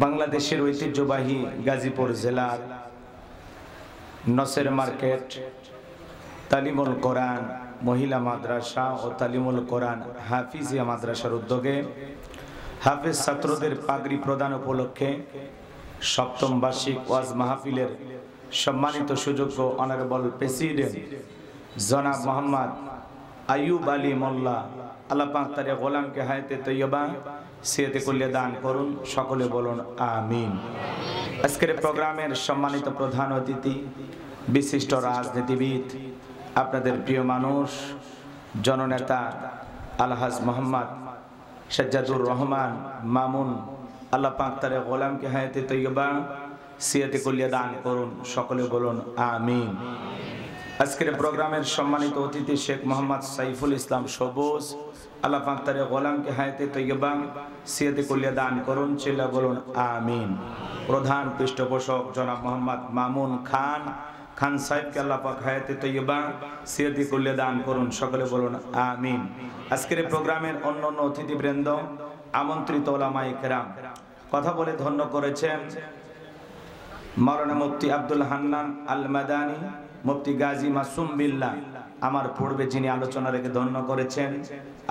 বাংলাদেশের ঐতিহ্যবাহী গাজীপুর জেলার নসের মার্কেট তালিমুল কোরআন মহিলা মাদ্রাসা ও তালিমুল কোরআন হাফিজিয়া মাদ্রাসার উদ্যোগে হাফেজ ছাত্রদের পাগড়ি প্রদান উপলক্ষে সপ্তম বার্ষিক ওয়াজ মাহফিলের সম্মানিত সুযোগ্য অনারেবল প্রেসিডেন্ট জনাব মোহাম্মদ আইয়ুব আলী মোল্লা আল্লাহ পাক তার গোলামকে হায়াতে তৈয়বা সিয়াতে কুল্লিয়া দান করুন, সকলে বলুন আমিন। আজকের প্রোগ্রামের সম্মানিত প্রধান অতিথি বিশিষ্ট রাজনীতিবিদ, আপনাদের প্রিয় মানুষ, জননেতা আলহাজ মোহাম্মদ সাজ্জাদুর রহমান মামুন আল্লাহ পাক তার গোলামকে হায়াতে তৈয়বা সিয়াতে কুল্লিয়া দান করুন, সকলে বলুন আমিন। আজকের প্রোগ্রামের সম্মানিত অতিথি শেখ মোহাম্মদ সাইফুল ইসলাম সবুজ আল্লাহ পাক তার গোলামকে হায়াতে তৈয়বা সিয়াতে কুল্লিয়া দান করুন, চিল্লা বলুন আমিন। প্রধান পৃষ্ঠপোষক জনাব মোহাম্মদ মামুন খান খান সাহেবকে আল্লাহ পাক হায়াতে তৈয়বা সিয়াতে কুল্লিয়া দান করুন, সকলে বলুন আমিন। আজকের প্রোগ্রামের অন্যান্য অতিথিবৃন্দ, আমন্ত্রিত ওলামায়ে কেরাম, কথা বলে ধন্য করেছেন মাওলানা মুফতি আব্দুল হান্নান আল মাদানী, মুফতি গাজী মাসুম বিল্লাহ, আমার পূর্বে যিনি আলোচনা রেখে ধন্য করেছেন,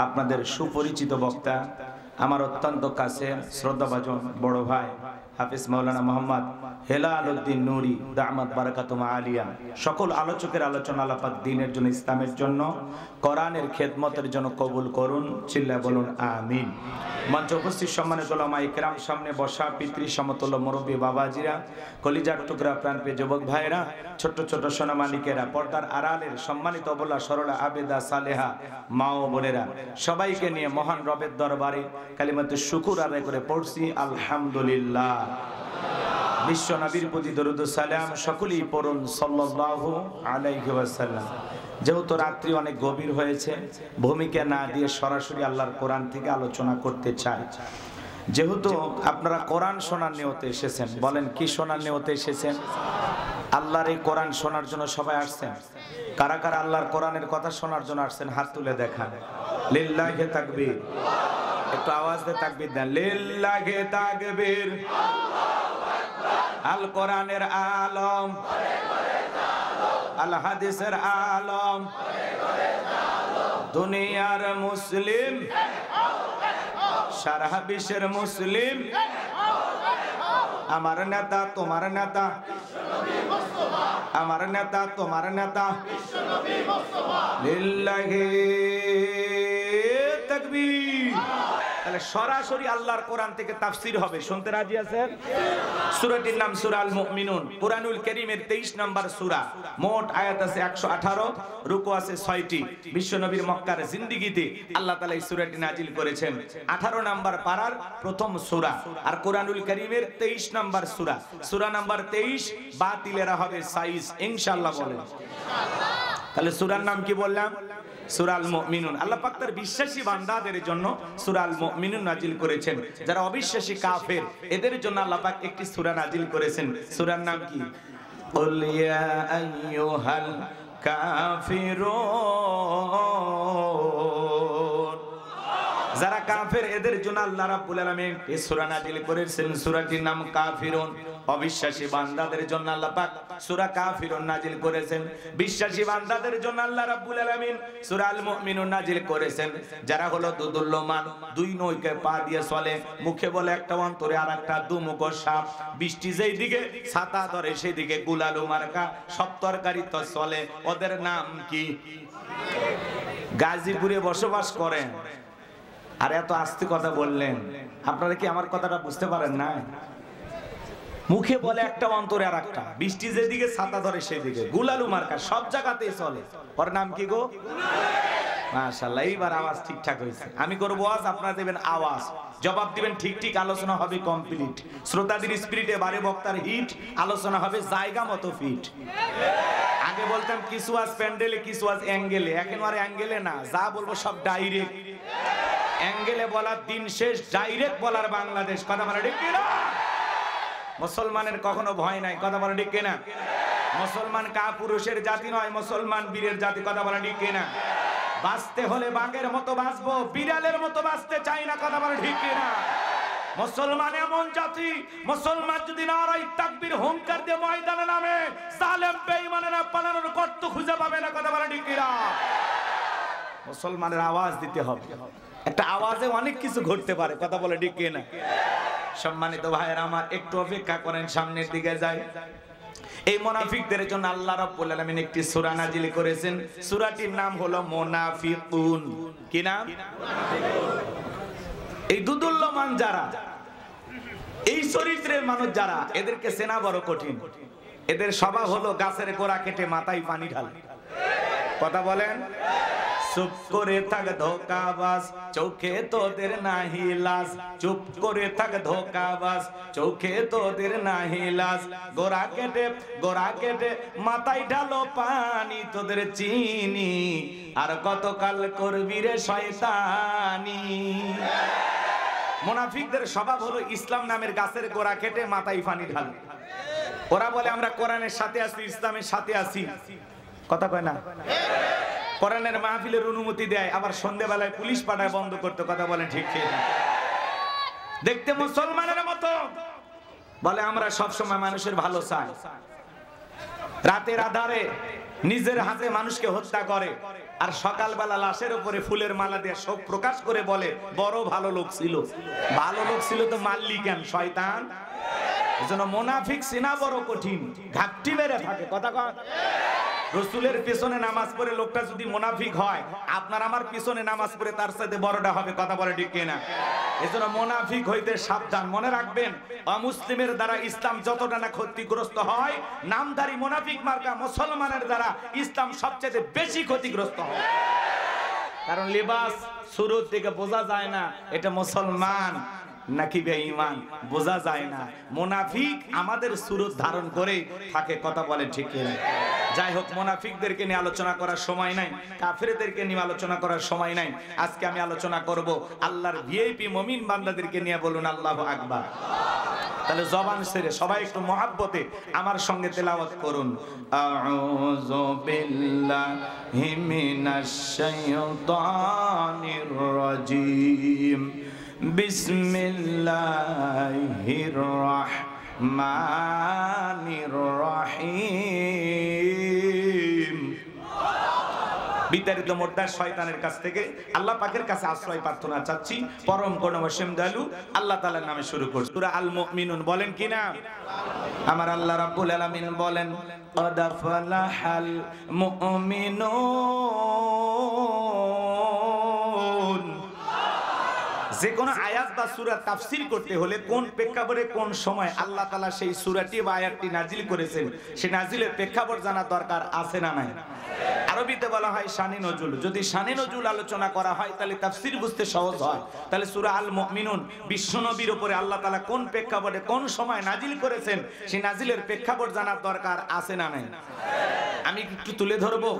আপনাদের সুপরিচিত বক্তা, আমার অত্যন্ত কাছে শ্রদ্ধাভাজন বড় ভাই হাফিজ মাওলানা মোহাম্মদ হেলাল উদ্দিন নুরি দামাত বারাকাতুহু আলিয়া। সকল আলোচকের আলোচনা আল্লাহ পাক দ্বীনের জন্য, ইসলামের জন্য, কোরআনের খেদমতের জন্য কবুল করুন, চিল্লা বলুন আমিন। মঞ্চ উপস্থিত সম্মানিত উলামায়ে কেরাম, সামনে বসা পিতৃ সমতুল্য মুরব্বী বাবাজিরা, কলিজার টুকরা প্রাণপ্রিয় যুবক ভাইরা, ছোট্ট ছোট সোনামানিকেরা, পর্দার আড়ালের সম্মানিত অবলা সরলা আবেদা সালেহা মা ও বোনেরা, সবাইকে নিয়ে মহান রবের দরবারে কালিমাতুশ শুকুর আদায় করে পড়ছি আলহামদুলিল্লাহ। বিশ্ব নবীর প্রতি দরুদ ও সালাম সকলেই পড়ুন সাল্লাল্লাহু আলাইহি ওয়াসাল্লাম। যেহেতু রাত্রি অনেক গভীর হয়েছে, ভূমিকা না দিয়ে সরাসরি আল্লাহর কোরআন থেকে আলোচনা করতে চাই। যেহেতু আপনারা কোরআন শোনার নিয়তে এসেছেন, বলেন কি শোনার নিয়তে এসেছেন? আল্লাহর এই কোরআন শোনার জন্য সবাই আসছেন? কারা কারা আল্লাহর কোরআনের কথা শোনার জন্য আসছেন? হাত তুলে দেখান। লিল্লাহি তাকবীর। একটু আওয়াজ দিয়ে তাকবীর দেন। লিল্লাহি তাকবীর। আল কোরআনের আলম, আল হাদিসের আলম, দুনিয়ার মুসলিম, সারা বিশ্বের মুসলিম, আমার নেতা তোমার নেতা, আমার নেতা তোমার নেতা, লিল্লাহি তাকবীর। তাহলে সরাসরি আল্লাহর কোরআন থেকে তাফসীর হবে, শুনতে রাজি আছেন? সূরাটির নাম সূরা আল মুমিনুন, কুরআনুল কারীমের 23 নম্বর সূরা, মোট আয়াত আছে 118, রুকু আছে 6টি। বিশ্বনবীর মক্কার জিন্দেগিতে আল্লাহ তাআলা এই সূরাটি নাজিল করেছেন। 18 নম্বর পারার প্রথম সূরা, আর কুরআনুল কারীমের 23 নম্বর সূরা। সূরা নাম্বার 23 বাতিলেরা হবে সাইজ, ইনশাআল্লাহ বলেন ইনশাআল্লাহ। তাহলে সূরার নাম কি বললাম? সূরা আল মুমিনুন। আল্লাহ পাক তার বিশ্বাসী বান্দাদের জন্য সূরা আল মুমিনুন নাজিল করেছেন। যারা অবিশ্বাসী কাফের, এদের জন্য আল্লাহ পাক একটি সূরা নাজিল করেছেন। সূরার নাম কি? কুল ইয়া আইয়ুহাল কাফিরুন। যারা কাফের, এদের জন্য আল্লাহ রাব্বুল আলামিন এই সূরা নাজিল করেছেন। সূরাটির নাম কাফিরুন। অবিশ্বাসী বান্দাদের জন্য আল্লাহ পাক সূরা কাফিরুন নাজিল করেছেন। বিশ্বাসী বান্দাদের জন্য আল্লাহ রাব্বুল আলামিন সূরা আল মুমিনুন নাজিল করেছেন। যারা হলো দুদুল্যমান, দুই নৌকায় পা দিয়ে চলে, মুখে বলে একটা, অন্তরে আরেকটা, দুমুখ সাপ, বৃষ্টি যেই দিকে ছাতা ধরে সেই দিকে গুলালু মার্কা, সব তরকারি তো চলে। ওদের নাম কি? গাজীপুরে বসবাস করেন, আর এত আস্তে কথা বললেন, আপনারা কি আমার কথাটা বুঝতে পারেন না? মুখে বলে একটা, অন্তরে আর একটা, বৃষ্টি যেদিকে ছাতা ধরে সেদিকে, গুলালু মার্কা, সব জায়গাতেই চলে। ওর নাম কি গো? মাশাআল্লাহ, এইবার আওয়াজ ঠিকঠাক হয়েছে। আমি করবো আওয়াজ, আপনারা দেবেন আওয়াজ, জবাব দিবেন ঠিক ঠিক, আলোচনা হবে কমপ্লিট। শ্রোতাদের স্পিরিটে বারে বক্তার হিট, আলোচনা হবে জায়গা মতো ফিট। আগে বলতাম কিছু আজ প্যান্ডেলে, কিছু আজ অ্যাঙ্গেলে, এখন আর অ্যাঙ্গেলে না, যা বলবো সব ডাইরেক্ট। অ্যাঙ্গেলে বলার দিন শেষ, ডাইরেক্ট বলার বাংলাদেশ। কথা বলা ঠিক কিনা? মুসলমানের কখনো ভয় নাই, কথা বলা ঠিক কিনা? মুসলমান কাপুরুষের জাতি নয়, মুসলমান বীরের জাতি। কথা বলা ঠিক কিনা? বাঁচতে হলে বাঘের মতো বাঁচবো, বিড়ালের মতো বাঁচতে চাই না। কথা বলা ঠিক কিনা? মুসলমান এমন জাতি, মুসলমান যদি নারাই তাকবীর হুঙ্কার দিয়ে ময়দানে নামে, জালেম বেঈমানেরা পালানোর গর্ত খুঁজে পাবে না। কথা বলে ঠিক কিনা? মুসলমানের আওয়াজ দিতে হবে। একটা আওয়াজে অনেক কিছু ঘটতে পারে। কথা বলে ঠিক কিনা? সম্মানিত ভাইয়েরা আমার, একটু অপেক্ষা করেন, সামনের দিকে যাই। এই মুনাফিকদের জন্য আল্লাহ রাব্বুল আলামিন একটি সূরা নাজিল করেছেন। সূরাটির নাম হলো মুনাফিকুন। কি নাম? এই দুদুল্যমান যারা, এই চরিত্রের মানুষ যারা, এদেরকে চেনা বড় কঠিন। এদের স্বভাব হলো গাছের গোড়া কেটে মাথায় পানি ঢালা। কথা বলেন? চুপ করে থাক ধোকাবাজ, চোখে তোদের নাহি লাজ। চুপ করে থাক ধোকাবাজ, চোখে তোদের নাহি লাজ। গোড়া কেটে মাথায় ঢালো পানি, তোদের চিনি আর কতকাল করবি রে শয়তানি। মুনাফিকদের স্বভাব হলো ইসলাম নামের গাছের গোড়া কেটে মাথায় পানি ঢাল। ওরা বলে আমরা কোরআনের সাথে আছি, ইসলামের সাথে আছি। কথা কয় না? কোরআনের মাহফিলের অনুমতি দেয়, আবার সন্ধ্যাবেলায় পুলিশ পাঠায় বন্ধ করতে। কথা বলেন ঠিক ঠিক? দেখতে মুসলমানের মতো বলে আমরা সব সময় মানুষের ভালো চাই। রাতের আধারে নিজের হাতে মানুষকে হত্যা করে, আর সকালবেলা লাশের উপরে ফুলের মালা দিয়ে শোক প্রকাশ করে বলে বড় ভালো লোক ছিল। ভালো লোক ছিল তো মারলি কেন শয়তান? এজন্য মুনাফিক চেনা বড় কঠিন, ঘাপটি মেরে থাকে। কথা কয়? রাসূলের পিছনে নামাজ পড়ে লোকটা যদি মুনাফিক হয়, আপনার আমার পিছনে নামাজ পড়ে তার সাথে বড়টা হবে। কথা বলে ঠিক কিনা? এজন্য মুনাফিক হইতে সাবধান। মনে রাখবেন, অমুসলিমের দ্বারা ইসলাম যতটা না ক্ষতিগ্রস্ত হয়, নামধারী মুনাফিক মার্কা মুসলমানের দ্বারা ইসলাম সবচেয়ে বেশি ক্ষতিগ্রস্ত হয়। কারণ লিবাস শুরুর দিকে বোঝা যায় না এটা মুসলমান নাকি বেঈমান, বোঝা যায় না। মুনাফিক আমাদের সুরত ধারণ করে থাকে। কথা বলে ঠিক কিনা? যাই হোক, মুনাফিকদেরকে নিয়ে আলোচনা করার সময় নাই, কাফেরদেরকে নিয়ে আলোচনা করার সময় নাই। আজকে আমি আলোচনা করব আল্লাহর ভিআইপি মুমিন বান্দাদেরকে নিয়ে। বলুন আল্লাহু আকবার। তাহলে জবান ছেড়ে সবাই একটু মহাব্বতে আমার সঙ্গে তেলাওয়াত করুন। আউযু বিল্লাহি মিনাশ শাইতানির রাজীম। বিসমিল্লাহির রাহমানির রহিম। বিতাড়িত মোর্দার শয়তানের কাছ থেকে আল্লাহ পাকের কাছে আশ্রয় প্রার্থনা চাচ্ছি। পরম করুণাময় দয়ালু আল্লাহ তাআলার নামে শুরু করছি। সূরা আল মুমিনুন বলেন কি না? আমার আল্লাহ রাব্বুল আলামিন বলেন ক্বাদ ফালাহাল মুমিনুন। যে কোনো আয়াত বা সূরা তাফসীর করতে হলে কোন প্রেক্ষাপটে কোন সময় আল্লাহ তাআলা সেই সূরাটি বা আয়াতটি নাজিল করেছেন, সেই নাজিলের প্রেক্ষাপট জানা দরকার আছে না নাই? আরবিতে বলা হয় শানে নজুল। যদি শানে নজুল আলোচনা করা হয় তাহলে তাফসীর বুঝতে সহজ হয়। তাহলে সূরা আল মুমিনুন বিশ্বনবীর উপরে আল্লাহ তাআলা কোন প্রেক্ষাপটে কোন সময় নাজিল করেছেন, সেই নাজিলের প্রেক্ষাপট জানার দরকার আছে না নাই? আমি একটু তুলে ধরবো,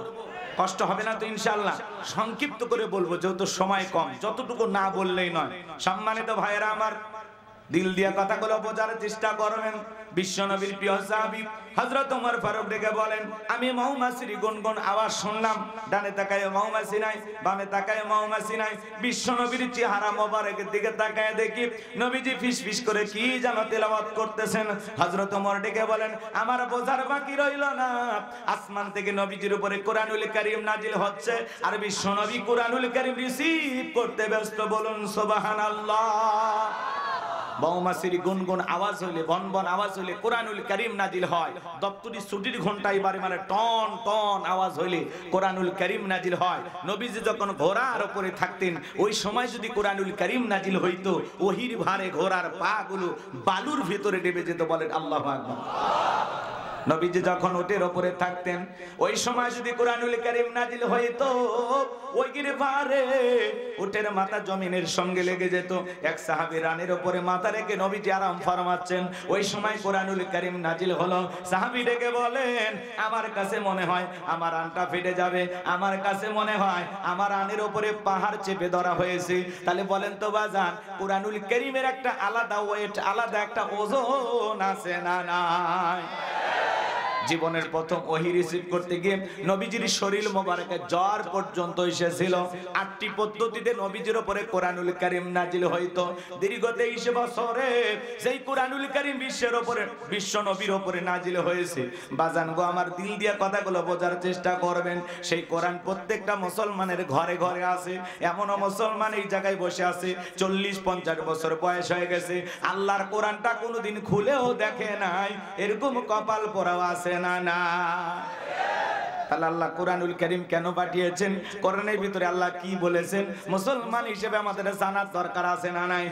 কষ্ট হবে না তো ইনশাআল্লাহ? সংক্ষিপ্ত করে বলবো যেহেতু সময় কম, যতটুকু না বললেই নয়। সম্মানিত ভাইয়েরা আমার, দিল দিয়া কথাগুলো বোঝার চেষ্টা করবেন। বিশ্বনবীর প্রিয় সাহাবী হযরত ওমর ফারুক ডেকে বলেন, আমি মৌমাছির গুনগুন আওয়াজ শুনলাম। ডানে তাকায় মৌমাছি নাই, বামে তাকায় মৌমাছি নাই। বিশ্বনবীর চেহারা মোবারকের দিকে তাকায় দেখি নবীজি ফিসফিস করে কি যেন তেলাওয়াত করতেছেন। হযরত ওমর ডেকে বলেন, আমার বোঝার বাকি রইল না, আসমান থেকে নবীজির উপরে কোরআনুল কারীম নাজিল হচ্ছে, আর বিশ্বনবী কোরআনুল কারীম রিসিভ করতে ব্যস্ত। বলুন সুবহানাল্লাহ। মৌমাছির গুনগুন আওয়াজ হইলে, বনবন আওয়াজ হইলে কোরআনুল কারীম নাজিল হয়। দপ্তরি ছুটির ঘন্টায় বারে মানে টন টন আওয়াজ হইলে কোরআনুল কারীম নাজিল হয়। নবীজি যখন ঘোড়ার উপরে থাকতেন, ওই সময় যদি কোরআনুল কারীম নাজিল হইতো, ওহির ভারে ঘোড়ার পা গুলো বালুর ভিতরে ডেবে যেত। বলেন আল্লাহু আকবার। নবীজি যখন উটের উপরে থাকতেন, ওই সময় যদি কোরআনুল কারীম নাজিল হইতো, ওই গিরবারে উটের মাথা জমিনের সঙ্গে লেগে যেত। এক সাহাবী রানের উপরে মাথা রেখে নবীজি আরাম ফরমাচ্ছেন, ওই সময় কোরআনুল কারীম নাজিল হলো। সাহাবী ডেকে বলেন, আমার কাছে মনে হয় আমার রানটা ফেটে যাবে, আমার কাছে মনে হয় আমার রানের উপরে পাহাড় চেপে ধরা হয়েছে। তাহলে বলেন তো বাজান, কোরআনুল কারীমের একটা আলাদা ওয়েট, আলাদা একটা ওজন আছে না নাই? জীবনের প্রথম ওহী রিসিভ করতে গিয়ে নবীজির শরীর মোবারকে জ্বর পর্যন্ত এসেছিল। 8টি পদ্ধতিতে নবীজির উপরে কোরআনুল কারীম নাজিল হইতো। দীর্ঘ 23 বছরে সেই কোরআনুল কারীম বিশ্বের উপরে, বিশ্ব নবীর উপরে নাজিল হয়েছে। বাজান গো, আমার দিল দিয়ে কথাগুলো বোঝার চেষ্টা করবেন। সেই কোরআন প্রত্যেকটা মুসলমানের ঘরে ঘরে আছে। এমনও মুসলমান এই জায়গায় বসে আছে 40-50 বছর বয়স হয়ে গেছে, আল্লাহর কোরআনটা কোনোদিন খুলেও দেখে নাই। এরকম কপাল পোড়াও আছে না? না। তাহলে আল্লাহ কোরআনুল কারীম কেন পাঠিয়েছেন? কোরআনের ভিতরে আল্লাহ কি বলেছেন? মুসলমান হিসেবে আমাদের জানার দরকার আছে না নাই?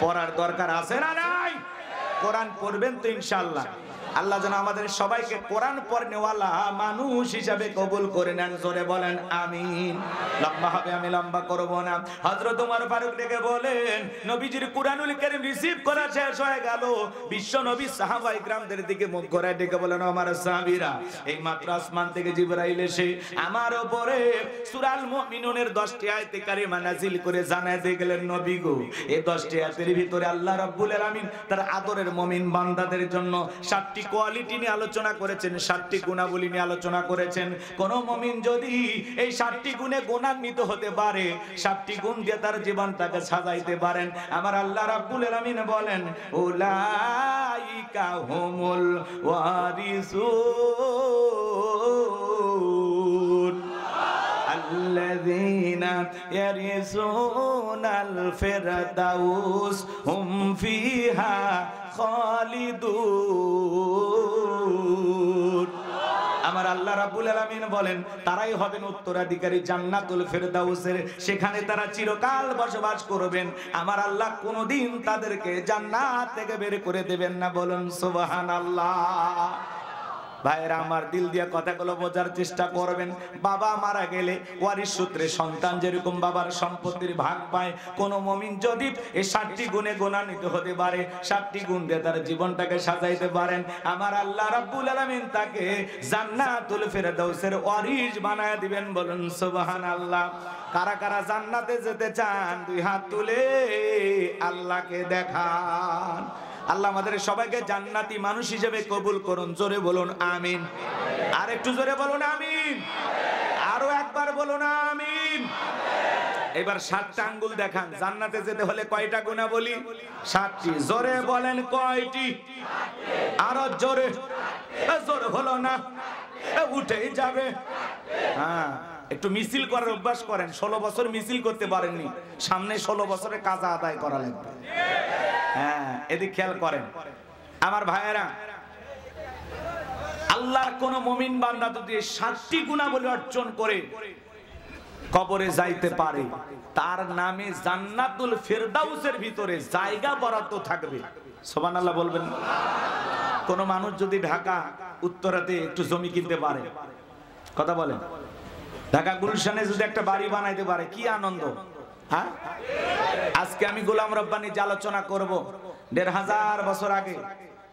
পড়ার দরকার আছে না নাই? কোরআন পড়বেন তো ইনশাআল্লাহ। আল্লাহ যেন আমাদের সবাইকে কোরআন পড়নেওয়ালা মানুষ হিসাবে কবুল করে নেন। জোরে বলেন আমিন। লম্বা হবে, আমি লম্বা করব না। হযরত ওমর ফারুক ডেকে বলেন, নবীজির কোরআনুল কারীম রিসিভ করা শেষ হয়ে গেল। বিশ্ব নবী সাহাবায়ে কিরামদের দিকে মুখ করে ডেকে বলেন, আমার সাহাবীরা, এই মাত্র আসমান থেকে জিবরাইল এসে আমার উপরে সূরা আল মুমিনুনের 10টি আয়াতে কারিমা নাযিল করে জানায় দিয়ে গেলেন, নবী গো, এই 10টি আয়াতের ভিতরে আল্লাহ রাব্বুল আলামিন তার আদরের মুমিন বান্দাদের জন্য 7টি কোয়ালিটি নিয়ে আলোচনা করেছেন, 7টি গুণাবলী নিয়ে আলোচনা করেছেন। কোন মুমিন যদি এই 7টি গুণে গুণান্বিত হতে পারে, 7টি গুণ দিয়ে তার জীবনটাকে সাজাইতে পারেন, আমার আল্লাহ রাব্বুল আলামিন বলেন, উলাইকা হুমুল ওয়ারিসুন আল্লাযীনা ইয়ারিসুনাল ফিরদাউস হুম ফিহা খালিদুন। আমার আল্লাহ রাব্বুল আলামিন বলেন, তারাই হবেন উত্তরাধিকারী জান্নাতুল ফেরদাউসের। সেখানে তারা চিরকাল বসবাস করবেন। আমার আল্লাহ কোনোদিন তাদেরকে জান্নাত থেকে বের করে দেবেন না। বলুন সুবহানাল্লাহ। ভাইরা আমার, দিল দিয়া কথাগুলো বোঝার চেষ্টা করবেন। বাবা মারা গেলে ওয়ারিশ সূত্রে সন্তান যেরকম বাবার সম্পত্তির ভাগ পায়, কোন মুমিন যদি এই 7টি গুণে গুণান্বিত হতে পারে, 7টি গুণ দিয়ে তার জীবনটাকে সাজাইতে পারেন, আমার আল্লাহ রাব্বুল আলামিন তাকে জান্নাতুল ফেরদাউসের ওয়ারিশ বানায় দিবেন। বলুন সুবহানাল্লাহ। কারা কারা জান্নাতে যেতে চান? 2 হাত তুলে আল্লাহকে দেখান। আল্লাহ আমাদের সবাইকে জান্নাতি মানুষ হিসেবে কবুল করুন। জোরে বলুন আমিন। আর একটু জোরে বলুন আমিন। আরো একবার বলুন আমিন। এবার 7টা আঙ্গুল দেখান। জান্নাতে যেতে হলে কয়টা গুণাবলী? 7টি। জোরে বলেন কয়টি? আরো জোরে। জোরে হলো না, উঠেই যাবে। হ্যাঁ, একটু মিছিল করার অভ্যাস করেন। 16 বছর মিছিল করতে পারেননি, সামনে 16 বছরের কাজা আদায় করা লাগবে। হ্যাঁ, এদিকে খেয়াল করেন আমার ভাইয়েরা। আল্লাহর কোন মুমিন বান্দা যদি 7টি গুণাবলী অর্জন করে কবরে যাইতে পারে, তার নামে জান্নাতুল ফেরদাউসের ভিতরে জায়গা বরাদ্দ থাকবে। সুবহানাল্লাহ বলবেন। কোন মানুষ যদি ঢাকা উত্তরাতে একটু জমি কিনতে পারে, কথা বলেন, ঢাকা গুলশানে যদি একটা বাড়ি বানাইতে পারে, কি আনন্দ। হ্যাঁ, আজকে আমি গোলাম রব্বানী যে আলোচনা করব, 1500 বছর আগে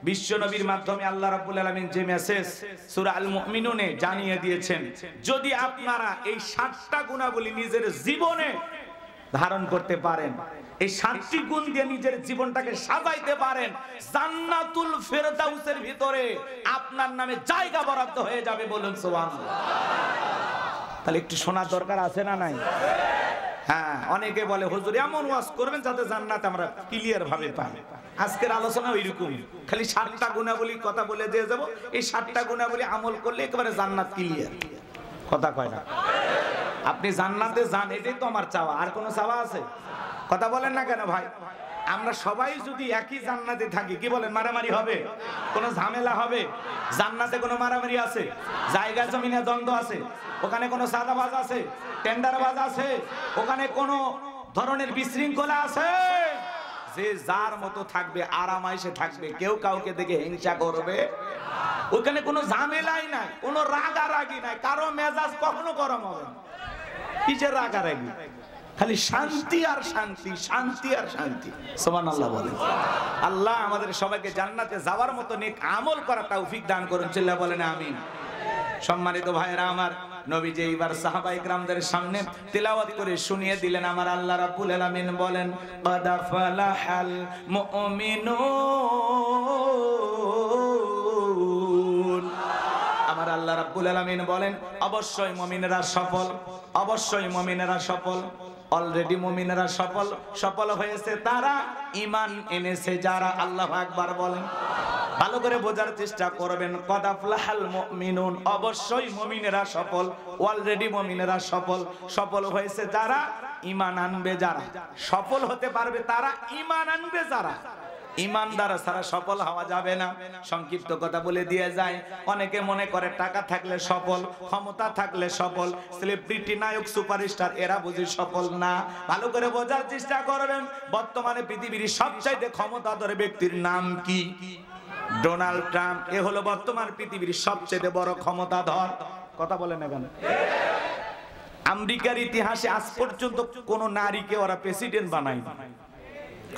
বিশ্ব নবীর মাধ্যমে আল্লাহ রাব্বুল আলামিন যে মেসেজ সূরা আল মুমিনুনে জানিয়ে দিয়েছেন, যদি আপনারা এই 7টা গুণাবলী নিজের জীবনে ধারণ করতে পারেন, এই 7টি গুণ দিয়ে নিজের জীবনটাকে সাজাইতে পারেন, জান্নাতুল ফেরদাউসের ভিতরে আপনার নামে জায়গা বরাদ্দ হয়ে যাবে। বলুন সুবহানাল্লাহ। তাহলে একটু শোনার দরকার আছে না নাই? হ্যাঁ, অনেকে বলে হুজুর এমন ওয়াজ করবেন যাতে জান্নাত আমরা ক্লিয়ার ভাবে পাই। আজকের আলোচনা ওইরকম, খালি 7টা গুণাবলী কথা বলে দিয়ে যাব। এই 7টা গুণাবলী আমল করলে একেবারে জান্নাত ক্লিয়ার। কথা কয় না? আপনি জান্নাতে যান, এটাই তো আমার চাওয়া। আর কোনো চাওয়া আছে? কথা বলেন না কেন ভাই? আমরা সবাই যদি একই জান্নাতে থাকি, কি বলেন, মারামারি হবে? কোনো ঝামেলা হবে? জান্নাতে কোনো মারামারি আছে? জায়গা জমিনে দ্বন্দ্ব আছে? ওখানে কোনো সাদাবাজ আছে? টেন্ডারবাজ আছে? ওখানে কোনো ধরনের বিশৃঙ্খলা আছে? যে যার মতো থাকবে, আরামাইশে থাকবে, কেউ কাউকে দেখে হিংসা করবে। ওখানে কোনো ঝামেলাই নাই, কোনো রাগারাগি নাই, কারো মেজাজ কখনো গরম হবে না। কিসের রাগারাগি? খালি শান্তি আর শান্তি, শান্তি আর শান্তি। সুবহানাল্লাহ বলেন। আল্লাহ আমাদের সবাইকে জান্নাতে যাওয়ার মতো নেক আমল করার তৌফিক দান করুন। চিল্লা বলেন আমিন। সম্মানিত ভাইরা আমার, নবীজি এইবার সাহাবায়ে কিরামদের সামনে তেলাওয়াত করে শুনিয়ে দিলেন। আমার আল্লাহ রাব্বুল আলামিন বলেন, ক্বাদ ফালাহাল মুমিনুন রব্বুল আলামিন বলেন অবশ্যই মুমিনেরা সফল, অবশ্যই মুমিনেরা সফল। অলরেডি মুমিনেরা সফল হয়েছে তারা, ঈমান এনেছে যারা। আল্লাহু আকবার বলেন। ভালো করে বোঝার চেষ্টা করবেন, কদ আফলাহাল মুমিনুন, অবশ্যই মুমিনেরা সফল, অলরেডি মুমিনেরা সফল হয়েছে যারা, ঈমান আনবে যারা। সফল হতে পারবে তারা, ঈমান আনবে যারা। ঈমানদার ছাড়া সফল হওয়া যাবে না। সংক্ষিপ্ত কথা বলে দিয়ে যায়, অনেকে মনে করে টাকা থাকলে সফল, ক্ষমতা থাকলে সফল, সেলিব্রিটি, নায়ক, সুপারস্টার এরা বুঝি সফল না। ভালো করে বোঝার চেষ্টা করবেন, বর্তমানে পৃথিবীর সবচাইতে ক্ষমতাধর ব্যক্তির নাম কি? Donald Trump. এ হলো বর্তমান পৃথিবীর সবচেয়ে বড় ক্ষমতাধর। কথা বলেন না কেন? আমেরিকার ইতিহাসে আজ পর্যন্ত কোন নারীকে ওরা প্রেসিডেন্ট বানায়নি।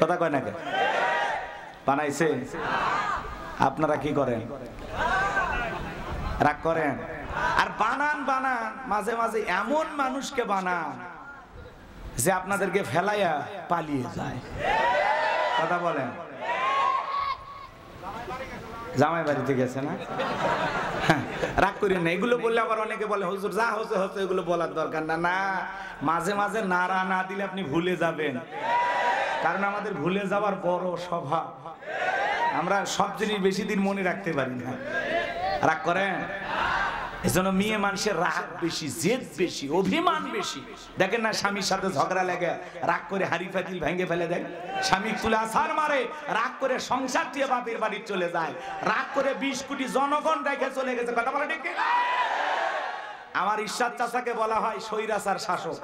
কথা কয় না কেন? বানাইছে? আপনারা কি করেন? রাগ করেন? আর বানান মাঝে মাঝে এমন মানুষকে বানান যে আপনাদেরকে ফেলাইয়া পালিয়ে যায়। কথা বলেন? জামাই বাড়িতে গেছে না? রাগ করেন না, এগুলো বললে আবার অনেকে বলে হুজুর যা হচ্ছে এগুলো বলার দরকার না। না, মাঝে মাঝে নাড়া না দিলে আপনি ভুলে যাবেন, কারণ আমাদের ভুলে যাওয়ার বড় স্বভাব। আমরা সব জিনিস বেশি দিন মনে রাখতে পারি না। রাগ করেন? এজন্য মেয়ে মানুষের রাগ বেশি, জেদ বেশি, অভিমান বেশি। দেখেন না, স্বামীর সাথে ঝগড়া লাগে রাগ করে হাড়ি পাতিল ভেঙে ফেলে দেয়, স্বামী তুলে আছাড় মারে, রাগ করে সংসার দিয়ে বাপের বাড়ি চলে যায়, রাগ করে 20 কোটি জনগণ রেখে চলে গেছে। কথা বলে ঠিক না? আমার ঈশ্বর চাচাকে বলা হয় স্বৈরাচার শাসক।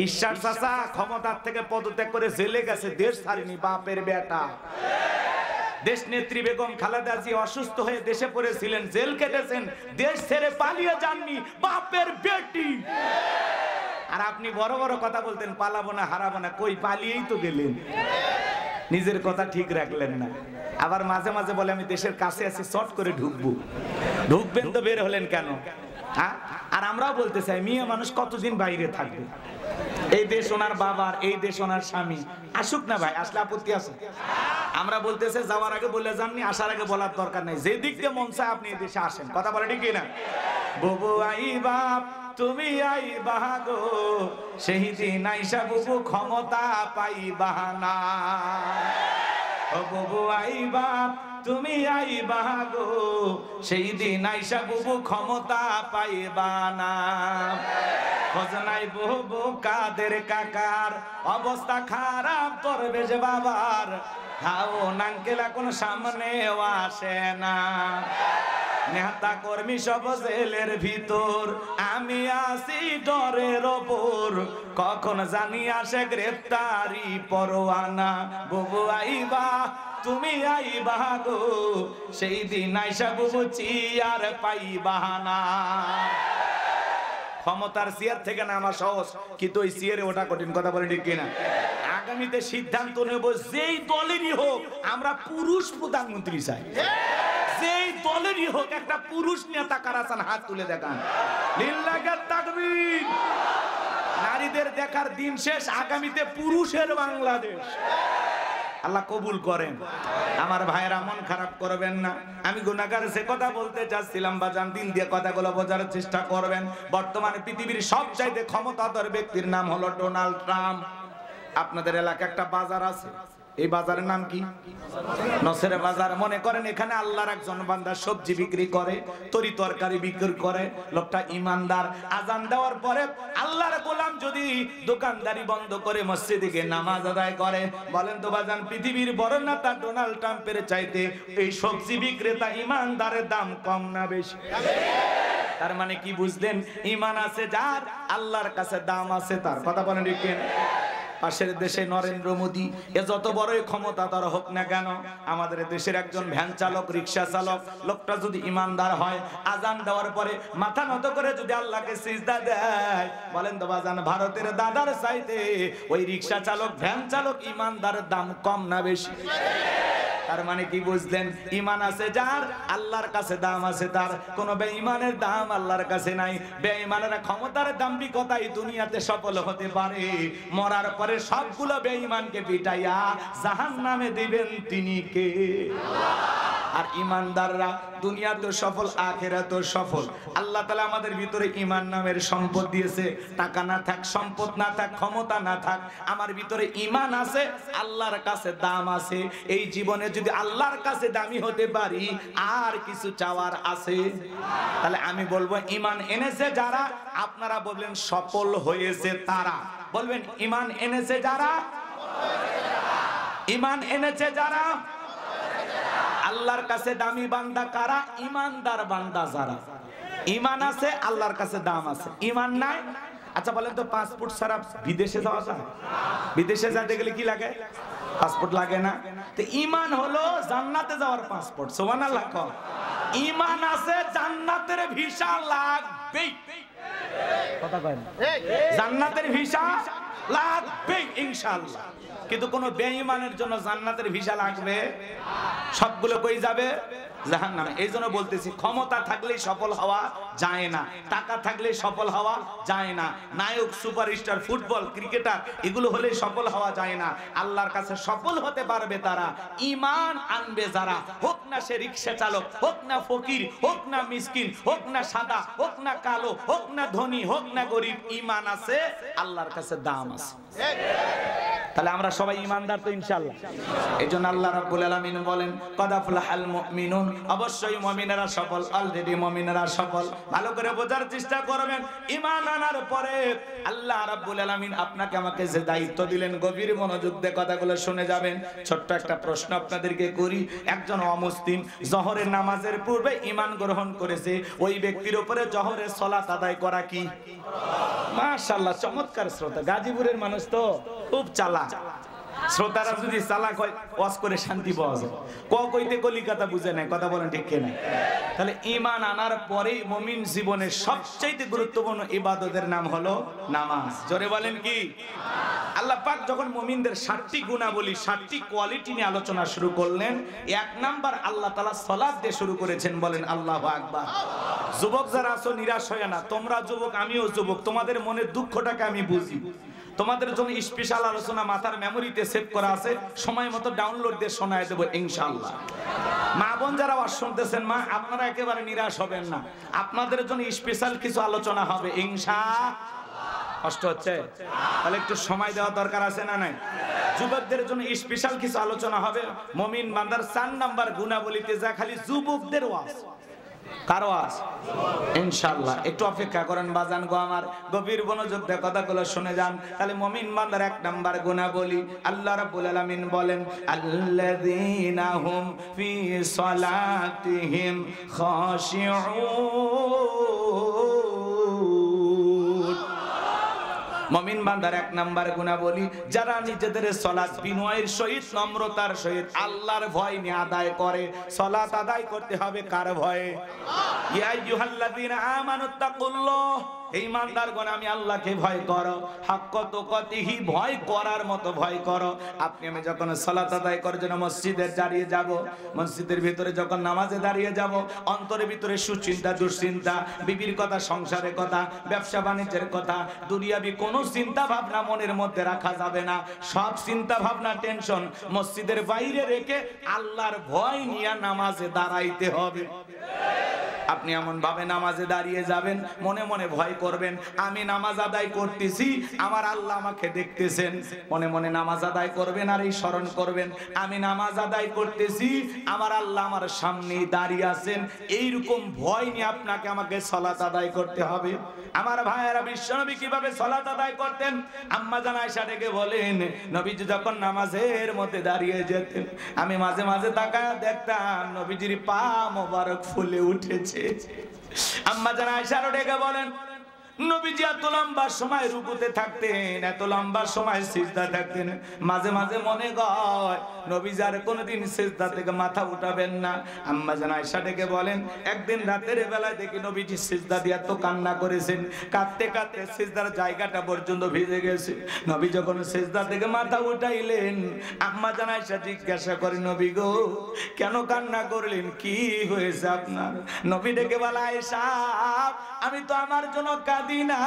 ঈশ্বর চাচা ক্ষমতার থেকে পদত্যাগ করে জেলে গেছে, দেশ ছাড়েনি, বাপের বেটা। দেশ নেত্রী বেগম খালেদা জিয়া অসুস্থ হয়ে দেশে পড়েছিলেন, জেল কেটেছেন, দেশ ছেড়ে পালিয়ে যাননি, বাপের বেটি। আর আপনি বড় বড় কথা বলতেন পালাবো না, হারাবো না, কই পালিয়েই তো গেলেন, নিজের কথা ঠিক রাখলেন না। আবার মাঝে মাঝে বলে আমি দেশের কাছে আছি, শর্ট করে ঢুকবেন তো বের হলেন কেন? আর আমরাও বলতে চাই মেয়ে মানুষ কতদিন বাইরে থাকবে? এই দেশ ওনার বাবার, এই দেশ ওনার স্বামী, আসুক না ভাই, আসলে আপত্তি আছে? আমরা বলতেছে যাওয়ার আগে বলে যাননি, আসার আগে বলার দরকার নাই, যে দিক দিয়ে মন চায় আপনি এই দেশে আসেন। কথা বলে ঠিক না? বুবু আই বাপ তুমি আই বাহাগো, সেই দিন আইসা বুবু ক্ষমতা পাইবা না। ও বুবু আই বাপ তুমি আই বাহাগো, সেই দিন আইসা বুবু ক্ষমতা পাইবা না। খোঁজনাই বুবু কাদের কাকার, অবস্থা খারাপ করবে যে বাবার, হাও নাঙ্কেল এখন সামনেও আসে না। নেতা কর্মী সব জেলের ভিতর, আমি আসি ডরের ওপর, কখন জানি আসে গ্রেফতারি পরোয়ানা। বুবু আইবা তুমি আইবা গো, সেই দিন আইসা বুবু চিয়ার পাইবা না। ক্ষমতার চেয়ার থেকে নামা সহজ, কিন্তু ওই চেয়ারে ওঠা কঠিন। কথা বলে ঠিক কিনা? আগামীতে সিদ্ধান্ত নেব, যেই দলেরই হোক আমরা পুরুষ প্রধানমন্ত্রী চাই। যেই দলেরই হোক একটা পুরুষ নেতা কারা চান, হাত তুলে দেখান। লিল্লাহি তাকবীর। নারীদের দেখার দিন শেষ, আগামীতে পুরুষের বাংলাদেশ। আল্লাহ কবুল করেন। আমার ভাইরা মন খারাপ করবেন না, আমি গুনাহগার, সে কথা বলতে চাচ্ছিলাম বাজান, দিল দিয়ে কথাগুলো বোঝার চেষ্টা করবেন। বর্তমানে পৃথিবীর সবচাইতে ক্ষমতাধর ব্যক্তির নাম হলো ডোনাল্ড ট্রাম্প। আপনাদের এলাকায় একটা বাজার আছে, এই বাজারের নাম কি? নসের বাজার। মনে করেন এখানে আল্লাহর একজন বান্দা সবজি বিক্রি করে, তরি তরকারি বিক্রি করে, লোকটা ইমানদার। আজান দেওয়ার পরে আল্লাহর গোলাম যদি দোকানদারি বন্ধ করে মসজিদে গিয়ে নামাজ আদায় করে, বলেন তো বাজান, পৃথিবীর বড় নেতা ডোনাল্ড ট্রাম্পের চাইতে এই সবজি বিক্রেতা ইমানদারের দাম কম না বেশি? তার মানে কি বুঝলেন? ইমান আছে যার, আল্লাহর কাছে দাম আছে তার। কথা বলেন ঠিক কিনা? পাশের দেশে নরেন্দ্র মোদী, এ যত বড়ই ক্ষমতাধর হোক না কেন, আমাদের দেশের একজন ভ্যান চালক, রিক্সা চালক, লোকটা যদি ইমানদার হয়, আজান দেওয়ার পরে মাথা নত করে যদি আল্লাহকে সিজদা দেয়, বলেন তো বাজান, ভারতের দাদার চাইতে ওই রিক্সা চালক, ভ্যান চালক ইমানদারের দাম কম না বেশি? তার মানে কি বুঝলেন? ইমান আছে যার, আল্লাহর কাছে দাম আছে তার। কোন বেঈমানের দাম আল্লাহর কাছে নাই। বেঈমানেরা ক্ষমতার দাম্ভিকতায় দুনিয়াতে সফল হতে পারে, মরার পরে সবগুলো বেঈমানকে পিটাইয়া জাহান্নামে দিবেন তিনি কে? আল্লাহ। আর ইমানদাররা দুনিয়াতেও সফল, আখিরাতেও সফল। আল্লাহ তাআলা আমাদের ভিতরে ঈমান নামের সম্পদ দিয়েছে। টাকা না থাক, সম্পদ না থাক, ক্ষমতা না থাক, আমার ভিতরে ঈমান আছে, আল্লাহর কাছে দাম আছে। এই জীবনে যদি আল্লাহর কাছে দামি হতে পারি, আর কিছু চাওয়ার আছে? তাহলে আমি বলবো ঈমান এনেছে যারা, আপনারা বলবেন সফল হয়েছে তারা। বলবেন ঈমান এনেছে যারা, ঈমান এনেছে যারা। আল্লাহর কাছে দামি বান্দা কারা? ঈমানদার বান্দা যারা। ঈমান আছে, আল্লাহর কাছে দাম আছে। ঈমান নাই, আচ্ছা বলেন তো, পাসপোর্ট ছাড়া বিদেশে যাওয়া যায়? বিদেশে যেতে গেলে কি লাগে? পাসপোর্ট লাগে না? তো ঈমান হলো জান্নাতে যাওয়ার পাসপোর্ট। সুবহানাল্লাহ। ঈমান আছে, জান্নাতের ভিসা লাগবেই। কথা কয় না? জান্নাতের ভিসা লাগবেই ইনশাআল্লাহ। কিন্তু কোন বেঈমানের জন্য জান্নাতের ভিসা লাগবে? সবগুলো কই যাবে? জাহান্নামে। এই জন্য বলতেছি, ক্ষমতা থাকলেই সফল হওয়া যায় না, টাকা থাকলেই সফল হওয়া যায় না, নায়ক, সুপারস্টার, ফুটবল, ক্রিকেটার এগুলো হলেই সফল হওয়া যায় না। আল্লাহর কাছে সফল হতে পারবে তারা ঈমান আনবে যারা। হোক না সে রিকশা চালক, হোক না ফকির, হোক না মিসকিন, হোক না সাদা, হোক না কালো, হোক না ধনী, হোক না গরিব, ঈমান আছে, আল্লাহর কাছে দাম আছে। তাহলে আমরা সবাই ঈমানদার তো ইনশাআল্লাহ। এইজন্য আল্লাহ রাব্বুল আলামিন বলেন, কদ আফলাহাল মুমিনুন, অবশ্যই মুমিনেরা সফল, অলরেডি মুমিনেরা সফল। ভালো করে বোঝার চেষ্টা করবেন। ঈমান আনার পরে আল্লাহ রাব্বুল আলামিন আপনাকে আমাকে যে দায়িত্ব দিলেন, গভীর মনোযোগ দিয়ে কথাগুলো শুনে যাবেন। ছোট্ট একটা প্রশ্ন আপনাদেরকে করি। একজন অমুসলিম জোহরের নামাজের পূর্বে ঈমান গ্রহণ করেছে, ওই ব্যক্তির উপরে জোহরের সালাত আদায় করা কি? মাশাআল্লাহ, চমৎকার শ্রোতা। গাজীপুরের মানুষ তো খুব চালাক। শ্রোতারা যদি চালাক হয়, ওয়াজ করে শান্তি পাওয়া যায়। কইতে কলিকাতা বুঝে নেয়, কথা বলেন ঠিক কিনা? তাহলে ঈমান আনার পরেই মুমিন জীবনের সবচেয়ে গুরুত্বপূর্ণ ইবাদতের নাম হলো নামাজ। জোরে বলেন কি? আল্লাহ পাক যখন মুমিনদের 7টি গুণাবলী, 7টি কোয়ালিটি নিয়ে আলোচনা শুরু করলেন, 1 নাম্বার আল্লাহ তাআলা সালাত দিয়ে শুরু করেছেন। বলেন আল্লাহু আকবার। যুবক যারা আছো, নিরাশ হয় না। তোমরা যুবক, আমিও যুবক, তোমাদের মনের দুঃখটাকে আমি বুঝি। তোমাদের জন্য স্পেশাল আলোচনা মাথার মেমোরিতে সেভ করা আছে, সময় মতো ডাউনলোড দিয়ে শোনায় দেবো ইনশাআল্লাহ। মা বোন যারা ওয়াজ শুনতেছেন, মা আপনারা একেবারে নিরাশ হবেন না, আপনাদের জন্য স্পেশাল কিছু আলোচনা হবে ইনশাআল্লাহ। কষ্ট হচ্ছে? তাহলে একটু সময় দেওয়া দরকার আছে না নাই? যুবকদের জন্য স্পেশাল কিছু আলোচনা হবে। মুমিন বান্দার 4 নাম্বার গুণাবলীতে যা খালি যুবকদের ওয়াজ। কার ওয়াজ? ইনশাআল্লাহ। একটু অপেক্ষা করেন বাজান গো আমার, গভীর মনোযোগ দিয়ে কথাগুলো শুনে যান। তাহলে মুমিন বান্দার 1 নাম্বার গুণাবলী, আল্লাহ রাব্বুল আলামিন বলেন, আল্লাযীনা হুম ফি সালাতিহিম খাশিউন। মুমিন বান্দার 1 নাম্বার গুণাবলী, যারা নিজেদের সালাত বিনয়ের সহিত, নম্রতার সহিত, আল্লাহর ভয় নিয়ে আদায় করে। সালাত আদায় করতে হবে কার ভয়ে? ইয়া আইয়ুহাল্লাযীনা আমানুত্তাকুল্লাহ, এই ইমানদারগণ আমি আল্লাহকে ভয় করো, হাক্কা তুকাতিহি, ভয় করার মতো ভয় করো। আপনি আমি যখন সালাত আদায় করার জন্য মসজিদে দাঁড়িয়ে যাব, মসজিদের ভিতরে যখন নামাজে দাঁড়িয়ে যাব, অন্তরের ভিতরে সুচিন্তা, দুশ্চিন্তা, বিবির কথা, সংসারের কথা, ব্যবসা বাণিজ্যের কথা, দুনিয়াবি কোনো চিন্তা ভাবনা মনের মধ্যে রাখা যাবে না। সব চিন্তা ভাবনা, টেনশন মসজিদের বাইরে রেখে আল্লাহর ভয় নিয়ে নামাজে দাঁড়াইতে হবে। আপনি এমন ভাবে নামাজে দাঁড়িয়ে যাবেন, মনে মনে ভয় করবেন, আমি নামাজ আদায় করতেছি, আমার আল্লাহ আমাকে দেখতেছেন। মনে মনে নামাজ আদায় করবেন আর এই স্মরণ করবেন, আমি নামাজ আদায় করতেছি, আমার আল্লাহ আমার সামনেই দাঁড়িয়ে আছেন। এইরকম ভয় নিয়ে আপনাকে আমাকে সালাত আদায় করতে হবে। আমার ভাইয়েরা, বিশ্বনবী কিভাবে সালাত আদায় করতেন? আম্মা জান আয়েশা ডেকে বলেন, নবীজি যখন নামাজের মধ্যে দাঁড়িয়ে যেতেন, আমি মাঝে মাঝে তাকায় দেখতাম নবীজির পা মোবারক ফুলে উঠেছে। আম্মা জান আয়েশা ডেকে বলেন, নবীজি এত লম্বা সময় রুকুতে থাকতেন, এত লম্বা সময় সিজদা থাকতেন, মাঝে মাঝে মনে হয় নবীজি আর কোনোদিন সিজদা থেকে মাথা উঠাবেন না। আম্মা জান আয়েশা ডেকে বলেন, একদিন রাতের বেলায় দেখি নবীজি সিজদা দিয়ে এত কান্না করেছেন, কাঁদতে কাঁদতে সিজদার জায়গাটা পর্যন্ত ভিজে গেছে। নবী যখন সিজদা থেকে মাথা উঠাইলেন, আম্মা জান আয়েশা জিজ্ঞাসা করে, নবী গো কেন কান্না করলেন, কি হয়েছে আপনার? নবী ডেকে বলে, আয়েশা আমি তো আমার জন্য কাঁদি কাঁদি না,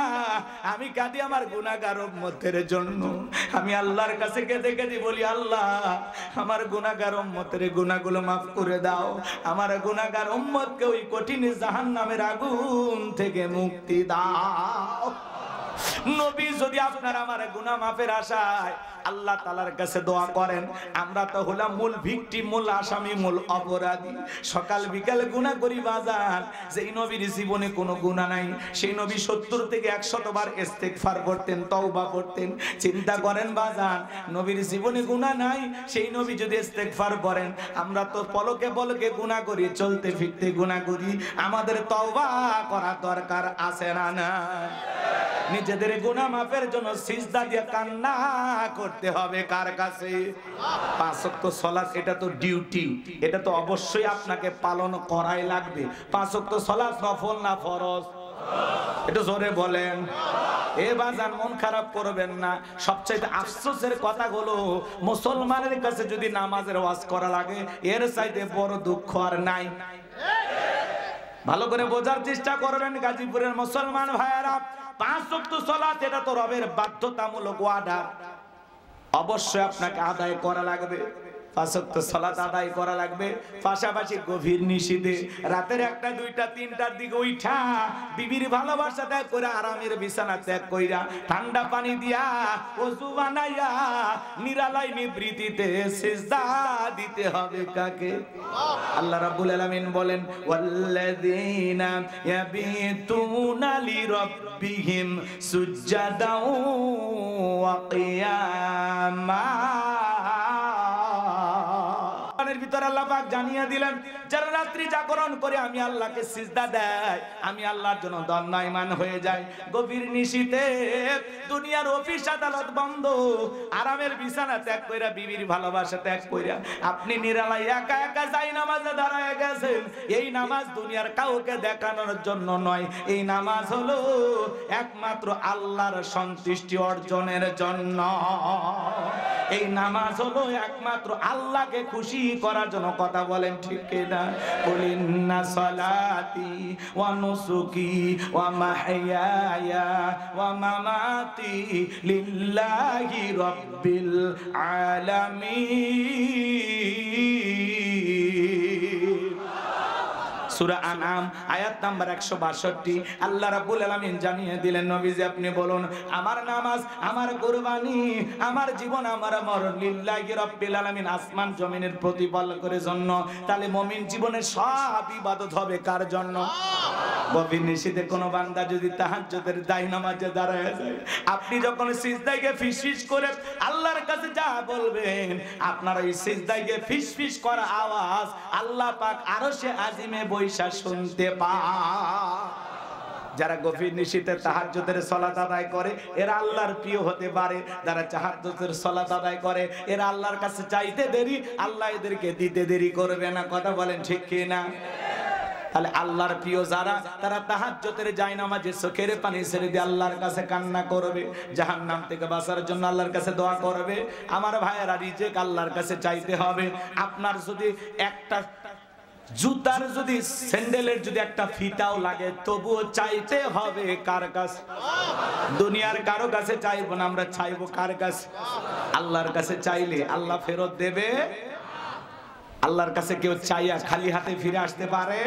আমি কাঁদি আমার গুনাহগার উম্মতের জন্য। আমি আল্লাহর কাছে কেঁদে কেঁদে বলি, আল্লাহ আমার গুনাহগার উম্মতের গুনাহগুলো মাফ করে দাও, আমার গুনাহগার উম্মতকে ওই কঠিন জাহান্নামের আগুন থেকে মুক্তি দাও। নবী যদি আপনার আমার গুনাহ মাফের আশায় আল্লাহ তাআলার কাছে দোয়া করেন, আমরা তো হলাম মূল ভিকটিম, মূল আসামি, মূল অপরাধী। সকাল বিকাল গুনাহ করি বাজার। যেই নবীর জীবনে কোনো গুনাহ নাই, সেই নবী 70 থেকে 100 বার ইস্তেগফার করতেন, তওবা করতেন। চিন্তা করেন বাজার, নবীর জীবনে গুনাহ নাই, সেই নবী যদি ইস্তেগফার করেন, আমরা তো পলকে পলকে গুনাহ করি, চলতে ফিরতে গুনাহ করি। আমাদের তওবা করা দরকার আছে না? না, নিজেদের গুনাহ মাফের জন্য সিজদা দিয়ে কান্না করতে হবে কার কাছে? 5 ওয়াক্ত সালাত, এটা তো ডিউটি, এটা তো অবশ্যই আপনাকে পালন করাই লাগবে। 5 ওয়াক্ত সালাত নফল না ফরজ? এটা জোরে বলেন। এ বাজান মন খারাপ করবেন না। সবচেয়ে আফসোসের কথা হলো, মুসলমানের কাছে যদি নামাজের ওয়াজ করা লাগে, এর চাইতে বড় দুঃখ আর নাই। ভালো করে বোঝার চেষ্টা করবেন গাজীপুরের মুসলমান ভাইয়েরা, 5 ওয়াক্ত সালাত এটা তো রবের বাধ্যতামূলক ওয়াদা, অবশ্যই আপনাকে আদায় করা লাগবে। 5 ওয়াক্ত সালাত আদায় করা লাগবে। পাশাপাশি গভীর নিশীথে রাতের 1টা 2টা 3টার দিকে উঠা বিবির ভালোবাসা ত্যাগ করে আরামের বিছানা ত্যাগ কইরা ঠান্ডা পানি দিয়া ওযু বানাইয়া নিরালাই নিবৃত্তিতে সিজদা দিতে হবে কাকে? আল্লাহ রাব্বুল আলামিন বলেন, ওয়াল্লাযীনা ইয়াবিতুনা লিরাব্বিহিম সুজদাও ওয়া কিয়ামা। ভিতর আল্লাহ পাক জানিয়ে দিলেন, যারা রাত্রি জাগরণ করে আমি আল্লাহকে সিজদা দেয়, আমি আল্লাহর জন্য দণ্ডায়মান হয়ে যায়। গভীর নিশীথে দুনিয়ার অফিস আদালত বন্ধ, আরামের বিছানা ত্যাগ কইরা, বিবির ভালোবাসা ত্যাগ কইরা আপনি নিরালাই একা একা যাই নামাজে দাঁড়ায় গেছেন। এই নামাজ দুনিয়ার কাউকে দেখানোর জন্য নয়, এই নামাজ হলো একমাত্র আল্লাহর সন্তুষ্টি অর্জনের জন্য। এই নামাজ হলো একমাত্র আল্লাহকে খুশি করার জন্য। কথা বলেন ঠিক কিনা? কুলিন্না সালাতি ওয়া নুসুকি ওয়া মাহইয়ায়া ওয়া মামাতি লিল্লাহি রাব্বিল আলামিন। সূরা আনআম আয়াত নাম্বার 162। আল্লাহ রাব্বুল আলামিন জানিয়ে দিলেন, নবীজি আপনি বলুন, আমার নামাজ, আমার কুরবানি, আমার জীবন, আমার মরণ লিল্লাহি রাব্বিল আলামিন, আসমান জমিনের প্রতিপালন করে জন্য। তাহলে মুমিন জীবনের সব ইবাদত হবে কার জন্য? গভীর নিশীথে কোন বান্দা যদি তাহাজ্জুদের দায় নামাজে দাঁড়ায় যায়, আপনি যখন সিজদায় গিয়ে ফিসফিস করে আল্লাহর কাছে যা বলবেন, আপনার এই সিজদায় গিয়ে ফিসফিস করা আওয়াজ আল্লাহ পাক আরশে আজিমে বৈশা শুনতে পায়। যারা গভীর নিশীথে তাহাজ্জুদের সালাত আদায় করে এরা আল্লাহর প্রিয় হতে পারে। যারা তাহাজ্জুদের সালাত আদায় করে এরা আল্লাহর কাছে চাইতে দেরি, আল্লাহ এদেরকে দিতে দেরি করবে না। কথা বলেন ঠিক কি না? তাহলে আল্লাহর প্রিয় যারা, তারা তাহাজ্জুদের জায়নামাজে চোখের পানি ছেড়ে দিয়ে আল্লাহর কাছে কান্না করবে, জাহান্নাম থেকে বাঁচার জন্য আল্লাহর কাছে দোয়া করবে। আমার ভাইয়েরা, রিজিক আল্লাহর কাছে চাইতে হবে। আপনার যদি একটা জুতার, যদি স্যান্ডেলের যদি একটা ফিতাও লাগে, তবুও চাইতে হবে কার কাছে? দুনিয়ার কারো কাছে চাইবো না, আমরা চাইবো কার কাছে? আল্লাহর কাছে চাইলে আল্লাহ ফেরত দেবে। আল্লাহর কাছে কেউ চাইয়া খালি হাতে ফিরে আসতে পারে?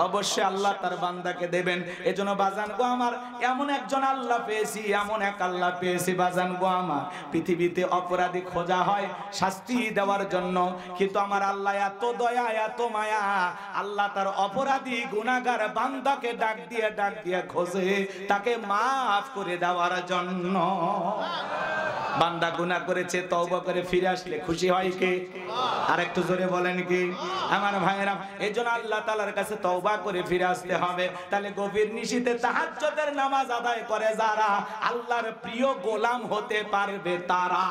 অবশ্যই আল্লাহ তার বান্দাকে দেবেন। এজন্য বাজান গো আমার, এমন একজন আল্লাহ পেয়েছি, এমন এক আল্লাহ পেয়েছি বাজান গো আমার। পৃথিবীতে অপরাধী খোঁজা হয় শাস্তি দেওয়ার জন্য, কিন্তু আমার আল্লাহ এত দয়া, এত মায়া, আল্লাহ তার অপরাধী গুনাহগার বান্দাকে ডাক দিয়ে খোঁজে তাকে মাফ করে দেওয়ার জন্য। বান্দা গুনাহ করেছে, তওবা করে ফিরে আসলে খুশি হয় কে? আর একটু জোরে বলেন কি? আমার ভাইয়েরা, এজন্য আল্লাহ তাআলার কাছে তওবা করে ফিরে আসতে হবে। তাহলে গভীর নিশীথে তাহাজ্জুদের নামাজ আদায় করে যারা আল্লাহর প্রিয় গোলাম হতে পারবে তারা।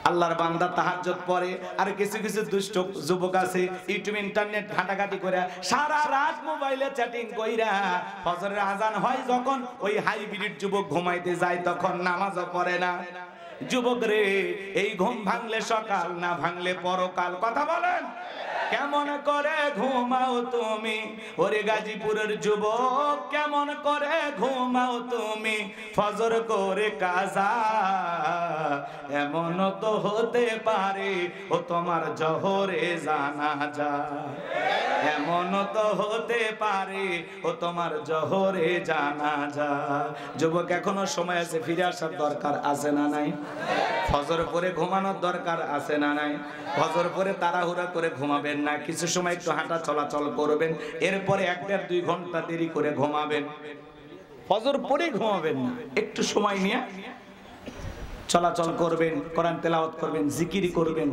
আল্লাহর বান্দা তাহাজ্জুদ পড়ে, আর কিছু কিছু দুষ্ট যুবক আছে ইউটিউব ইন্টারনেট ঘাটাঘাটি করে সারা রাত মোবাইলে চ্যাটিং কইরা ফজরের আজান হয় যখন, ওই হাইব্রিড যুবক ঘুমাইতে যায় তখন নামাজও পড়ে না। যুবক রে, এই ঘুম ভাঙলে সকাল, না ভাঙলে পরকাল। কথা বলেন। কেমন করে ঘুমাও তুমি, ওরে গাজীপুরের যুবক কেমন করে ঘুমাও তুমি, ফজর করে কাজা। এমন তো হতে পারে ও তোমার জোহরে জানাজা, এমন তো হতে পারে ও তোমার জোহরে জানাজা। যুবক এখনো সময় আছে, ফিরে আসার দরকার আছে না নাই? ফজর পরে ঘুমানোর দরকার আছে না নাই? ফজর পরে তাড়াহুড়া করে ঘুমাবেন না, কিছু সময় একটু হাঁটা চলাচল করবেন, এরপরে 1-1.5-2 ঘন্টা দেরি করে ঘুমাবেন। ফজর পরে ঘুমাবেন না, একটু সময় নিয়ে চলাচল করবেন, কোরআন তেলাওয়াত করবেন, জিকির করবেন,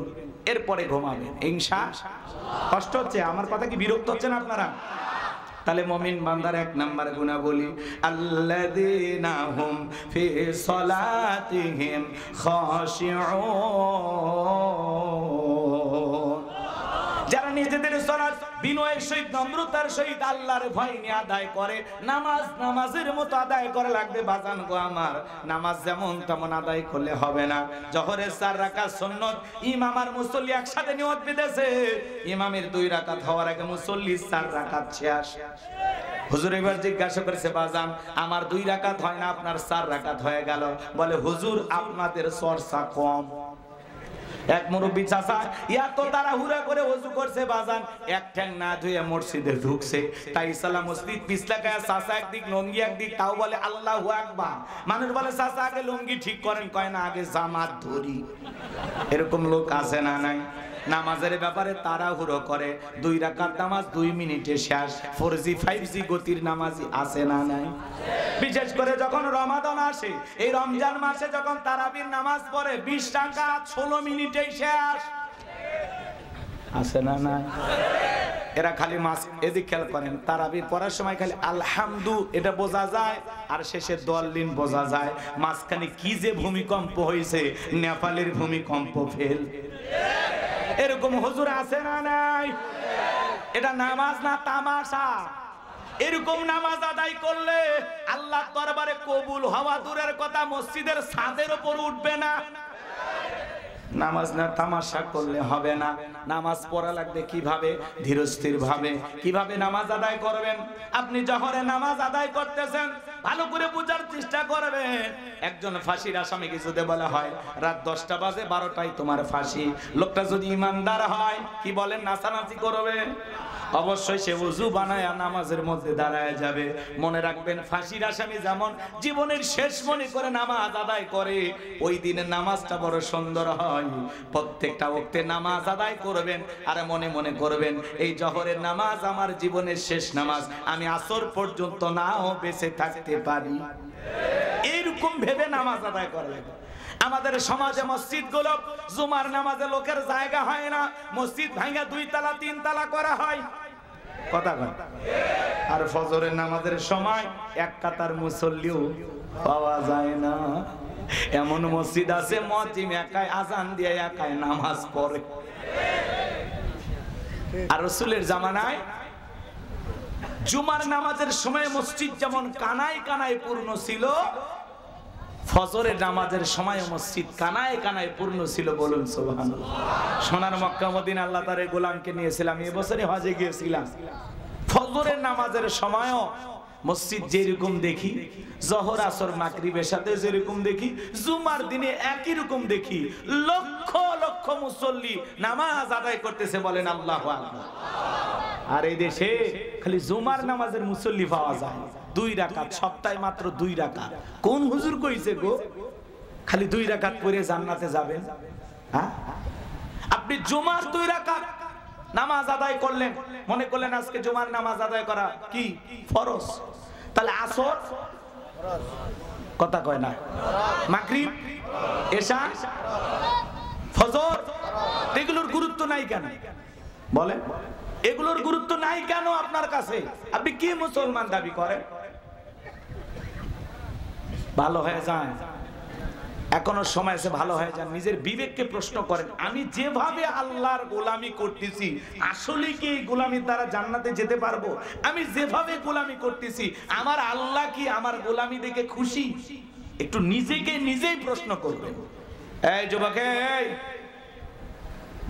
এরপরে ঘুমাবেন ইনশাআল্লাহ। কষ্ট হচ্ছে আমার কথা, কি বিরক্ত হচ্ছেন আপনারা? তাহলে মুমিন বান্দার 1 নাম্বার গুণাবলী, আল্লাযীনা হুম ফি সলাতিহিম খাশিউন, যারা নিজেদের সালাত বিনয়ের সহিত নম্রতার সহিত আল্লাহর ভয় নিয়ে আদায় করে। নামাজের মতো আদায় করা লাগবে বাজান গো আমার। নামাজ যেমন তেমন আদায় করলে হবে না। জোহরের 4 রাকাত সুন্নাত, ইমাম আর মুসল্লি একসাথে নিয়ত বেঁধেছে, ইমামের 2 রাকাত হওয়ার আগে মুসল্লি 4 রাকাত শেষ। হুজুর এবার জিজ্ঞাসা করেছে, বাজান আমার 2 রাকাত হয় না, আপনার 4 রাকাত হয়ে গেল। বলে হুজুর আপনাদের চর্চা কম। এক মুরব্বী চাচা এত তাড়াহুড়া করে ওযু করছে বাজান, এক ঠ্যাং না ধুয়ে মসজিদে ঢুকছে। তাই সালাম মসজিদ পিছলাকায়, চাচা একদিক লুঙ্গি একদিক, তাও বলে আল্লাহু আকবার। মানুষ বলে চাচা আগে লুঙ্গি ঠিক করেন, কয় না আগে জামাত ধরি। এরকম লোক আছে না নাই? নামাজের ব্যাপারে তাড়াহুড়ো করে, 2 রাকাত নামাজ 2 মিনিটে শেষ। 4G 5G গতির নামাজি আছে না নাই? বিশেষ করে যখন রমাদান আসে, এই রমজান মাসে যখন তারাবির নামাজ পড়ে 20 রাকাত 16 মিনিটেই শেষ। আছে না নাই? এরা খালি মাস এদিক খেয়াল করেন, তারাবি পড়ার সময় খালি আলহামদু এটা বোঝা যায়, আর শেষে দলিন বোঝা যায়। মাঝখানে কি যে ভূমিকম্প হয়েছে, নেপালের ভূমিকম্প ফেল। এরকম হুজুর আছে না নাই? এটা নামাজ না তামাশা। এরকম নামাজ আদায় করলে আল্লাহর দরবারে কবুল হওয়া দূরের কথা, মসজিদের ছাদের উপর উঠবে না। নামাজ না তামাশা করলে হবে না। নামাজ পড়া লাগবে কিভাবে? ধীরস্থির ভাবে। কিভাবে নামাজ আদায় করবেন? আপনি জোহরে নামাজ আদায় করতেছেন, ভালো করে বোঝার চেষ্টা করবেন। একজন ফাঁসির আসামিকে যদি বলা হয় রাত 10টা বাজে 12টায় তোমার ফাঁসি, লোকটা যদি ইমানদার হয় কি বলেন? নাচানাচি করবে? অবশ্যই সে ওযু বানায় নামাজের মধ্যে দাঁড়ায় যাবে। মনে রাখবেন, ফাঁসির আসামি যেমন জীবনের শেষ মনে করে নামাজ আদায় করে, ওই দিনের নামাজটা বড় সুন্দর হয়। প্রত্যেকটা ওয়াক্তে নামাজ আদায় করবেন, আর মনে মনে করবেন এই জোহরের নামাজ আমার জীবনের শেষ নামাজ, আমি আসর পর্যন্ত নাও বেঁচে থাকতে পারি। এইরকম ভেবে নামাজ আদায় করা লাগে। আমাদের সমাজে মসজিদগুলো জুমার নামাজে লোকের জায়গা হয় না, মসজিদ ভাঙা 2 তলা 3 তলা করা হয়। কথা কয়। আর ফজরের নামাজের সময় 1 কাতার মুসল্লিও পাওয়া যায় না। এমন মসজিদ আছে মুয়াজ্জিন একাই আজান দিয়ে একাই নামাজ পড়ে। আর রাসূলের জামানায় জুমার নামাজের সময় মসজিদ যেমন কানায় কানায় পূর্ণ ছিল, ফজরের নামাজের সময় মসজিদ কানায় কানায় পূর্ণ ছিল। বলুন সুবহানাল্লাহ। সোনার মক্কা মদিনা আল্লাহ তাআলা গোলামকে নিয়েছিলাম, এই বছরে হজে গিয়েছিলাম। ফজরের নামাজের সময়ও মসজিদ যেরকম দেখি, জোহর আসর মাগরিবের সাথে যেরকম দেখি, জুমার দিনে একই রকম দেখি। লক্ষ লক্ষ মুসল্লি নামাজ আদায় করতেছে, বলেন আল্লাহু আকবার। আর এই দেশে খালি জুমার নামাজের মুসল্লি পাওয়া যায় 2 রাকাত, সপ্তাহে মাত্র 2 রাকাত। কোন হুজুর কইছে গো খালি 2 রাকাত পড়ে জান্নাতে যাবেন? হ্যাঁ, আপনি জুমার 2 রাকাত নামাজ আদায় করলেন, মনে করলেন আজকে জুমার নামাজ আদায় করা কি ফরজ, তাহলে আসর কথা কয় না, মাগরিব, এশা, ফজর, এগুলোর গুরুত্ব নাই কেন বলেন? এগুলোর গুরুত্ব নাই কেন আপনার কাছে? আপনি কি মুসলমান দাবি করেন? ভালো হয়ে যান, এখনো সময় আছে, ভালো হয়ে যান। নিজের বিবেককে প্রশ্ন করেন, আমি যেভাবে আল্লাহর গোলামি করতেছি আসলে কি এই গোলামির দ্বারা জান্নাতে যেতে পারবো? আমি যেভাবে গোলামি করতেছি আমার আল্লাহ কি আমার গোলামি দেখে খুশি? একটু নিজেকে নিজেই প্রশ্ন করবেন। এই যুবক,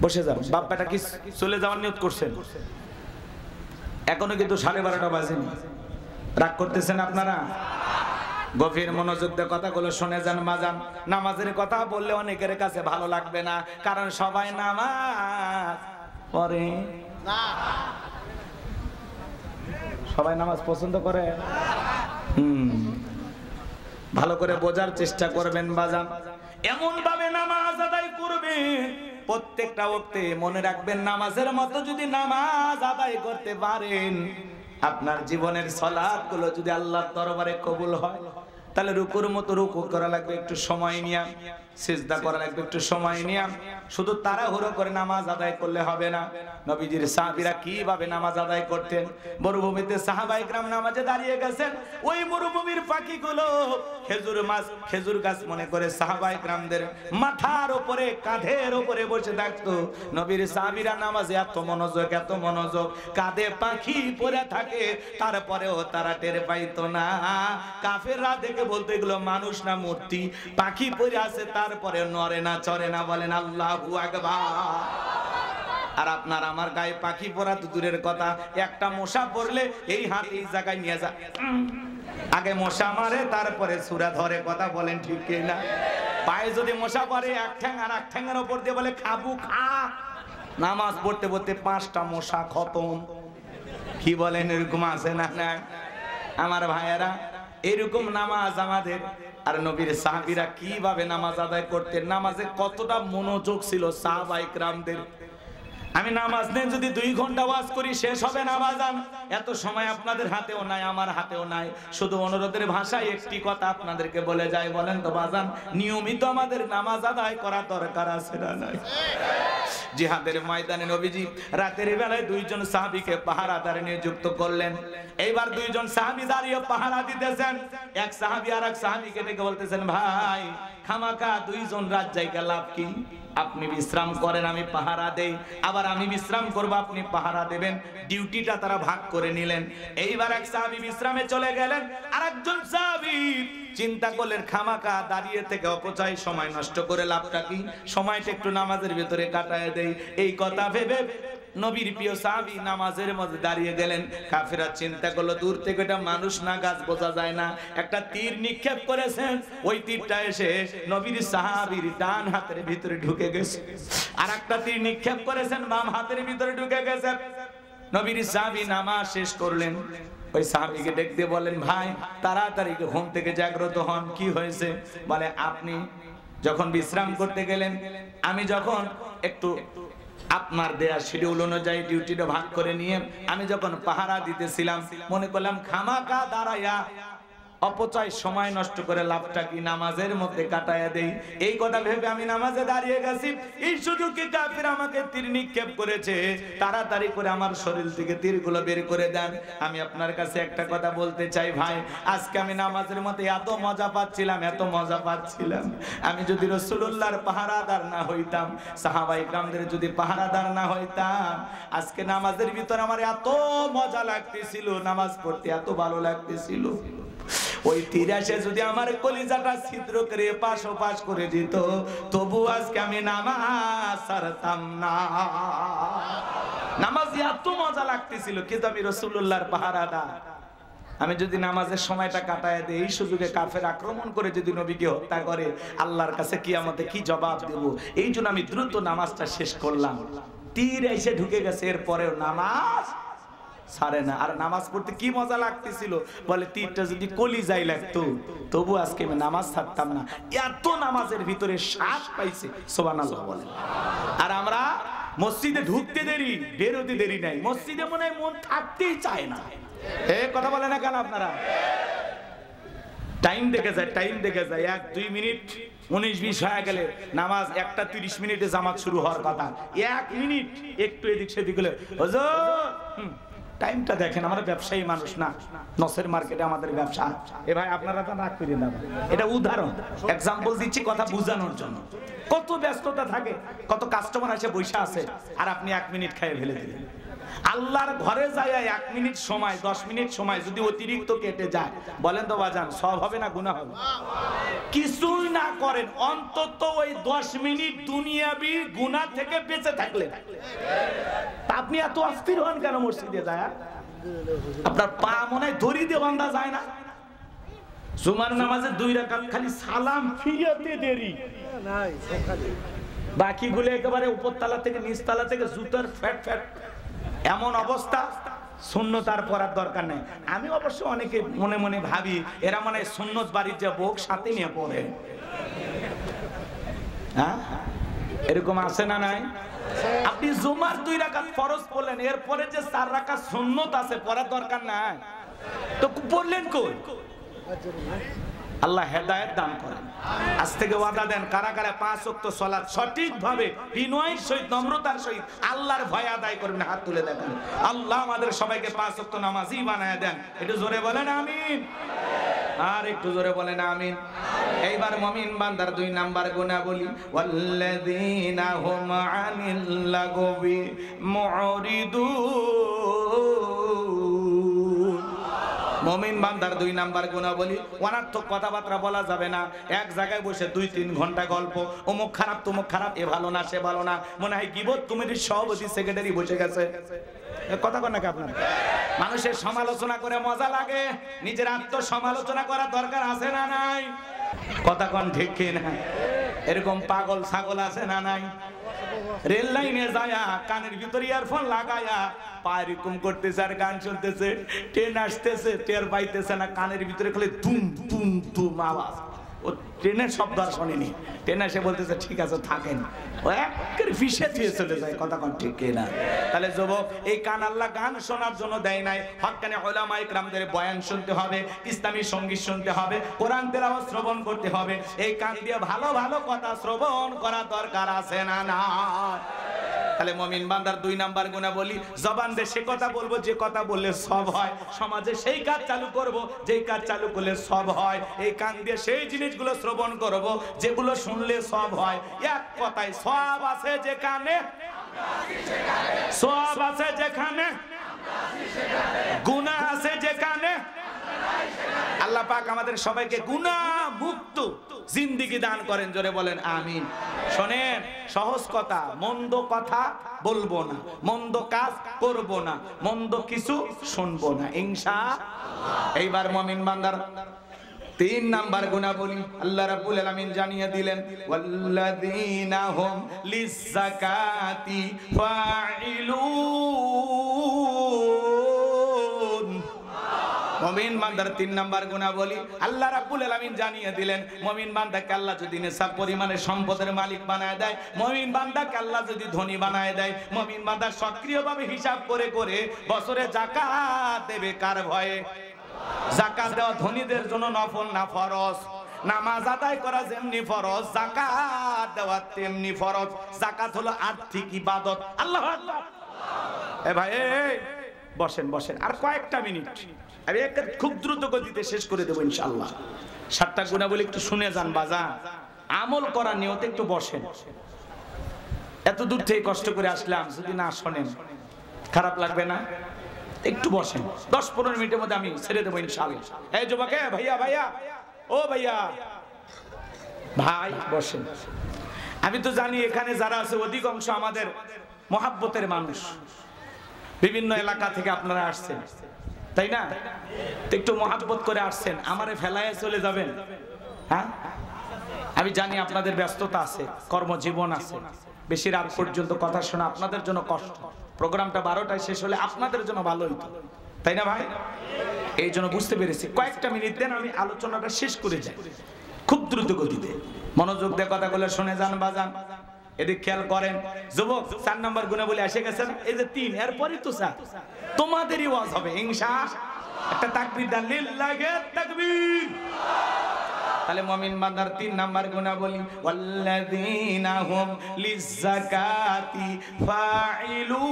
বসে যান। বাপ বেটা কি চলে যাওয়ার নিয়ত করছেন? এখনো কিন্তু 12:30 বাজেনি। রাগ করতেছেন আপনারা? গভীর মনোযোগ দিয়ে কথাগুলো শুনে যান বাজান। নামাজের কথা বললে অনেকের কাছে ভালো লাগবে না, কারণ সবাই নামাজ পড়ে না। সবাই নামাজ পছন্দ করে? ভালো করে বোঝার চেষ্টা করবেন বাজান। এমন ভাবে নামাজ আদায় করবেন প্রত্যেকটা ওয়াক্তে, মনে রাখবেন নামাজের মতো যদি নামাজ আদায় করতে পারেন, আপনার জীবনের সালাতগুলো যদি আল্লাহর দরবারে কবুল হয়, তাহলে রুকুর মতো রুকু করা লাগবে একটু সময় নিয়ে, সিজদা করা লাগবে একটু সময় নিয়ে। শুধু তাড়াহুড়ো করে নামাজ আদায় করলে হবে না। নবীজির সাহাবীরা কিভাবে নামাজ আদায় করতেন? মরুভূমিতে সাহাবায়ে কেরাম নামাজে দাঁড়িয়ে গেছেন, ওই মরুভূমির পাখিগুলো খেজুর গাছ মনে করে সাহাবায়ে কেরামদের মাথার উপরে, কাঁধের উপরে বসে থাকতো। নবীর সাহাবীরা নামাজে এত মনোযোগ, কাঁধে পাখি পড়ে থাকে, তারপরেও তারা টের পাইতো না। কাফেররা দেখে বলতো এগুলো মানুষ না মূর্তি, পাখি পড়ে আছে, তারপরে নড়ে না চড়ে না। বলেন আল্লাহু আকবার। আর আপনার আমার গায়ে পাখি পড়া তো দূরের কথা, একটা মশা পড়লে এই হাত এই জায়গায় নিয়ে যা, আগে মশা মারে তারপরে সূরা ধরে। কথা বলেন ঠিক কি না? পায়ে যদি মশা পড়ে এক ঠ্যাং আর এক ঠ্যাঙের উপর দিয়ে বলে খাবু খা। নামাজ পড়তে পড়তে 5টা মশা খতম। কি বলেন? এরকম আছে না? না আমার ভাইয়েরা, এরকম নামাজ আমাদের। আর নবীর সাহাবীরা কিভাবে নামাজ আদায় করতেন, নামাজে কতটা মনোযোগ ছিল সাহাবায়ে কেরামদের। আমি নামাজ নেই যদি 2 ঘন্টা ওয়াজ করি শেষ হবে না বাজান। এত সময় আপনাদের হাতেও নাই, আমার হাতেও নাই। শুধু অনুরোধের ভাষায় একটি কথা আপনাদেরকে বলে যাই, বলেন তো বাজান, নিয়মিত আমাদের নামাজ আদায় করা দরকার আছে না নাই? জিহাদের ময়দানে নবীজি রাতের বেলায় 2 জন সাহাবীকে পাহারাদার নিযুক্ত করলেন। এইবার 2 জন সাহাবী দাঁড়িয়ে পাহারা দিতেছেন। এক সাহাবী আর এক সাহাবীকে ডেকে বলতেছেন, ভাই খামাকা 2 জন রাত জায়গা লাভ কি? আপনি বিশ্রাম করেন, আমি পাহারা দেই, আবার আমি বিশ্রাম করব, আপনি পাহারা দেবেন। ডিউটিটা তারা ভাগ করে নিলেন। এইবার এক সাহাবী বিশ্রামে চলে গেলেন, আরেকজন সাহাবী চিন্তা করলেন খামাকা দাঁড়িয়ে থেকে অপচয় সময় নষ্ট করে লাভটা কি, সময়টা একটু নামাজের ভিতরে কাটায় দেই। এই কথা ভেবে নবীর প্রিয় সাহাবী নামাজের মধ্যে দাঁড়িয়ে গেলেন। কাফেররা চিন্তা করলো দূর থেকে এটা মানুষ না গাছ বোঝা যায় না, একটা তীর নিক্ষেপ করেছেন, ওই তীরটা এসে নবীর সাহাবীর ডান হাতের ভিতরে ঢুকে গেছে। আর একটা তীর নিক্ষেপ করেছেন বাম হাতের ভিতরে ঢুকে গেছে। নবীর সাহাবী নামাজ শেষ করলেন, ওই সাহাবীকে দেখতে বলেন, ভাই তাড়াতাড়ি ঘুম থেকে জাগ্রত হন, কি হয়েছে? বলে আপনি যখন বিশ্রাম করতে গেলেন, আমি যখন একটু আপনার দেয়া শিডিউল অনুযায়ী ডিউটিটা ভাগ করে নিয়ে আমি যখন পাহারা দিতেছিলাম, মনে করলাম খামাকা দাঁড়াইয়া অপচয় সময় নষ্ট করে লাভটা কি, নামাজের মধ্যে কাটায়া দেই। এই কথা ভেবে আমি নামাজে দাঁড়িয়ে গেছি। এই সুযোগে কাফির আমাকে তীর নিক্ষেপ করেছে, তাড়াতাড়ি করে আমার শরীর থেকে তীরগুলো বের করে দেন। আমি আপনার কাছে একটা কথা বলতে চাই ভাই, আজকে আমি নামাজের মধ্যে এত মজা পাচ্ছিলাম, আমি যদি রাসূলুল্লাহর পাহারাদার না হইতাম, সাহাবায়ে কেরামদের যদি পাহারাদার না হইতাম, আজকে নামাজের ভিতর আমার এত মজা লাগতেছিল, নামাজ পড়তে এত ভালো লাগতেছিল। ওই তীর এসে যদি আমার কলিজাটা ছিদ্র করে পাশ করে দিত, তবু আজকে আমি নামাজ ছাড়তাম না। নামাজ এত মজা লাগতেছিল, কিন্তু আমি রাসূলুল্লাহর পাহারাদার। আমি যদি নামাজের সময়টা কাটায় দেই, এই সুযোগে কাফের আক্রমণ করে যদি নবীকে হত্যা করে, আল্লাহর কাছে কিয়ামতে কি জবাব দেব? এই জন্য আমি দ্রুত নামাজটা শেষ করলাম। তীর এসে ঢুকে গেছে, এরপরেও নামাজ ছাড়ে না। আর নামাজ পড়তে কি মজা লাগতেছিল, বলে তীরটা যদি কলিজায় লাগতো, তবু আজকে আমি নামাজ ছাড়তাম না। এত নামাজের ভিতরে শ্বাস পাইছে, সুবহানাল্লাহ বলেন। আর আমরা মসজিদে ঢুকতে দেরি, বেরোতে দেরি নাই, মসজিদে মনে হয় মন থাকতেই চায় না। কথা বলে না কেন আপনারা? টাইম দেখে যায় 1-2 মিনিট 19-20 হয়ে গেলে নামাজ 1:30 মিনিটে জামাত শুরু হওয়ার কথা, 1 মিনিট একটু এদিক সেদিক হলে হুজুর টাইমটা দেখেন। আমরা ব্যবসায়ী মানুষ না, নসের মার্কেটে আমাদের ব্যবসা। এ ভাই আপনারা তো রাগ করেন না, এটা উদাহরণ, এক্সাম্পল দিচ্ছি কথা বোঝানোর জন্য। কত ব্যস্ততা থাকে, কত কাস্টমার এসে বসে আছে, আর আপনি 1 মিনিট খেয়ে ফেলে দিলেন। আল্লাহর ঘরে যায় 1 মিনিট সময়, 10 মিনিট সময় যদি অতিরিক্ত কেটে যায়, বলেন তো বাজান, সওয়াব হবে না গুনাহ হবে? কিছুই না করেন, অন্তত ওই 10 মিনিট দুনিয়াবি গুনাহ থেকে বেঁচে থাকলেন। আপনি এত অস্থির হন কেন মসজিদে যায়? আপনার পা মনে হয় দড়ি দিয়ে বাঁধা যায় না? জুমার নামাজে 2 রাকাত খালি সালাম ফিরাতে দেরি, বাকিগুলো একেবারে উপরতলা থেকে নিচতলা থেকে জুতার ফ্যাট ফ্যাট এমন অবস্থা। সুন্নত আর পড়ার দরকার নেই। আমি অবশ্য অনেকে মনে মনে ভাবি এরা মানে সুন্নত বাড়ির যে বউক সাথে নিয়ে পড়ে, হ্যাঁ এরকম আছে না নাই? আপনি জুমার 2 রাকাত ফরজ পড়লেন, এরপরে যে 4 রাকাত সুন্নত আছে পড়ার দরকার নাই, তো পড়লেন কই? আল্লাহ হেদায়েত দান করেন। আজ থেকে ওয়াদা দেন, কারা কারা 5 ওয়াক্ত সালাত সঠিকভাবে বিনয়ের সহিত নম্রতার সহিত আল্লাহর ভয় আদায় করবেন, হাত তুলে দেখেন। আল্লাহ আমাদের সবাইকে 5 ওয়াক্ত নামাজি বানায় দেন। একটু জোরে বলেন আমিন, আর একটু জোরে বলেন আমিন। এইবার মুমিন বান্দার 2 নাম্বার গুনাহবলী, ওয়াল্লাযীনা হুম আনিল লাগবি মুরিদুন। মুমিন বান্দার 2 নাম্বার গুনাহবলী, অনার্থক কথাবার্তা বলা যাবে না। এক জায়গায় বসে 2-3 ঘন্টা গল্প, অমুক খারাপ তমুক খারাপ, এ ভালো না সে ভালো না, মনে হয় গীবত কমিটির সভাপতি সেক্রেটারি বসে গেছে। কথা কন নাকি আপনার? মানুষের সমালোচনা করে মজা লাগে, নিজের আত্মসমালোচনা করার দরকার আছে না নাই? কথা কন ঠিক কি না? এরকম পাগল ছাগল আছে না নাই? রেল লাইনে যায়া কানের ভিতরে ইয়ারফোন লাগায়া পায়ের এরকম করতেছে আর গান শুনতেছে, ট্রেন আসতেছে টের পাইতেছে না, কানের ভিতরে খালি তুম তুম তুম আওয়াজ। ও ট্রেনের শব্দ আর শোনেনি, ট্রেন এসে বলতেছে ঠিক আছে থাকেন, ও একের ফিসে দিয়ে চলে যায়। কথা কোন ঠিক না? তাহলে যুবক, এই কান আল্লাহ গান শোনার জন্য দেয় নাই, হক্কানি উলামা ইকরামদের বয়ান শুনতে হবে, ইসলামী সঙ্গীত শুনতে হবে, কোরআন তেলাওয়াত শ্রবণ করতে হবে। এই কান দিয়ে ভালো ভালো কথা শ্রবণ করা দরকার আছে না না? তাহলে মুমিন বান্দার 2 নাম্বার গুনাহবলী, জবান দিয়ে সে কথা বলবো যে কথা বললে সব হয়, সমাজে সেই কাজ চালু করব যেই কাজ চালু করলে সব হয়, এই কান দিয়ে সেই জিনিসগুলো শ্রবণ করব যেগুলো শুনলে সব হয়। এক কথায় সব আছে যেখানে, সব আছে যেখানে, গুনাহ আছে যেখানে। আল্লাহ পাক আমাদের সবাইকে গুনাহ মুক্ত জিন্দেগি দান করেন, জোরে বলেন আমিন। শোনেন, সহজ কথা, মন্দ কথা বলবো না, মন্দ কাজ করব না, মন্দ কিছু শুনবো না ইনশাআল্লাহ। এইবার মুমিন বান্দার 3 নাম্বার গুনাহবলী আল্লাহ রাব্বুল আলামিন জানিয়ে দিলেন, ওয়াল্লাযীনা হুম লিয-যাকাতি ফাইলুন। মুমিন বান্দার 3 নাম্বার গুনাহবলী আল্লাহ রাব্বুল আলামিন জানিয়ে দিলেন, মুমিন বান্দাকে আল্লাহ যদি নেশাব পরিমাণে সম্পদের মালিক বানায় দেয়, মুমিন বান্দাকে আল্লাহ যদি ধনী বানায় দেয়, মুমিন বান্দা সক্রিয়ভাবে হিসাব করে করে বছরে যাকাত দেবে কার ভয়ে? যাকাত দেওয়া ধনীদের জন্য নফল না ফরজ। নামাজ আদায় করা যেমনি ফরজ, যাকাত দেওয়া তেমনি ফরজ। যাকাত হলো আর্থিক ইবাদত। আল্লাহু আকবার। এ ভাই বসেন বসেন, আর কয়েকটা মিনিট, আমি খুব দ্রুত গতিতে শেষ করে দেবো ইনশাআল্লাহ। 7টা গুনাহবলী একটু শুনে যান বাজান, আমল করার নিয়তে একটু বসেন। এত দূর থেকে কষ্ট করে আসলাম, যদি না শোনেন খারাপ লাগবে না? একটু বসেন, 10-15 মিনিটের মধ্যে আমি ছেড়ে দেবো ইনশাআল্লাহ। এই যুবক, ভাইয়া ভাইয়া, ও ভাইয়া ভাই বসেন। আমি তো জানি এখানে যারা আছে অধিকাংশ আমাদের মহাব্বতের মানুষ, বিভিন্ন এলাকা থেকে আপনারা আসছেন, তাই না? একটু মহাব্বত করে আসছেন, আমারে ফেলায় চলে যাবেন? হ্যাঁ, আমি জানি আপনাদের ব্যস্ততা আছে, কর্মজীবন আছে, বেশি রাত পর্যন্ত কথা শোনা আপনাদের জন্য কষ্ট। প্রোগ্রামটা 12টায় শেষ হলে আপনাদের জন্য ভালো হইতো, তাই না ভাই? এই জন্য বুঝতে পেরেছি, কয়েকটা মিনিট দেন, আমি আলোচনাটা শেষ করে যাই খুব দ্রুত গতিতে। মনোযোগ দিয়ে কথাগুলো শুনে যান বাজান, এদিক খেয়াল করেন। যুবক, 4 নাম্বার গুনাহবলী এসে গেছেন, এই যে 3, এরপরই তো স্যার তোমাদেরই ওয়াজ হবে ইনশাআল্লাহ। একটা তাকবীর দেন, লিল্লাহি তাকবীর। তাহলে মুমিন বান্দার 3 নাম্বার গুনাহবলী, ওয়াল্লাযীনা হুম লিয-যাকাতি ফাইলুন।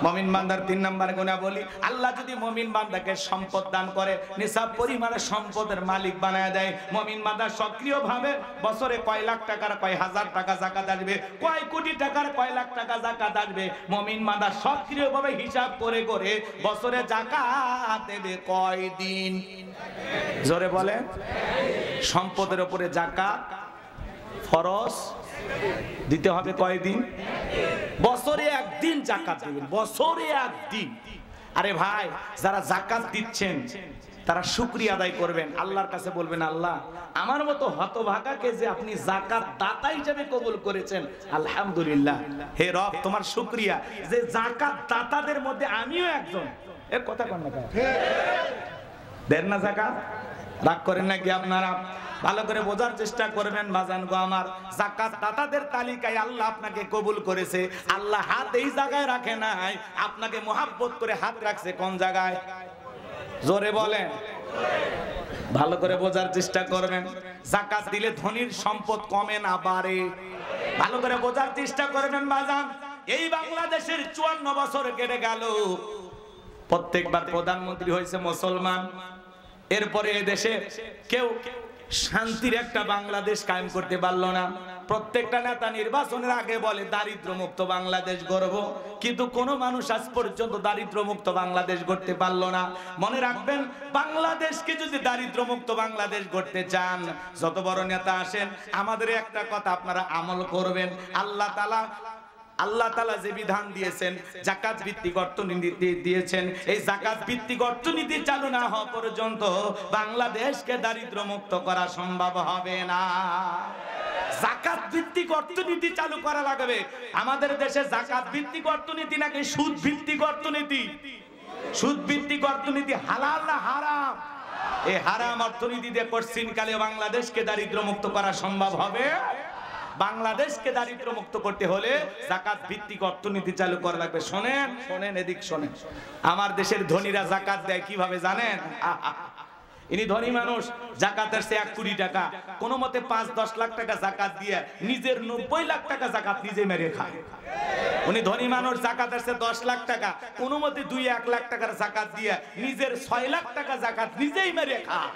মুমিন বান্দার 3 নাম্বার গুনাহ বলি, আল্লাহ যদি মুমিন বান্দাকে সম্পদ দান করে, নিসাব পরিমাণে সম্পদের মালিক বানায় দেয়, মুমিন বান্দা সক্রিয়ভাবে বছরে কয় লাখ টাকার কয় হাজার টাকা যাকাত আসবে, কয় কোটি টাকার কয় লাখ টাকা যাকাত আসবে, মুমিন বান্দা সক্রিয়ভাবে হিসাব করে করে বছরে যাকাত দেবে কয় দিন? জোরে বলে। সম্পদের উপরে যাকাত ফরজ দিতে হবে কয় দিন? বছরে একদিন যাকাত দিবেন, বছরে একদিন। আরে ভাই, যারা যাকাত দিচ্ছেন তারা শুকরিয়া আদায় করবেন, আল্লাহর কাছে বলবেন, আল্লাহ আমার মতো হতভাগাকে যে আপনি যাকাত দাতা হিসেবে কবুল করেছেন, আলহামদুলিল্লাহ। হে রব, তোমার শুকরিয়া যে যাকাত দাতাদের মধ্যে আমিও একজন। এর কথা কন না, দেন না যাকাত? রাগ করেন নাকি আপনারা? ভালো করে বোঝার চেষ্টা করবেন বাজান গো আমার। যাকাত দাতাদের তালিকায় আল্লাহ আপনাকে কবুল করেছে। আল্লাহ হাত এই জায়গায় রাখে নাই, আপনাকে মোহাব্বত করে হাত রাখছে কোন জায়গায়? জোরে বলেন। ভালো করে বোঝার চেষ্টা করবেন। যাকাত দিলে ধনীর সম্পদ কমে না বাড়ে? ভালো করে বোঝার চেষ্টা করবেন বাজান। এই বাংলাদেশের 54 বছর কেটে গেল, প্রত্যেকবার প্রধানমন্ত্রী হয়েছে মুসলমান, এরপরে এই দেশে কেউ শান্তির একটা বাংলাদেশ কায়েম করতে পারলো না। প্রত্যেকটা নেতা নির্বাচনের আগে বলে দারিদ্র মুক্ত বাংলাদেশ গড়ব, কিন্তু কোন মানুষ আজ পর্যন্ত দারিদ্র মুক্ত বাংলাদেশ গড়তে পারলো না। মনে রাখবেন, বাংলাদেশকে যদি দারিদ্র মুক্ত বাংলাদেশ গড়তে চান, যত বড় নেতা আসেন, আমাদের একটা কথা আপনারা আমল করবেন। আল্লাহ তাআলা যে বিধান দিয়েছেন, যাকাত ভিত্তিক অর্থনীতি দিয়েছেন, এই যাকাত ভিত্তিক অর্থনীতি চালু না হওয়া পর্যন্ত বাংলাদেশকে দারিদ্র মুক্ত করা সম্ভব হবে না। যাকাত ভিত্তিক অর্থনীতি চালু করা লাগবে। আমাদের দেশে যাকাত ভিত্তিক অর্থনীতি নাকি সুদ ভিত্তিক অর্থনীতি? সুদ ভিত্তিক অর্থনীতি হালাল না হারাম? এই হারাম অর্থনীতি দিয়ে পশ্চিমকালে বাংলাদেশকে দারিদ্র মুক্ত করা সম্ভব হবে? বাংলাদেশকে দারিদ্র মুক্ত করতে হলে যাকাত ভিত্তিক অর্থনীতি চালু করা লাগবে। শোনেন শোনেন, এদিক শোনেন। আমার দেশের ধনীরা যাকাত দেয় কিভাবে জানেন? ইনি ধনী মানুষ, যাকাত আসছে 1 কোটি টাকা, কোন মতে 5-10 লাখ টাকা যাকাত দিয়ে নিজের 90 লাখ টাকা যাকাত নিজে মেরে খায়। উনি ধনী মানুষ, যাকাত আসছে 10 লাখ টাকা, কোন মতে 2-1 লাখ টাকার যাকাত দিয়ে নিজের 6 লাখ টাকা যাকাত নিজেই মেরে খায়।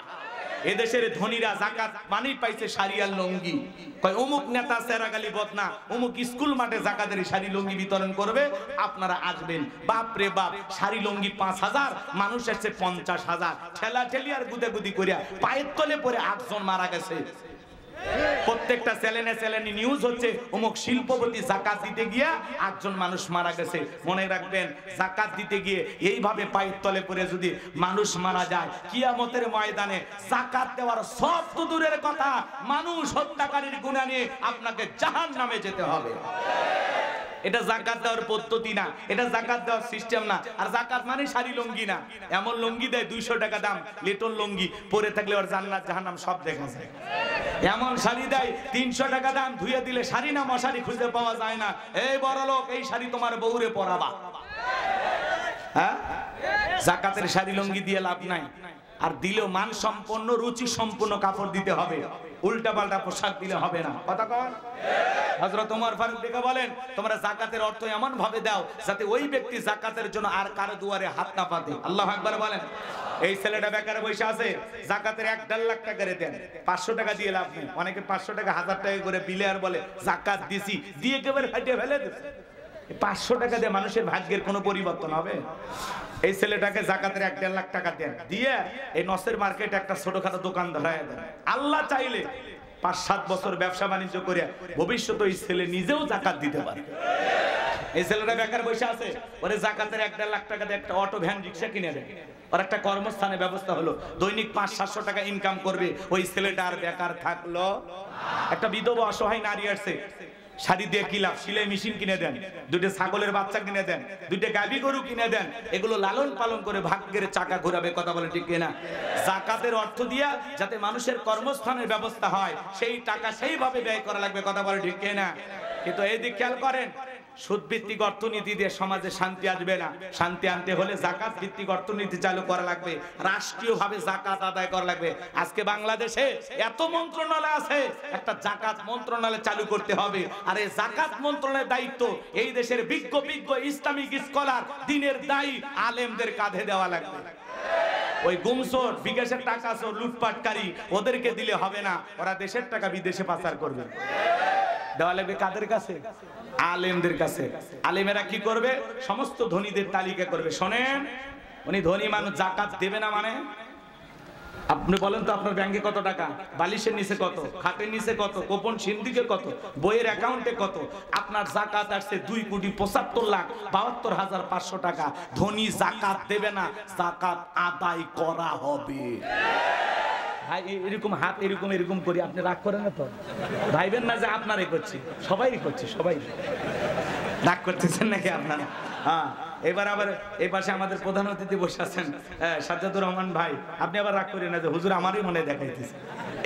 এদেশের ধনীরা যাকাত মানি পাইছে শাড়ি আর লুঙ্গি। কয় অমুক নেতা সেরাগালি বদনা অমুক স্কুল মাঠে যাকাতের শাড়ি লুঙ্গি বিতরণ করবে, আপনারা আসবেন। বাপ রে বাপ, শাড়ি লুঙ্গি 5000, মানুষ আসছে 50,000। ঠেলা ঠেলি আর গুদাগুদি করিয়া পায়ের তলে পরে 8 জন মারা গেছে। প্রত্যেকটা চ্যানেলে নিউজ হচ্ছে অমুক শিল্পপতি যাকাত দিতে গিয়া 8 জন মানুষ মারা গেছে। মনে রাখবেন, যাকাত দিতে গিয়ে এইভাবে পায়ের তলে পড়ে যদি মানুষ মারা যায়, কিয়ামতের ময়দানে যাকাত দেওয়ার সব তো দূরের কথা, মানুষ হত্যাকারীর গুনাহ নিয়ে আপনাকে জাহান্নামে যেতে হবে। এটা যাকাত দেওয়ার পদ্ধতি না, এটা যাকাত দেওয়ার সিস্টেম না। আর যাকাত মানে শাড়ি লুঙ্গি না। এমন লুঙ্গি দেয় 200 টাকা দাম, লিটল লুঙ্গি, পরে থাকলে ওর জান্নাত জাহান্নাম সব দেখা যায়। এমন শাড়ি দেয় 300 টাকা দাম, ধুয়ে দিলে শাড়ি না মশারি খুঁজে পাওয়া যায় না। এই বড় লোক, এই শাড়ি তোমার বউরে পরাবা। হ্যাঁ, যাকাতের শাড়ি লুঙ্গি দিয়ে লাভ নাই। আর দিলেও মান সম্পন্ন রুচি সম্পন্ন কাপড় দিতে হবে, উল্টা পাল্টা পোশাক দিলে হবে না। কথা কন। হযরত ওমর ফারুক দেখে বলেন, তোমরা যাকাতের অর্থ এমন ভাবে দাও যাতে ওই ব্যক্তি যাকাতের জন্য আর কারো দুয়ারে হাত না পাতে। আল্লাহু আকবার বলেন। এই ছেলেটা বেকার বসে আছে, যাকাতের 1.5 লাখ টাকা করে দেন, 500 টাকা দিয়ে লাভ নেই। অনেকে 500 টাকা 1000 টাকা করে বিলে আর বলে যাকাত দিছি, দিয়ে একেবারে ফাটিয়ে ফেলে দিছে। 500 টাকা দিয়ে মানুষের ভাগ্যের কোনো পরিবর্তন হবে? এই ছেলেটাকে যাকাতের 1.5 লাখ টাকা দেন, দিয়ে এই নসের মার্কেটে একটা ছোটখাটো দোকান ধরায় দেন। আল্লাহ চাইলে 5-7 বছর ব্যবসা বাণিজ্য করে ভবিষ্যতে এই ছেলে নিজেও যাকাত দিতে পারে। এই ছেলেটা বেকার বসে আছে, ওরে যাকাতের 1.5 লাখ টাকা দিয়ে একটা অটো ভ্যান রিক্সা কিনে দেন, আর একটা কর্মস্থানের ব্যবস্থা হলো, দৈনিক 500-700 টাকা ইনকাম করবে। ওই ছেলেটা আর বেকার থাকলো। একটা বিধবা অসহায় নারী আসছে, শাড়ি দিয়ে কি লাভ? সেলাই মেশিন কিনে দেন, 2টা ছাগলের বাচ্চা কিনে দেন, 2টা গাভী গরু কিনে দেন, এগুলো লালন পালন করে ভাগ্যের চাকা ঘোরাবে। কথা বলে ঠিক কিনা? যাকাতের অর্থ দিয়া যাতে মানুষের কর্মস্থানের ব্যবস্থা হয়, সেই টাকা সেইভাবে ব্যয় করা লাগবে। কথা বলে ঠিক কিনা? কিন্তু এই দিক খেয়াল করেন, সুদ ভিত্তিক অর্থনীতি দিয়ে সমাজে শান্তি আসবে না। শান্তি আনতে হলে যাকাত ভিত্তিক অর্থনীতি চালু করা লাগবে, রাষ্ট্রীয়ভাবে যাকাত আদায় করা লাগবে। আজকে বাংলাদেশে এত মন্ত্রণালয় আছে, একটা যাকাত মন্ত্রণালয় চালু করতে হবে। আর এই যাকাত মন্ত্রণালয়ের দায়িত্ব এই দেশের বিজ্ঞ ইসলামিক স্কলার, দ্বীনের দায়ী আলেমদের কাঁধে দেওয়া লাগবে। ওই গুমসোর বিকাশের টাকা লুটপাটকারী ওদেরকে দিলে হবে না, ওরা দেশের টাকা বিদেশে পাচার করবে। দেওয়া লাগবে কাদের কাছে? আলেমদের কাছে। আলেমেরা কি করবে? সমস্ত ধনীদের তালিকা করবে। শোনেন, উনি ধনী মানুষ, যাকাত দেবে না মানে? আপনি বলেন তো আপনার ব্যাংকে কত টাকা, বালিশের নিচে কত, খাটের নিচে কত, গোপন সিন্ধিকে কত, বইয়ের অ্যাকাউন্টে কত? আপনার যাকাত আসছে 2,75,72,500 টাকা। ধনী যাকাত দেবে না, যাকাত আদায় করা হবে। ভাই এরকম হাত এরকম এরকম করি, আপনি রাগ করেন না তো? ভাইবেন না যে আপনারই করছি, সবাই করছি, সবাই রাগ করতেছেন নাকি আপনারা? হ্যাঁ, এবার আবার এই পাশে আমাদের প্রধান অতিথি বসে আছেন সাজ্জাদুর রহমান ভাই, আপনি আবার রাগ করেন না যে হুজুর আমারই মনে দেখাইতেছে,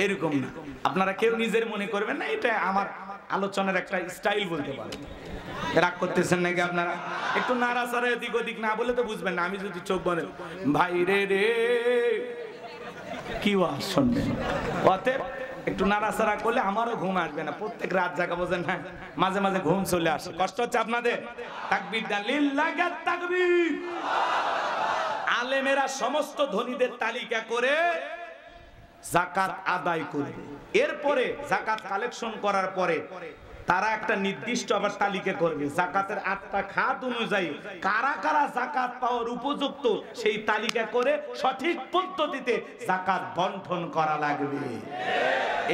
এরকম না। আপনারা কেউ নিজের মনে করবেন না, এটা আমার আলোচনার একটা স্টাইল বলতে পারেন। রাগ করতেছেন নাকি আপনারা? একটু নাড়াচাড়া এদিক ওদিক না বলে তো বুঝবেন না। আমি যদি চোখ বলে ভাই রে রে কি ওয়াজ শুনবেন, অতএব একটু নাড়াচাড়া করলে আমারও ঘুম আসবে না। প্রত্যেক রাত জাগা বোঝেন, হ্যাঁ মাঝে মাঝে ঘুম চলে আসে, কষ্ট হচ্ছে আপনাদের। তাকবীর দেন, লিল্লাহি তাকবীর। আলেমেরা সমস্ত ধনীদের তালিকা করে যাকাত আদায় করবে। এরপরে যাকাত কালেকশন করার পরে তারা একটা নির্দিষ্ট আবার তালিকা করবে, যাকাতের 8টা খাত অনুযায়ী কারা কারা যাকাত পাওয়ার উপযুক্ত, সেই তালিকা করে সঠিক পদ্ধতিতে যাকাত বন্টন করা লাগবে।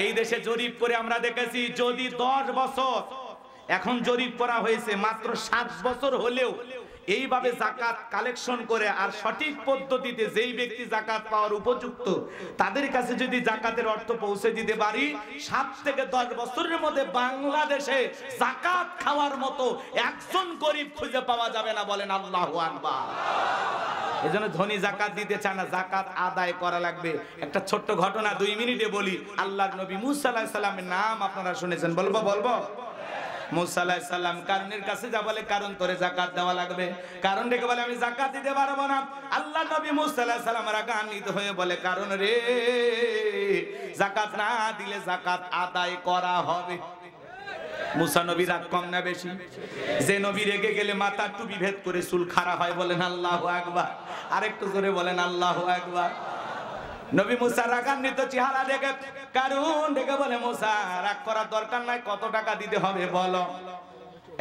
এই দেশে জরিপ করে আমরা দেখেছি, যদি 10 বছর, এখন জরিপ করা হয়েছে মাত্র 7 বছর হলেও এইভাবে যাকাত কালেকশন করে আর সঠিক পদ্ধতিতে যেই ব্যক্তি যাকাত পাওয়ার উপযুক্ত তাদের কাছে যদি যাকাতের অর্থ পৌঁছে দিতে পারি, 7 থেকে 10 বছরের মধ্যে বাংলাদেশে যাকাত খাওয়ার মতো একজন গরিব খুঁজে পাওয়া যাবে না। বলেন আল্লাহু আকবার। এজন্য ধনী যাকাত দিতে চায় না, যাকাত আদায় করা লাগবে। একটা ছোট্ট ঘটনা 2 মিনিটে বলি। আল্লাহর নবী মুসা আলাইহিস সালামের নাম আপনারা শুনেছেন, বলবো? মুসা আলাইহিস সালাম কারণের কাছে যা বলে, কারণ তোরে যাকাত দেওয়া লাগবে। কারণ ডেকে বলে আমি যাকাত দিতে পারবো না। আল্লাহ নবী মুসা আলাইহিস সালাম রাগান্বিত হয়ে বলে, কারণ রে, যাকাত না দিলে যাকাত আদায় করা হবে। মুসা নবী রাগ কম না বেশি? যে নবী রেগে গেলে মাথার টুপি ভেদ করে চুল খাড়া হয়। বলেন আল্লাহু আকবার। আরেকটু জোরে বলেন আল্লাহু আকবার। নবী মুসা রাগান্বিত চেহারা দেখে কারণ ডেকে বলে, মুসা রাগ করার দরকার নাই, কত টাকা দিতে হবে বলো।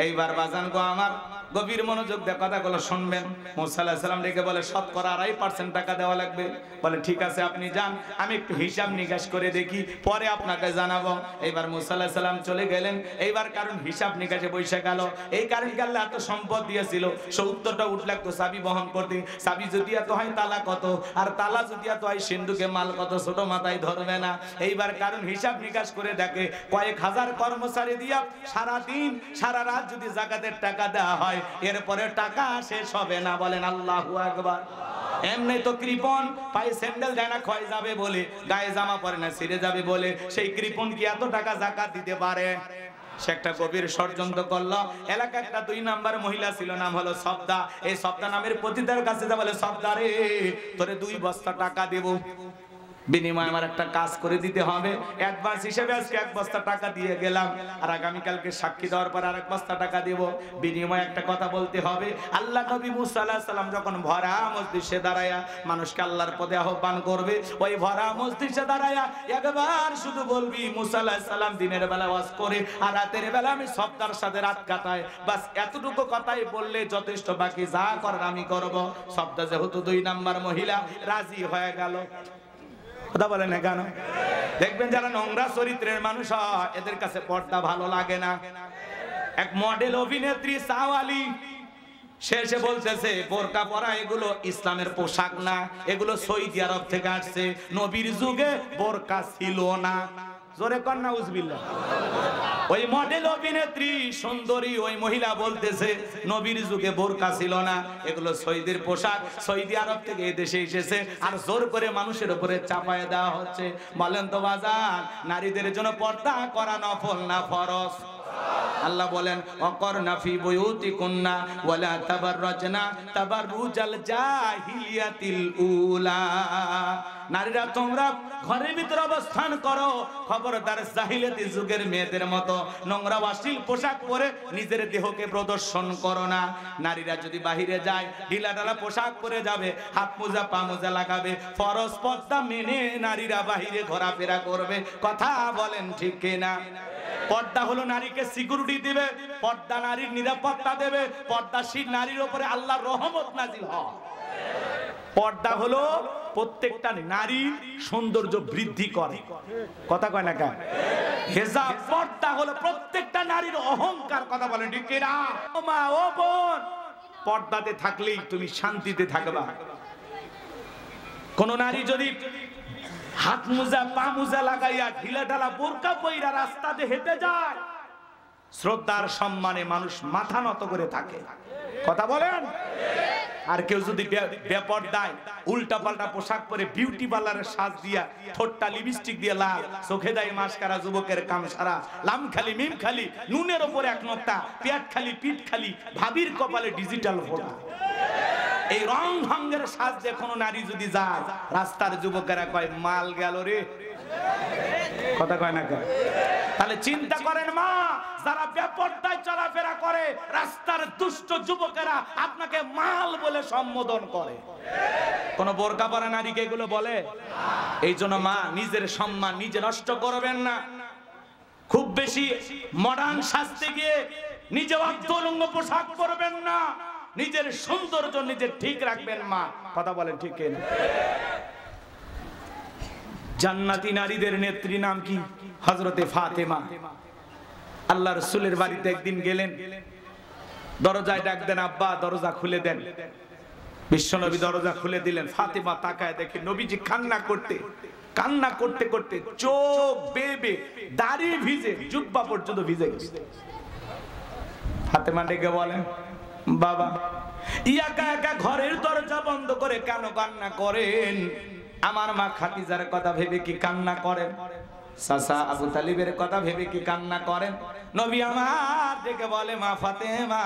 এইবার বাজান গো আমার, গভীর মনোযোগ দিয়ে কথাগুলো শুনবেন। মুসা আলাইহিস সালাম ডেকে বলে, শতকরা 2.5% টাকা দেওয়া লাগবে। বলে ঠিক আছে আপনি যান, আমি একটু হিসাব নিকাশ করে দেখি, পরে আপনাকে জানাবো। এইবার মুসা আলাইহিস সালাম চলে গেলেন। এইবার কারণ হিসাব নিকাশে বসে গেল। এই কারণ কি আল্লাহ এত সম্পদ দিয়েছিল, 70টা উট লাগতো চাবি বহন করতে। চাবি যদি এত হয় তালা কত, আর তালা যদি এত হয় সিন্ধুকে মাল কত, ছোট মাথায় ধরবে না। এইবার কারণ হিসাব নিকাশ করে দেখে কয়েক হাজার কর্মচারী দিয়া সারাদিন সারা রাত যদি যাকাতের টাকা দেওয়া হয়, এরপরে টাকা শেষ হবে না। বলেন আল্লাহু আকবার। এমনি তো কৃপণ, পায়ে স্যান্ডেল দেয় না ক্ষয় যাবে বলে, গায়ে জামা পরে না ছিঁড়ে যাবে বলে, সেই কৃপণ কি এত টাকা যাকাত দিতে পারে? সে একটা গভীর ষড়যন্ত্র করলো। এলাকায় একটা 2 নাম্বার মহিলা ছিল, নাম হলো সবদা। এই সবদা নামের পতিতার কাছে যা বলে, সবদা রে, তোরে 2 বস্তা টাকা দেব, বিনিময়ে আমার একটা কাজ করে দিতে হবে। অ্যাডভান্স হিসেবে আজকে 1 বস্তা টাকা দিয়ে গেলাম, আর আগামীকালকে সাক্ষী দেওয়ার পর আর 1 বস্তা টাকা দেব, বিনিময়ে একটা কথা বলতে হবে। আল্লাহ নবী মুসা আলাইহিস সালাম যখন ভরা মজলিসে দাঁড়ায়া মানুষকে আল্লাহর পথে আহ্বান করবে, ওই ভরা মজলিসে দাঁড়ায়া একবার শুধু বলবি, মুসা আলাইহিস সালাম দিনের বেলা ওয়াজ করে আর রাতের বেলা আমি সবদার সাথে রাত কাটাই, বাস এতটুকু কথাই বললে যথেষ্ট, বাকি যা করার আমি করব। সবদা যেহেতু 2 নাম্বার মহিলা, রাজি হয়ে গেল। কথা বলে না কেন? দেখবেন যারা নোংরা চরিত্রের মানুষ হয়, এদের কাছে পর্দা ভালো লাগে না। এক মডেল অভিনেত্রী সাওয়ালি, সে এসে বলতেছে বোরকা পরা এগুলো ইসলামের পোশাক না, এগুলো সৌদি আরব থেকে আসছে, নবীর যুগে বোরকা ছিল না। জোরে কর নাউজুবিল্লাহ। ওই মডেল অভিনেত্রী সুন্দরী ওই মহিলা বলতেছে নবীর যুগে বোরকা ছিল না, এগুলো সৌদির পোশাক, সৌদি আরব থেকে এই দেশে এসেছে, আর জোর করে মানুষের উপরে চাপায় দেওয়া হচ্ছে। বলেন তো বাজার, নারীদের জন্য পর্দা করা নফল না ফরজ? আল্লাহ বলেন অকরনা ফি বুয়ুতিকুন্না ওয়ালা তাবাররাজনা তাবাররুজাল জাহিলিয়াতিল উলা। নারীরা তোমরা ঘরের ভিতরে অবস্থান করো, খবরদার জাহিলিয়াতি যুগের মেয়েদের মতো নোংরা অশ্লীল পোশাক পরে নিজের দেহকে প্রদর্শন করো না। নারীরা যদি বাহিরে যায় ঢিলাঢালা পোশাক পরে যাবে, হাত মোজা পা মোজা লাগাবে, ফরজ পর্দা মেনে নারীরা বাহিরে ঘোরাফেরা করবে। কথা বলেন ঠিক কিনা? পর্দা হলো নারীকে সিকিউরিটি দিবে, পর্দা নারীর নিরাপত্তা দেবে, পর্দাশীল নারীর উপরে আল্লাহর রহমত নাজিল হয়। পর্দা হলো প্রত্যেকটা নারীর সৌন্দর্য বৃদ্ধি করে। কথা কয় না কেন? হেজাব পর্দা হলো প্রত্যেকটা নারীর অহংকার। কথা বলেন ঠিক কিনা? ও মা ও বোন, পর্দাতে থাকলেই তুমি শান্তিতে থাকবা। কোন নারী যদি হাত মোজা পা মোজা লাগাইয়া ঢিলা ঢালা বোরকা পইরা রাস্তাতে হেঁটে যায়, শ্রদ্ধার সম্মানে মানুষ মাথা নত করে থাকে। কথা বলেন? আর কেউ যদি বেপরদায় উল্টা পাল্টা পোশাক পরে বিউটি পার্লারের সাজ দিয়া, ঠোঁটটা লিপস্টিক দিয়ে লাল, চোখে দেয় মাস্কারা, যুবকের কাম সারা, লাম খালি মিম খালি, নুনের ওপরে এক নোকটা, পেট খালি পিঠ খালি, ভাবির কপালে ডিজিটাল ফোটা, এই রং ভঙ্গের সাজ দিয়ে কোনো নারী যদি যায়, রাস্তার যুবকেরা কয় মাল গেল রে। কথা কয় না কেন? তাহলে চিন্তা করেন মা, যারা বেপরদায় চলাফেরা করে, রাস্তার দুষ্ট যুবকেরা আপনাকে মাল বলে সম্বোধন করে। কোন বোরকা পরা নারীকে এগুলো বলে? এই জন্য মা, নিজের সম্মান নিজে নষ্ট করবেন না। খুব বেশি মডার্ন সাজতে গিয়ে নিজে অর্ধলঙ্গ পোশাক পরবেন না। নিজের সৌন্দর্য নিজে ঠিক রাখবেন মা। কথা বলেন ঠিক কিনা? জান্নাতি নারীদের নেত্রী নাম কি? হযরতে ফাতেমা। আল্লাহ রাসূলের বাড়িতে একদিন গেলেন, দরজায় ডাক দেন, আব্বা দরজা খুলে দেন। বিশ্বনবী দরজা খুলে দিলেন। ফাতেমা তাকায় দেখে নবীজি কান্না করতে করতে চোখ বেবে, দাড়ি ভিজে, জুব্বা পর্যন্ত ভিজে গেছে। ফাতেমা ডেকে বলেন, বাবা একা একা ঘরের দরজা বন্ধ করে কেন কান্না করেন? আমার মা খাদিজার কথা ভেবে কি কান্না করেন? চাচা আবু তালিবের কথা ভেবে কি কান্না করেন? নবী আমার ডেকে বলে, মা ফাতেমা,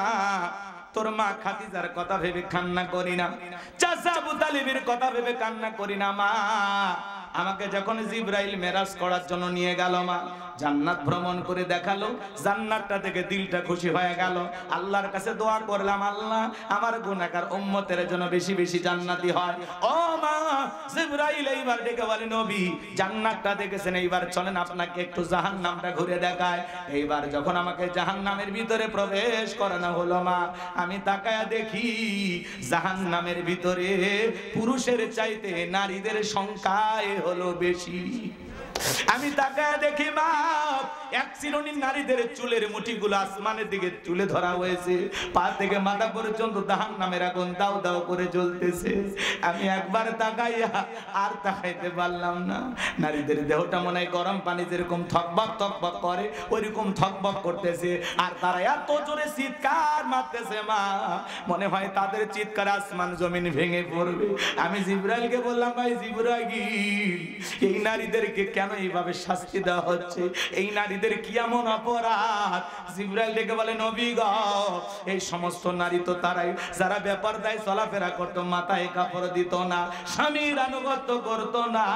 তোর মা খাদিজার কথা ভেবে কান্না করি না, চাচা আবু তালিবের কথা ভেবে কান্না করি না। মা, আমাকে যখন জিবরাইল মেরাজ করার জন্য নিয়ে গেল, মা জান্নাত ভ্রমণ করে দেখালো, জান্নাতটা থেকে দিলটা খুশি হয়ে গেল। আল্লাহর কাছে দোয়া করলাম, আল্লাহ আমার গুনাহগার উম্মতের জন্য বেশি বেশি জান্নাতি হয়। ও মা, জিবরাইল এইবার ডেকে বলে, নবী জান্নাতটা দেখেছেন, এইবার চলেন আপনাকে একটু জাহান্নামটা ঘুরে দেখায়। এইবার যখন আমাকে জাহান্নামের ভিতরে প্রবেশ করানো হলো, মা আমি তাকায়া দেখি জাহান্নামের ভিতরে পুরুষের চাইতে নারীদের সংখ্যায় হলো বেশি। আমি তাকায় দেখি মা, এক শ্রেণীর নারীদের চুলের মুঠিগুলো আসমানের দিকে তুলে ধরা হয়েছে, পা থেকে মাথা পর্যন্ত জাহান্নামের আগুন দাও দাও করে জ্বলতেছে। আমি একবার তাকাইয়া আর তাকাইতে পারলাম না। নারীদের দেহটা মনে হয় গরম পানি যেরকম থকবক থকবক করে, ওইরকম থকবক করতেছে। আর তারা এত জোরে চিৎকার মারতেছে, মা মনে হয় তাদের চিৎকার আসমান জমিন ভেঙে পড়বে। আমি জিবরাইলকে বললাম, ভাই জিবরাইল, এই নারীদেরকে কেন এইভাবে শাস্তি দেওয়া হচ্ছে? এই নারীদের কি এমন অপরাধ? জিবরাইল ডেকে বলে, নবী গো, এই সমস্ত নারী তো তারাই যারা বেপরদায় চলাফেরা করতো, মাথায় কাপড় দিত না, স্বামীর আনুগত্য করতো না।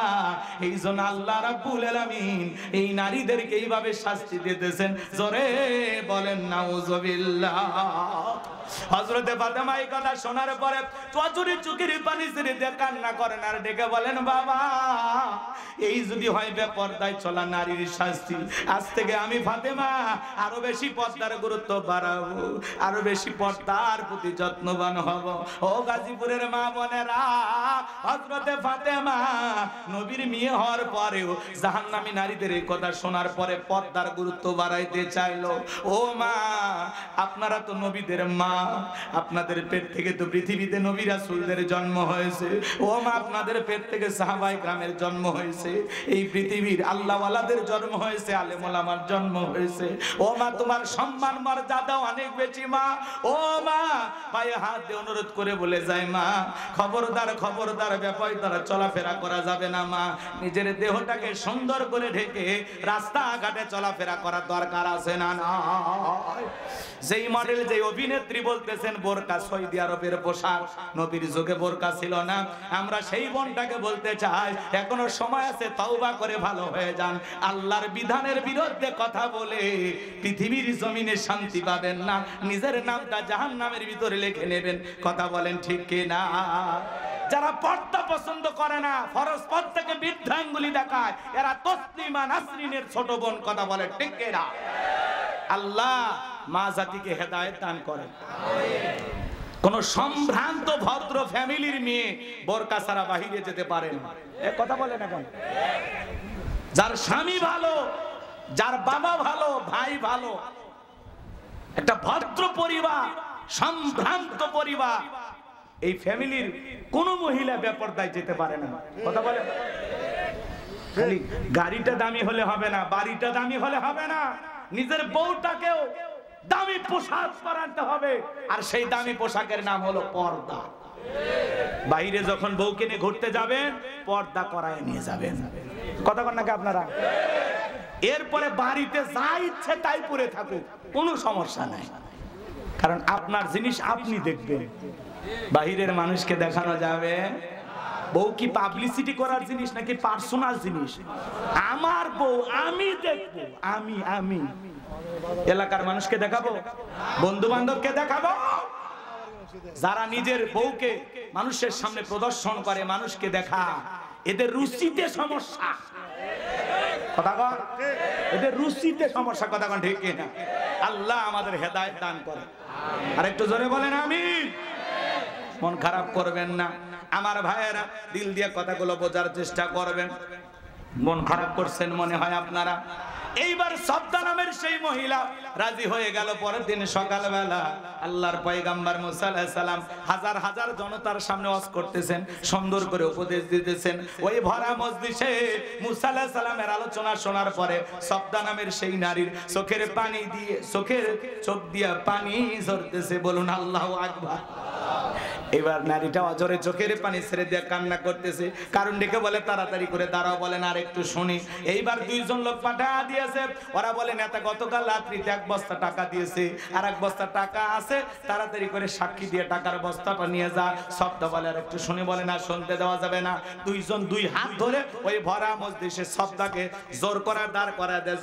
এই জন্য আল্লাহ রাব্বুল আলামিন এই নারীদেরকে এইভাবে শাস্তি দিতেছেন। জোরে বলেন নাউজুবিল্লাহ। হযরতে ফাতেমা এই কথা শোনার পরে চুরি চুকির পানি ছেড়ে দিয়ে কান্না করেন আর ডেকে বলেন, বাবা এই যদি হয় বেপরদায় চলা নারীর শাস্তি, আজ থেকে আমি ফাতেমা আরো বেশি পর্দার গুরুত্ব বাড়াবো, আরো বেশি পর্দার প্রতি যত্নবান হব। ও গাজীপুরের মা বোনেরা, হযরতে ফাতেমা নবীর মেয়ে হওয়ার পরেও জাহান্নামী নারীদের এই কথা শোনার পরে পর্দার গুরুত্ব বাড়াইতে চাইলো। ও মা, আপনারা তো নবীদের মা, আপনাদের পেট থেকে তো পৃথিবীতে নবী রাসূলদের জন্ম হয়েছে। ও মা, আপনাদের পেট থেকে সাহাবায়ে কেরামের জন্ম হয়েছে। এই পৃথিবীর আল্লাহওয়ালাদের জন্ম হয়েছে, আলেম ওলামার জন্ম হয়েছে। ও মা, তোমার সম্মান মর্যাদা অনেক বেশি মা। ও মা, পায়ে হাত দিয়ে অনুরোধ করে বলে যায় মা, খবরদার খবরদার, ব্যাপারে তারা চলাফেরা করা যাবে না মা। নিজের দেহটাকে সুন্দর করে ঢেকে রাস্তাঘাটে চলাফেরা করার দরকার আছে না? না। যেই মডেল, যেই অভিনেত্রী বলতেছেন বোরকা সৌদি আরবের পোশাক, নবীর যুগে বোরকা ছিল না। আমরা সেই বোনটাকে বলতে চাই, এখনো সময় আছে, তওবা করে ভালো হয়ে যান। আল্লাহর বিধানের বিরুদ্ধে কথা বলে পৃথিবীর জমিনে শান্তি পাবেন না, নিজের নামটা জাহান্নামের ভিতরে লিখে নেবেন। কথা বলেন ঠিক কি না? যারা পর্দা পছন্দ করে না, ফরজ পথ থেকে বৃদ্ধাঙ্গুলি দেখায়, এরা তসলিমা নাসরিনের ছোট বোন। কথা বলে ঠিক কি না? আল্লাহ মা জাতিকে হেদায়েত দান করেন। কোন সম্ভ্রান্ত ভদ্র ফ্যামিলির মেয়ে বোরকা ছাড়া বাহিরে যেতে পারে না। কথা বলে না কেন? যার স্বামী ভালো, যার বাবা ভালো, ভাই ভালো, একটা ভদ্র পরিবার, সম্ভ্রান্ত পরিবার, এই ফ্যামিলির কোন মহিলা বেপরদায় যেতে পারে না। কথা বলে। গাড়িটা দামি হলে হবে না, বাড়িটা দামি হলে হবে না, নিজের বউটাকেও দামি পোশাক পরাতে হবে। আর সেই দামি পোশাকের নাম হলো পর্দা। বাইরে যখন বউকে নিয়ে ঘুরতে যাবেন, পর্দা করায় নিয়ে যাবেন। কথা বলেন নাকি আপনারা? এরপরে বাড়িতে যা ইচ্ছে তাই পরে থাকুক, কোনো সমস্যা নাই, কারণ আপনার জিনিস আপনি দেখবেন। বাহিরের মানুষকে দেখানো যাবে। বউ কি পাবলিসিটি করার জিনিস নাকি পার্সোনাল জিনিস? আমার বউ আমি দেখবো, আমি এলাকার মানুষকে দেখাবো, বন্ধু বান্ধবকে দেখাবো। যারা নিজের বউকে মানুষের সামনে প্রদর্শন করে, মানুষকে দেখা, এদের রুচিতে সমস্যা। কথা কন, এদের রুচিতে সমস্যা। কথা কন ঠিক কিনা? আল্লাহ আমাদের হেদায়েত দান করে। আর একটু জোরে বলেন আমিন। মন খারাপ করবেন না আমার ভাইয়েরা, দিল দিয়ে কথাগুলো বোঝার চেষ্টা করবেন। মন খারাপ করছেন মনে হয় আপনারা। এইবার সবদা নামের সেই মহিলা রাজি হয়ে গেল। পরের দিন সকালবেলা আল্লাহর পয়গম্বর মুসা আলাইহিস সালাম হাজার হাজার জনতার সামনে ওয়াজ করতেছেন, সুন্দর করে উপদেশ দিতেছেন। ওই ভরা মজলিসে মুসা আলাইহিস সালামের আলোচনা শোনার পরে সবদা নামের সেই নারীর চোখের পানি দিয়ে, চোখ দিয়ে পানি ঝরতেছে। বলুন আল্লাহু আকবার। এবার নারীটা অজরে চোখের পানি ছেড়ে দিয়ে কান্না করতেছে। কারণ ডেকে বলে তাড়াতাড়ি করে দাঁড়াও, বলেন আর একটু শুনি। এইবার দুইজন লোক পাঠা দিয়েছে। ওরা বলে নেতা গতকাল রাত্রিতে 1 বস্তা টাকা দিয়েছে, আর 1 বস্তা টাকা আছে, তাড়াতাড়ি করে সাক্ষী দিয়ে টাকার বস্তাটা নিয়ে যা। সবটা বলে আর একটু শুনি, বলে না শুনতে দেওয়া যাবে না। দুইজন দুই হাত ধরে ওই ভরা মজলিসে সবটাকে জোর করে দাঁড় করায় দেয়।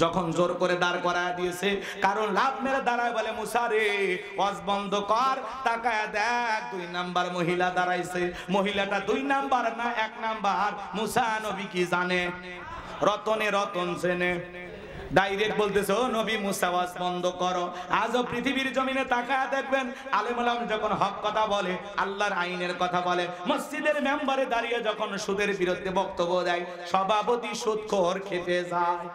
যখন জোর করে দাঁড় করায় দিয়েছে, কারণ লাভ মেরে দাঁড়ায়, বলে মুসা রে ওয়াজ বন্ধ কর, তাকায় দেখ 2 নাম্বার মহিলা দাঁড়াইছে। মহিলাটা 2 নাম্বার না 1 নাম্বার। মুসা নবী কি জানে? রতনে রতন চেনে। ডাইরেক্ট বলতেছে, ও নবী মুসা ওয়াজ বন্ধ করো। আজও পৃথিবীর জমিনে তাকায় দেখবেন, আলেম ওলামা যখন হক কথা বলে, আল্লাহর আইনের কথা বলে, মসজিদের মেম্বারে দাঁড়িয়ে যখন সুদের বিরুদ্ধে বক্তব্য দেয়, সভাপতি সুদখোর খেপে যায়।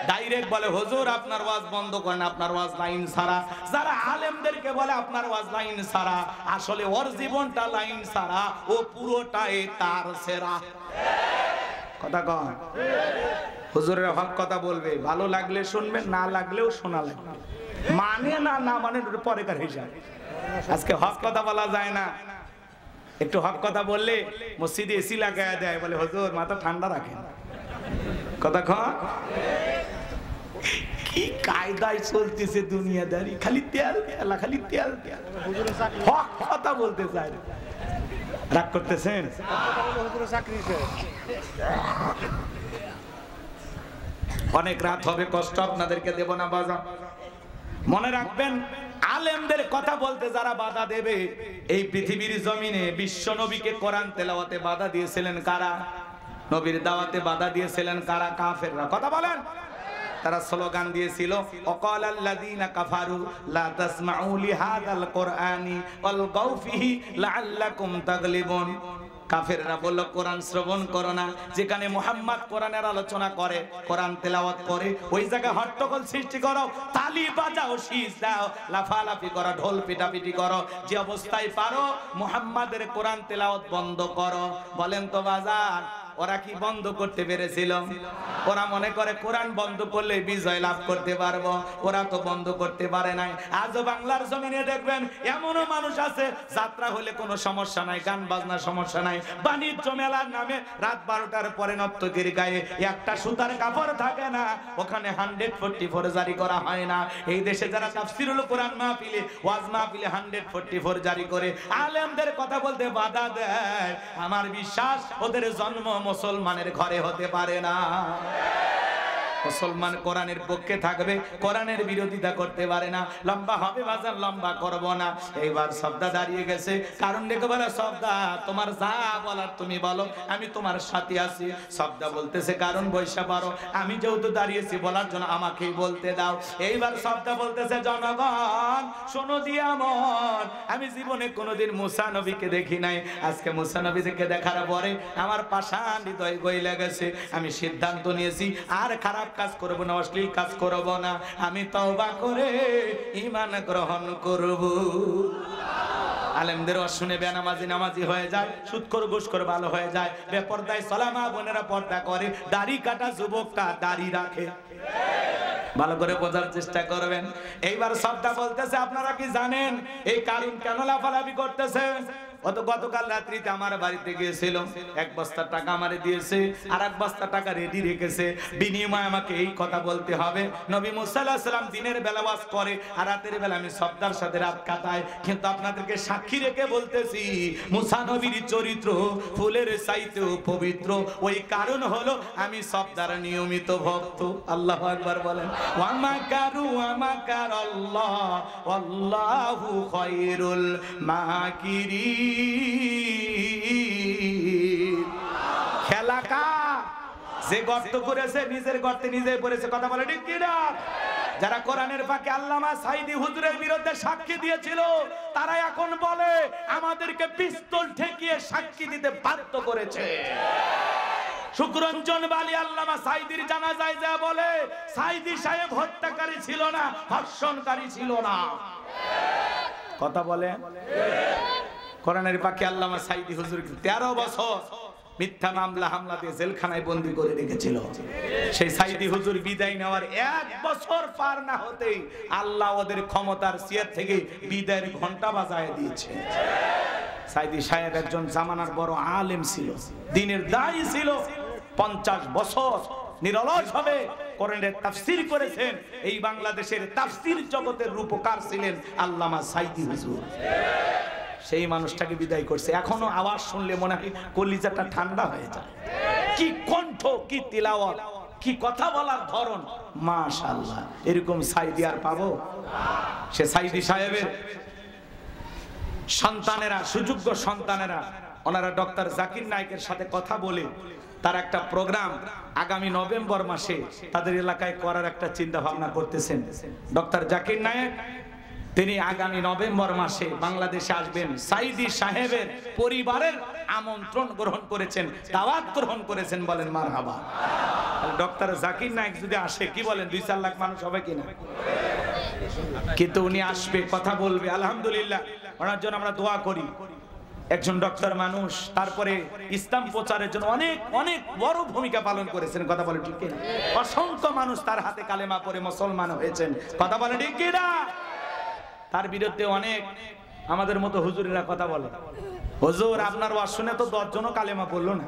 ডাইরেক্ট বলে, হুজুর আপনার ওয়াজ বন্ধ করেন, আপনার ওয়াজ লাইন ছাড়া। যারা আলেমদেরকে বলে আপনার ওয়াজ লাইন ছাড়া, আসলে ওর জীবনটা লাইন ছাড়া, ও পুরোটাই তার সেরা। কথা কন। হুজুরের হক কথা বলবে, ভালো লাগলে শুনবেন, না লাগলেও শোনা লাগবে। মানে না না মানে পরেকার হিসাব। আজকে হক কথা বলা যায় না। একটু হক কথা বললে মসজিদে এসি লাগায় দেয়, বলে হুজুর মাথা ঠান্ডা রাখেন। কথা কন। কি কায়দায় চলতেছে দুনিয়াদারি, খালি তেল তেল, খালি তেল তেল। হক কথা বলতে চায়। রাগ করতেছেন? অনেক রাত হবে, কষ্ট আপনাদেরকে দেব না বাজার। মনে রাখবেন, আলেমদের কথা বলতে যারা বাধা দেবে, এই পৃথিবীর জমিনে বিশ্ব নবীকে কোরআন তেলাওয়াতে বাধা দিয়েছিলেন কারা? নবীর দাওয়াতে বাধা দিয়েছিলেন কারা? কাফেররা। কথা বলেন। তারা স্লোগান দিয়েছিল, ওয়াকালাল্লাযীনা কাফারু লা তাসমাউ লিহাযাল কুরআনি ওয়ালগাউ ফিহি লাআল্লাকুম তাগলিবুন। কাফেররা বলল, কোরআন শ্রবণ করো না। যেখানে মুহাম্মদ কোরআনের আলোচনা করে, কোরআন তেলাওয়াত করে, ওই জায়গায় হট্টগোল সৃষ্টি করো, তালি বাজাও, শীষ দাও, লাফালাফি করো, ঢোল পিটাপিটি করো। যে অবস্থায় পারো মুহাম্মাদের কোরআন তেলাওয়াত বন্ধ করো। বলেন তো বাজার, ওরা কি বন্ধ করতে পেরেছিল? ওরা মনে করে কোরআন বন্ধ করলে বিজয় লাভ করতে পারবো, ওরা তো বন্ধ করতে পারে নাই। আজও বাংলার জমিনে দেখবেন এমনও মানুষ আছে, যাত্রা হলে কোনো সমস্যা নাই, গান বাজনা সমস্যা নাই, বাণিজ্য মেলার নামে রাত 12টার পরে নর্তকীর গায়ে একটা সুতার কাপড় থাকে না, ওখানে 144 জারি করা হয় না। এই দেশে যারা তাফসীরুল কোরআন মাহফিলে, ওয়াজ মাহফিলে 144 জারি করে আলেমদের কথা বলতে বাধা দেয়, আমার বিশ্বাস ওদের জন্ম মুসলমানের ঘরে হতে পারে না। মুসলমান কোরআনের পক্ষে থাকবে, কোরআনের বিরোধিতা করতে পারে না। লম্বা হবে বাজার, লম্বা করব না। এইবার সবদা দাঁড়িয়ে গেছে, কারণ দেখে বলে সবদা তোমার যা বলার তুমি বলো, আমি তোমার সাথে আছি। সবদা বলতেছে কারণ বৈশা পারো, আমি যেহেতু দাঁড়িয়েছি বলার জন্য আমাকেই বলতে দাও। এইবার সবদা বলতেছে জনগণ শোনো দিয়া মন, আমি জীবনে কোনোদিন মুসা নবীকে দেখি নাই, আজকে মুসা নবীকে দেখার পরে আমার পাষাণ হৃদয় গইলা গেছে। আমি সিদ্ধান্ত নিয়েছি আর খারাপ কাজ করব না, অশ্লীল কাজ করব না, আমি তওবা করে ঈমান গ্রহণ করব। আলেমদের শুনে বেনামাজি নামাজি হয়ে যায়, সুদখোর ঘুষখোর ভালো হয়ে যায়, বেপরদায় চলা মা বোনেরা পর্দা করে, দাড়ি কাটা যুবকটা দাড়ি রাখে। ভালো করে বোঝার চেষ্টা করবেন। এইবার সবটা বলতেছে আপনারা কি জানেন এই কারণ কেন লাফালাফি করতেছে? গতকাল রাত্রিতে আমার বাড়িতে গিয়েছিল, 1 বস্তা টাকা আমারে দিয়েছে, আর 1 বস্তা টাকা রেডি রেখেছে, বিনিময়ে আমাকে এই কথা বলতে হবে। নবী মুসা আলাইহিস সালাম দিনের বেলা ওয়াজ করে আর রাতের বেলা আমি সবদার সাথে রাত কাটাই, কিন্তু আপনাদেরকে সাক্ষী রেখে বলতেছি মুসা নবীর চরিত্র ফুলের চাইতেও পবিত্র। ওই কারণ হলো আমি সবদার নিয়মিত ভক্ত। আল্লাহু আকবার বলেন। ওয়া মাকারু ওয়া মাকারাল্লাহ ওয়াল্লাহু খায়রুল মাকিরিন। খেলা কার? যে গর্ত করেছে নিজের গর্তে নিজে পড়েছে। কথা বলে ঠিক কি না? যারা কোরআনের ফাঁকে আল্লামা সাঈদী হুজুরের বিরুদ্ধে সাক্ষী দিয়েছিল, তারা এখন বলে আমাদেরকে পিস্তল ঠেকিয়ে সাক্ষী দিতে বাধ্য করেছে। শুকরঞ্জন বালি আল্লামা সাঈদীর জানাজায় যা বলে সাঈদী সাহেব হত্যাকারী ছিল না, ধর্ষণকারী ছিল না। কথা বলে কোরআনের পাকে আল্লামা সাঈদী হুজুর 13 বছর মিথ্যা মামলা হামলা দিয়ে জেলখানায় বন্দী করে রেখেছিল। সেই সাঈদী হুজুর বিদায় নেওয়ার 1 বছর পার না হতেই আল্লাহ ওদের ক্ষমতার চেয়ার থেকে বিদায়ের ঘন্টা বাজায় দিয়েছে। সাঈদী সাহেব একজন জামানার বড় আলেম ছিল, দ্বীনের দায়ী ছিল। 50 বছর নিরলসভাবে কোরআনের তাফসীর করেছেন। এই বাংলাদেশের তাফসীর জগতের রূপকার ছিলেন আল্লামা সাঈদী হুজুর। সেই মানুষটাকে বিদায় করছে। এখনো আওয়াজ শুনলে মনে হয় কলিজাটা ঠান্ডা হয়ে যায়। কি কণ্ঠ, কি তিলাওয়াত, কি কথা বলার ধরন, মাশাআল্লাহ। এরকম সাঈদী আর পাবো? সে সাঈদী সাহেবের সন্তানেরা, সুযোগ্য সন্তানেরা, ওনারা ডক্টর জাকির নায়েকের সাথে কথা বলে তার একটা প্রোগ্রাম আগামী নভেম্বর মাসে তাদের এলাকায় করার একটা চিন্তা ভাবনা করতেছেন। ডক্টর জাকির নায়েক তিনি আগামী নভেম্বর মাসে বাংলাদেশে আসবেন। সাঈদী সাহেবের পরিবারের আমন্ত্রণ গ্রহণ করেছেন, দাওয়াত গ্রহণ করেছেন। বলেন মারহাবা। ডক্টর জাকির নায়েক যদি আসে, কি বলেন 2-4 লাখ মানুষ হবে কিনা? কিন্তু উনি আসবে, কথা বলবে। আলহামদুলিল্লাহ, ওনার জন্য আমরা দোয়া করি। একজন ডক্টর মানুষ, তারপরে ইসলাম প্রচারের জন্য অনেক অনেক বড় ভূমিকা পালন করেছেন। কথা বলে ঠিক কিনা? অসংখ্য মানুষ তার হাতে কালেমা পড়ে মুসলমান হয়েছেন। কথা বলে ঠিক কিনা? তার বিরুদ্ধে অনেক আমাদের মতো হুজুরেরা কথা বলে, হুজুর আপনার ওয়াজ শুনে তো 10 জনও কালেমা পড়লো না।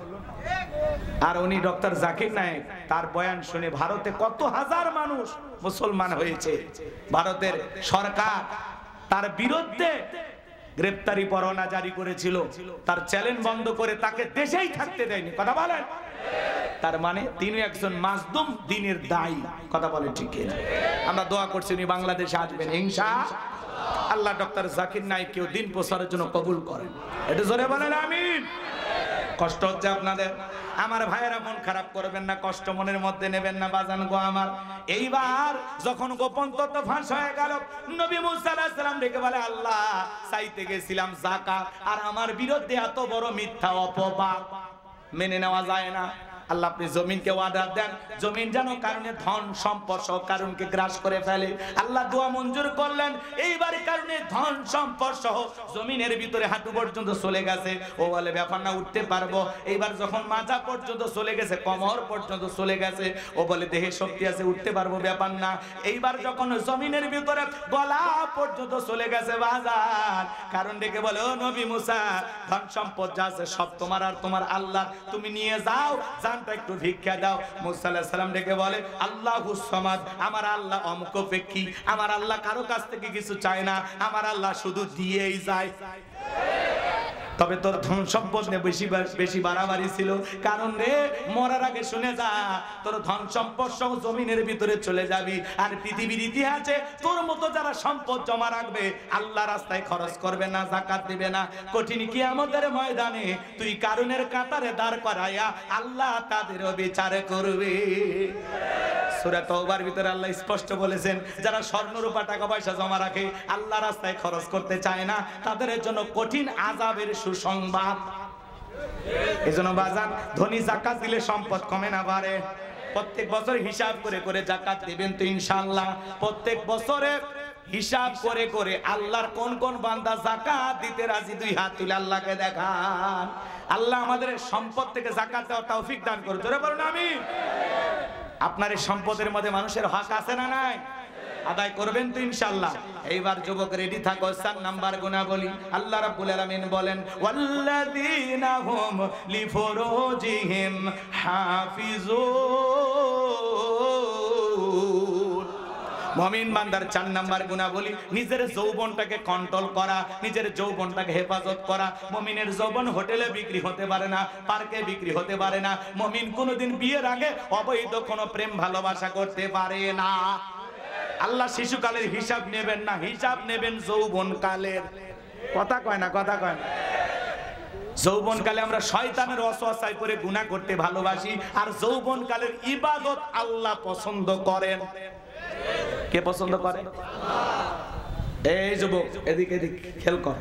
আর উনি ডক্টর জাকির নায়েক, তার বয়ান শুনে ভারতে কত হাজার মানুষ মুসলমান হয়েছে। ভারতের সরকার তার বিরুদ্ধে গ্রেফতারি পরোয়ানা জারি করেছিল, তার চ্যালেঞ্জ বন্ধ করে তাকে দেশেই থাকতে দেয়নি। কথা বলেন। তার মানে তিনি একজন মাজলুম দ্বীনের দায়ী। কথা বলে ঠিক কিনা? আমরা দোয়া করছি উনি বাংলাদেশে আসবেন ইনশাআল্লাহ। আল্লাহ ডক্টর জাকির নায়েককেও দ্বীন প্রচারের জন্য কবুল করেন। এটা জোরে বলেন আমিন। কষ্ট হচ্ছে আপনাদের, আমার ভাইয়েরা মন খারাপ করবেন না, কষ্ট মনের মধ্যে নেবেন না বাজান গো আমার। এইবার যখন গোপন তথ্য ফাঁস হয়ে গেল, নবী মুসা আলাইহিস সালাম ডেকে বলে আল্লাহ চাইতে গেছিলাম যাকাত, আর আমার বিরুদ্ধে এত বড় মিথ্যা অপবাদ মেনে নেওয়া যায় না। আল্লাহ আপনি জমিনকে অর্ডার দেন, জমিন যেন কারণে ধন সম্পদ সহ কারণকে গ্রাস করে ফেলে। আল্লাহ দোয়া মঞ্জুর করলেন, এইবার কারণে ধন সম্পদ সহ জমিনের ভিতরে হাঁটু পর্যন্ত চলে গেছে। ও বলে ব্যাপার না, উঠতে পারবো। এইবার যখন মাথা পর্যন্ত চলে গেছে, কোমর পর্যন্ত চলে গেছে, ও বলে দেহে শক্তি আছে, উঠতে পারবো, ব্যাপার না। এইবার যখন জমিনের ভিতরে গলা পর্যন্ত চলে গেছে বাজার, কারণ ডেকে বলে ও নবী মুসা, ধন সম্পদ যা আছে সব তোমার আর তোমার আল্লাহ, তুমি নিয়ে যাও, জানটা একটু ভিক্ষা দাও। মুসা আলাইহিস সালাম ডেকে বলে আল্লাহুস সামাদ, আমার আল্লাহ অমুকপেক্ষী, আমার আল্লাহ কারো কাছ থেকে কিছু চায় না, আমার আল্লাহ শুধু দিয়েই যায়। তবে তোর ধন সম্পদ নিয়ে বেশি বাড়াবাড়ি ছিল, কারণ রে মরার আগে শুনে যা, তোর ধন সম্পদ সহ জমিনের ভিতরে চলে যাবি, আর পৃথিবীর ইতিহাসে তোর মতো যারা সম্পদ জমা রাখবে, আল্লাহ রাস্তায় খরচ করবে না, যাকাত দিবে না, কঠিন কিয়ামতের ময়দানে তুই কারুনের কাতারে দাঁড় করাইয়া আল্লাহ তাদেরও বিচার করবে। সূরা তাওবার ভিতরে আল্লাহ স্পষ্ট বলেছেন, যারা স্বর্ণ রূপা টাকা পয়সা জমা রাখে, আল্লাহ রাস্তায় খরচ করতে চায় না, তাদের জন্য কঠিন আযাবের সুসংবাদ। এজন্য বাজান, ধনী যাকাত দিলে সম্পদ কমে না বাড়ে। প্রত্যেক বছর হিসাব করে করে যাকাত দিবেন তো ইনশাআল্লাহ। প্রত্যেক বছরে হিসাব করে করে আল্লাহর কোন কোন বান্দা যাকাত দিতে রাজি, দুই হাত তুলে আল্লাহকে দেখান। আল্লাহ আমাদের সম্পদ থেকে যাকাত দেওয়ার তৌফিক দান করুন। জোরে বলুন আমিন। আপনার এই সম্পদের মধ্যে মানুষের হক আছে না নাই? আদায় করবেন তো ইনশাআল্লাহ। এইবার যুবক রেডি থাকো, 4 নাম্বার গুণাবলী আল্লাহ রাব্বুল আলামিন বলেন, ওয়াল্লাযীনা হুম লিফুরুজিহিম হাফিজুন। মুমিন বান্দার 4 নাম্বার গুণাবলী নিজের যৌবনটাকে কন্ট্রোল করা, নিজের যৌবনটাকে হেফাজত করা। মুমিনের যৌবন হোটেলে বিক্রি হতে পারে না, পার্কে বিক্রি হতে পারে না। মুমিন কোনোদিন বিয়ের আগে অবৈধ কোনো প্রেম ভালোবাসা করতে পারে না। আল্লাহ শিশুকালের হিসাব নেবেন না, হিসাব নেবেন যৌবনকালের। কথা কয় না, কথা কয় না। যৌবনকালে আমরা শয়তানের ওয়াসওয়াসায় পড়ে গুনাহ করতে ভালোবাসি, আর যৌবনকালের ইবাদত আল্লাহ পছন্দ করেন। কে পছন্দ করে? এই যুবক এদিকে এদিক খেয়াল কর।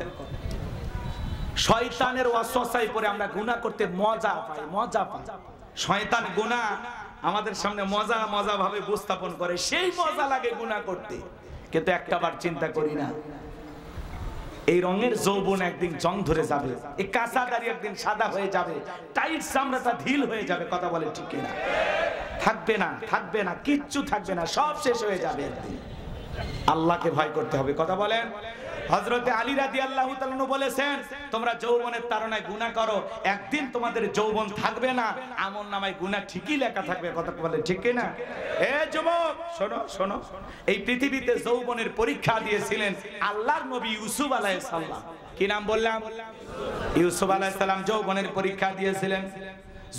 শয়তানের ওয়াসওয়াসায় পড়ে আমরা গুনাহ করতে মজা পাই, মজা পাই। শয়তান গুনাহ আমাদের সামনে মজা মজা ভাবে উপস্থাপন করে, সেই মজা লাগে গুনাহ করতে, কিন্তু একটাবার চিন্তা করি না এই রঙের যৌবন একদিন জং ধরে যাবে, এই কাঁচা দাড়ি একদিন সাদা হয়ে যাবে, টাইট চামড়াটা ঢিল হয়ে যাবে। কথা বলে ঠিক কিনা? থাকবে না, থাকবে না, কিচ্ছু থাকবে না, সব শেষ হয়ে যাবে একদিন। আল্লাহকে ভয় করতে হবে। কথা বলেন। হযরতে আলী রাদিয়াল্লাহু তাআলা আনহু বলেছেন, তোমরা যৌবনের তাড়নায় গুনাহ করো, একদিন তোমাদের যৌবন থাকবে না, আমলনামায় গুনাহ ঠিকই লেখা থাকবে। কথা বলে ঠিক কি না? এ যুবক শোনো শোনো, এই পৃথিবীতে যৌবনের পরীক্ষা দিয়েছিলেন আল্লাহর নবী ইউসুফ আলাইহিস সালাম। কি নাম বললাম? ইউসুফ আলাইহিস সালাম যৌবনের পরীক্ষা দিয়েছিলেন।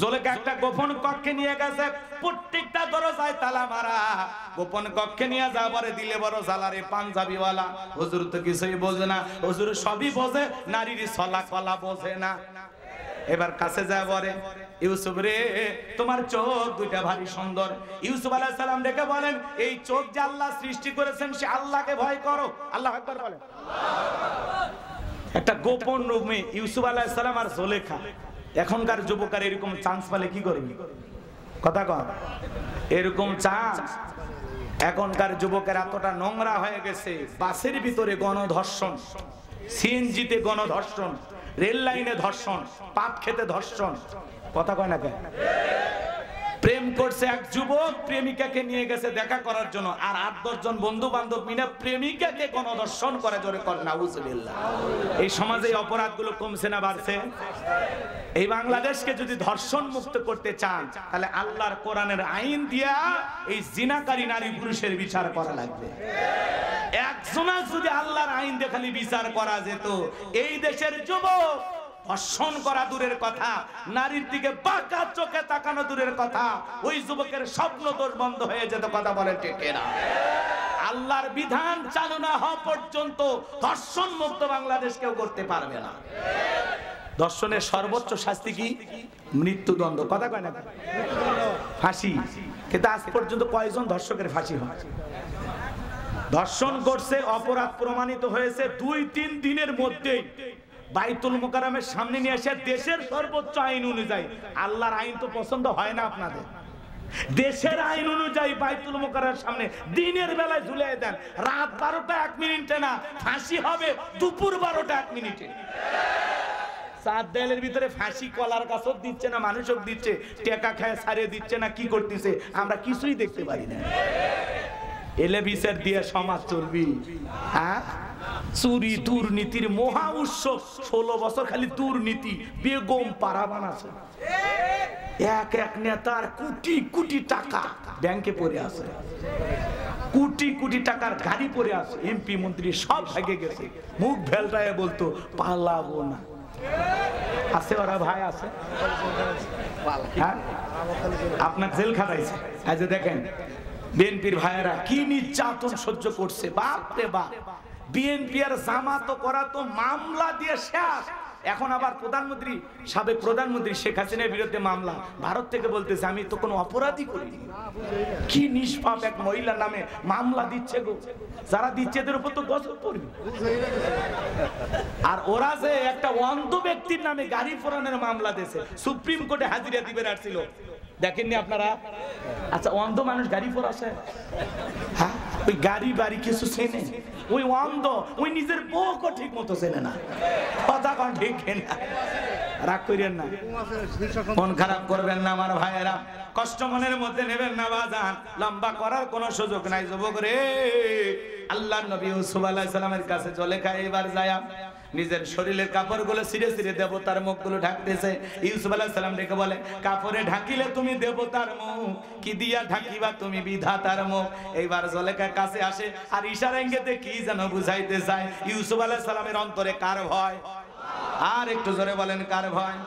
জুলেখা একটা গোপন কক্ষে নিয়ে গেছে, প্রত্যেকটা দরজায় তালা মারা। গোপন কক্ষে নিয়ে যাওয়ার পরে দিলে বড় জালারে পাঞ্জাবিওয়ালা। হুজুর তো কিছুই বোঝে না, হুজুর সবই বোঝে, নারীর ছলা কলা বোঝে না। এবার কাছে যায় বলে, ইউসুফ রে তোমার চোখ দুইটা ভারী সুন্দর। ইউসুফ আলাইহিস সালাম ডেকে বলেন, এই চোখ যে আল্লাহ সৃষ্টি করেছেন, সে আল্লাহকে ভয় করো। আল্লাহু আকবার বলেন। একটা গোপন রুমে ইউসুফ আলাইহিস সালাম আর জুলেখা। এখনকার যুবকের এরকম চান্স পেলে কি করবে? কথা কন। এরকম চান্স এখনকার যুবকের এতটা নোংরা হয়ে গেছে, বাসের ভিতরে গণধর্ষণ, সিএনজিতে গণধর্ষণ, রেল লাইনে ধর্ষণ, পাট খেতে ধর্ষণ। কথা কয় না কেন? প্রেম করছে এক যুবক, প্রেমিকাকে নিয়ে গেছে দেখা করার জন্য, আর 8-10 জন বন্ধু বান্ধব মিলে প্রেমিকাকে গণধর্ষণ করে। জোরে কর নাউজুবিল্লাহ। এই সমাজে অপরাধগুলো কমছে না বাড়ছে? এই বাংলাদেশকে যদি ধর্ষণ মুক্ত করতে চান, তাহলে আল্লাহর কোরআনের আইন দিয়া এই জিনাকারী নারী পুরুষের বিচার করা লাগবে। একজনা যদি আল্লাহর আইন দিয়ে খালি বিচার করা যেত, এই দেশের যুবক ধর্ষণ করা দূরের কথা, নারীর দিকে বাঁকা চোখে তাকানো দূরের কথা, ওই যুবকের স্বপ্ন দোষ বন্ধ হয়ে যেত। কথা বলে ঠিক না? আল্লাহর বিধান চালু না হওয়া পর্যন্ত ধর্ষণ মুক্ত বাংলাদেশ কেউ করতে পারবে না। ধর্ষণের সর্বোচ্চ শাস্তি কি? মৃত্যুদণ্ড। কথা কয় না? ফাঁসি। কিন্তু আজ পর্যন্ত কয়জন ধর্ষকের ফাঁসি হয়? ধর্ষণ করছে, অপরাধ প্রমাণিত হয়েছে, 2-3 দিনের মধ্যেই বাইতুল মুকাররমের সামনে নিয়ে এসে দেশের সর্বোচ্চ আইন অনুযায়ী, আল্লাহর আইন তো পছন্দ হয় না আপনাদের, দেশের আইন অনুযায়ী বাইতুল মুকাররমের সামনে দিনের বেলায় ঝুলিয়ে দেন। রাত 12টা 1 মিনিটে না, ফাঁসি হবে দুপুর 12টা 1 মিনিটে। চার দেয়ালের ভিতরে ফাঁসি কলার গাছক দিচ্ছে না, মানুষক দিচ্ছে, টেকা খায় সারিয়ে দিচ্ছে না, কি করতেছে আমরা কিছুই দেখতে পারি না। এলে বিচার দিয়ে সমাজ চলবি? হ্যাঁ, চুরি দুর্নীতির মহা উৎসব, 16 বছর খালি দুর্নীতি, বেগম পাড়া বানাচ্ছে। এক এক নেতার কোটি কোটি টাকা ব্যাংকে পড়ে আছে, কোটি কোটি টাকার গাড়ি পড়ে আছে, এমপি মন্ত্রী সব ভাগে গেছে, মুখ ভেলটায় বলতো পালাবো না। আছে ওরা ভাই আছে, আপনার জেল খাটাইছে। আজ দেখেন বিএনপির ভাইয়েরা কি নির্যাতন সহ্য করছে, বাপ রে বাপ। বিএনপি আর জামাত করা তো মামলা দিয়ে শেষ। এখন আবার প্রধানমন্ত্রী, সাবেক প্রধানমন্ত্রী শেখ হাসিনার বিরুদ্ধে মামলা, ভারত থেকে বলতেছে আমি তো কোনো অপরাধী করিনি। কি নিষ্পাপ এক মহিলার নামে মামলা দিচ্ছে গো, যারা দিচ্ছে এদের উপর তো গজব পড়বে। আর ওরা যে একটা অন্ধ ব্যক্তির নামে গাড়ি পোড়ানোর মামলা দিয়েছে, সুপ্রিম কোর্টে হাজিরা দিবে আসছিল, দেখেননি আপনারা? আচ্ছা, অন্ধ মানুষ গাড়ি পোড়াছে? হ্যাঁ, ওই গাড়ি বাড়ি কিছু চেনে? ওই অন্ধ, ওই নিজের বউকে ঠিক মতো চেনে না, কথা কন ঠিক না? রাগ করেন না, মন খারাপ করবেন না আমার ভাইয়েরা, কষ্ট মনের মধ্যে নেবেন না বাজান, লম্বা করার কোনো সুযোগ নাই যুবক রে। আল্লাহর নবী ইউসুফ আলাইহিস সালামের কাছে জলেখা এবার যায় নিজের শরীরের কাপড়গুলো ছিঁড়ে ছিঁড়ে দেবতার মুখগুলো ঢাকতেছে। ইউসুফ আলাইহিস সালাম ডেকে বলে, কাপড়ে ঢাকিলে তুমি দেবতার মুখ, কি দিয়া ঢাকিবা তুমি বিধাতার মুখ। এইবার জলেখার কাছে আসে আর ইশারা ইঙ্গিতে কি যেন বুঝাইতে চায়। ইউসুফ আলাইহিস সালামের অন্তরে কার ভয়? আর একটু জোরে বলেন, কার ভয়?